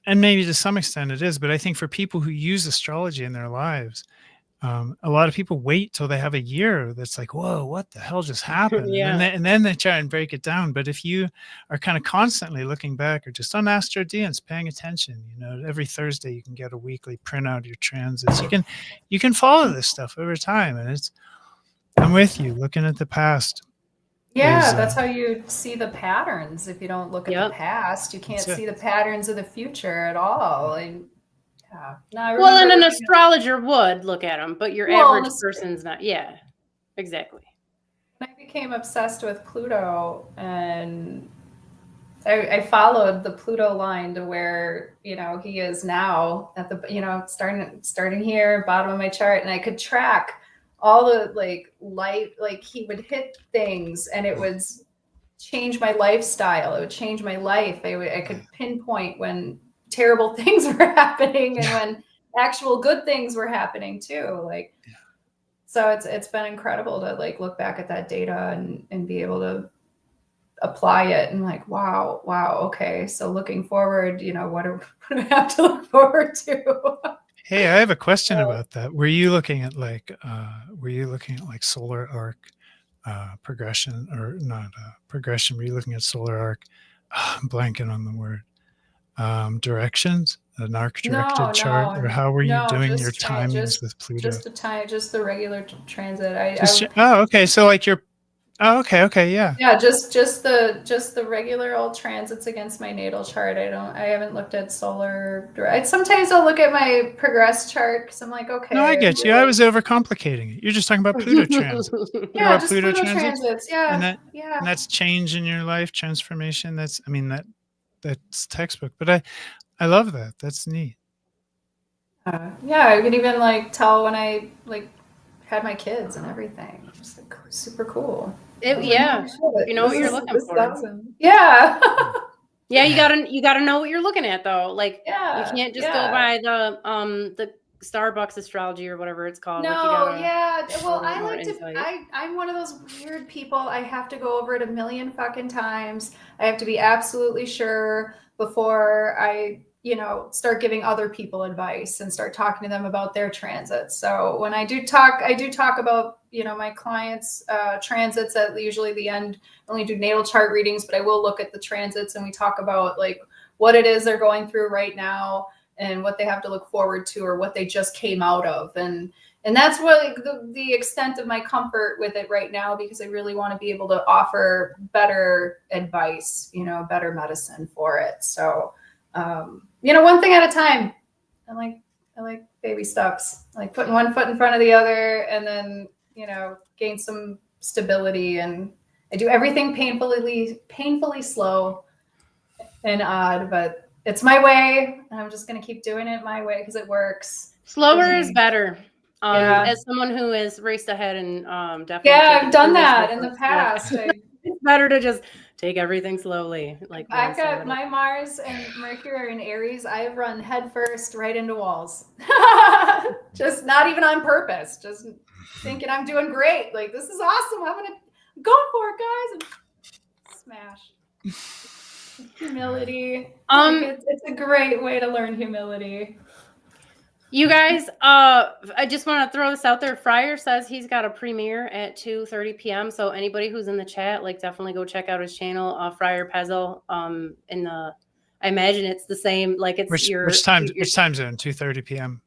and maybe to some extent it is, but I think for people who use astrology in their lives, a lot of people wait till they have a year that's like, whoa, what the hell just happened? Yeah. And then they try and break it down. But if you are kind of constantly looking back or just on Astro Dance, paying attention, every Thursday you can get a weekly printout of your transits. You can follow this stuff over time. And I'm with you, looking at the past. Yeah, that's how you see the patterns. If you don't look at Yep. the past, you can't see the patterns of the future at all. No, well, and an astrologer would look at them, but your average person's not. Yeah, exactly. I became obsessed with Pluto, and I followed the Pluto line to where he is now at the starting here, bottom of my chart, and I could track all the life, he would hit things, and it would change my lifestyle. It would change my life. I could pinpoint when terrible things were happening and when actual good things were happening too. So it's been incredible to look back at that data and be able to apply it and wow, okay, so looking forward, what do I have to look forward to? Hey, I have a question about that. Were you looking at solar arc progression, or not progression? Were you looking at solar arc? I'm blanking on the word. Directions, an arc directed chart, or how were you doing your timings with Pluto? Just the regular transit. Okay, so okay, yeah. Yeah, just the regular old transits against my natal chart. I haven't looked at solar. Sometimes I'll look at my progress chart because I'm like, okay. No, I get you. I was overcomplicating it. You're just talking about Pluto transits. Yeah, just Pluto transits. Yeah, and that's change in your life, transformation. That's textbook, but I love that. That's neat. Yeah, I could even tell when I had my kids and everything. Just super cool. Yeah, you know what you're looking for. Awesome. Yeah. Yeah, you gotta know what you're looking at though. You can't just go by the Starbucks astrology or whatever it's called. Well, I'm one of those weird people. I have to go over it a million fucking times. I have to be absolutely sure before I start giving other people advice and start talking to them about their transits. So when I do talk about my clients' transits at usually the end. I only do natal chart readings, but I will look at the transits and we talk about what it is they're going through right now and what they have to look forward to or what they just came out of. And that's really the extent of my comfort with it right now, because I really want to be able to offer better advice, better medicine for it. So, one thing at a time. I like baby steps, putting one foot in front of the other and then, gain some stability. And I do everything painfully slow and odd, but it's my way. And I'm just going to keep doing it my way because it works. Slower is better. As someone who has raced ahead and definitely. Yeah, I've done that in the past. It's better to just take everything slowly. I've got my Mars and Mercury are in Aries. I've run headfirst right into walls. Just not even on purpose. Just thinking I'm doing great. This is awesome. I'm gonna go for it, guys. And smash. Humility. It's a great way to learn humility. You guys, I just want to throw this out there. Fryer says he's got a premiere at 2:30 p.m. So anybody who's in the chat, definitely go check out his channel, Fryer Pezzo. I imagine it's the same. Which time zone? 2:30 p.m.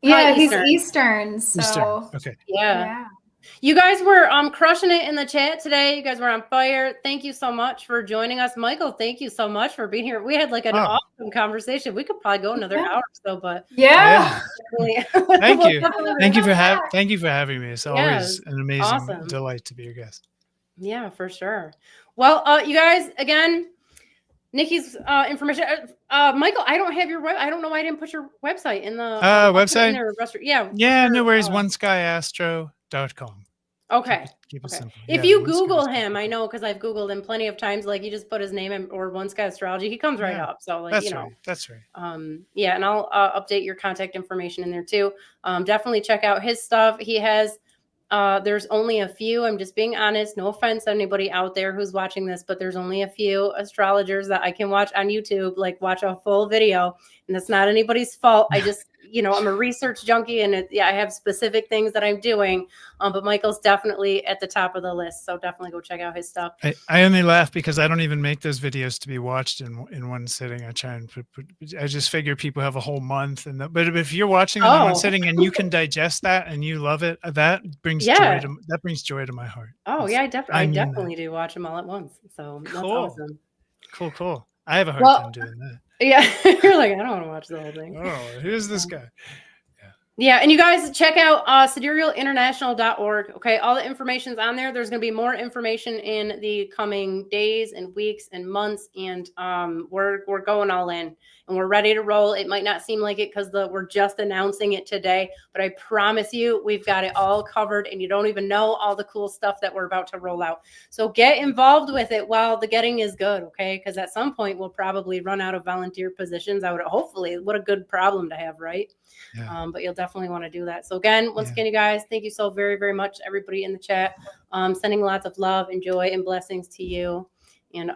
Yeah, he's Eastern. So Eastern. Okay. Yeah. You guys were crushing it in the chat today. You guys were on fire. Thank you so much for joining us. Michael, thank you so much for being here. We had an awesome conversation. We could probably go another hour or so, but Thank you. Thank you for having me. It's always an amazing delight to be your guest. Yeah, for sure. Well, you guys, again, Niki's information. Michael, I don't have your web. I don't know why I didn't put your website in the website. Yeah. No worries. OneSkyAstro.com. Okay. Keep it Okay. simple. If Yeah, you the East Google Coast. him, I know because I've Googled him plenty of times. Like you just put his name in, or One Sky Astrology, he comes right Yeah, up. So like that's right. That's right. yeah, and I'll update your contact information in there too. Definitely check out his stuff. He has there's only a few. I'm just being honest. No offense to anybody out there who's watching this, but there's only a few astrologers that I can watch on YouTube, like watch a full video. And that's not anybody's fault. I just, I'm a research junkie and I have specific things that I'm doing. But Michael's definitely at the top of the list. So definitely go check out his stuff. I only laugh because I don't even make those videos to be watched in one sitting. I try and I just figure people have a whole month, but if you're watching them in one sitting and you can digest that and you love it, that brings joy to my heart. Oh yeah, I definitely that. do watch them all at once. So that's Cool. awesome. Cool. I have a hard time doing that. Yeah, you're like, I don't want to watch the whole thing. Oh, who's this guy? Yeah, and you guys check out siderealinternational.org. Okay, all the information's on there. There's going to be more information in the coming days and weeks and months, and we're going all in and we're ready to roll. It might not seem like it because we're just announcing it today, but I promise you, we've got it all covered, and you don't even know all the cool stuff that we're about to roll out. So get involved with it while the getting is good, okay? Because at some point we'll probably run out of volunteer positions. Hopefully, what a good problem to have, right? Yeah. But you'll definitely want to do that. So again, once again, you guys, thank you so very, very much, everybody in the chat. Sending lots of love and joy and blessings to you. And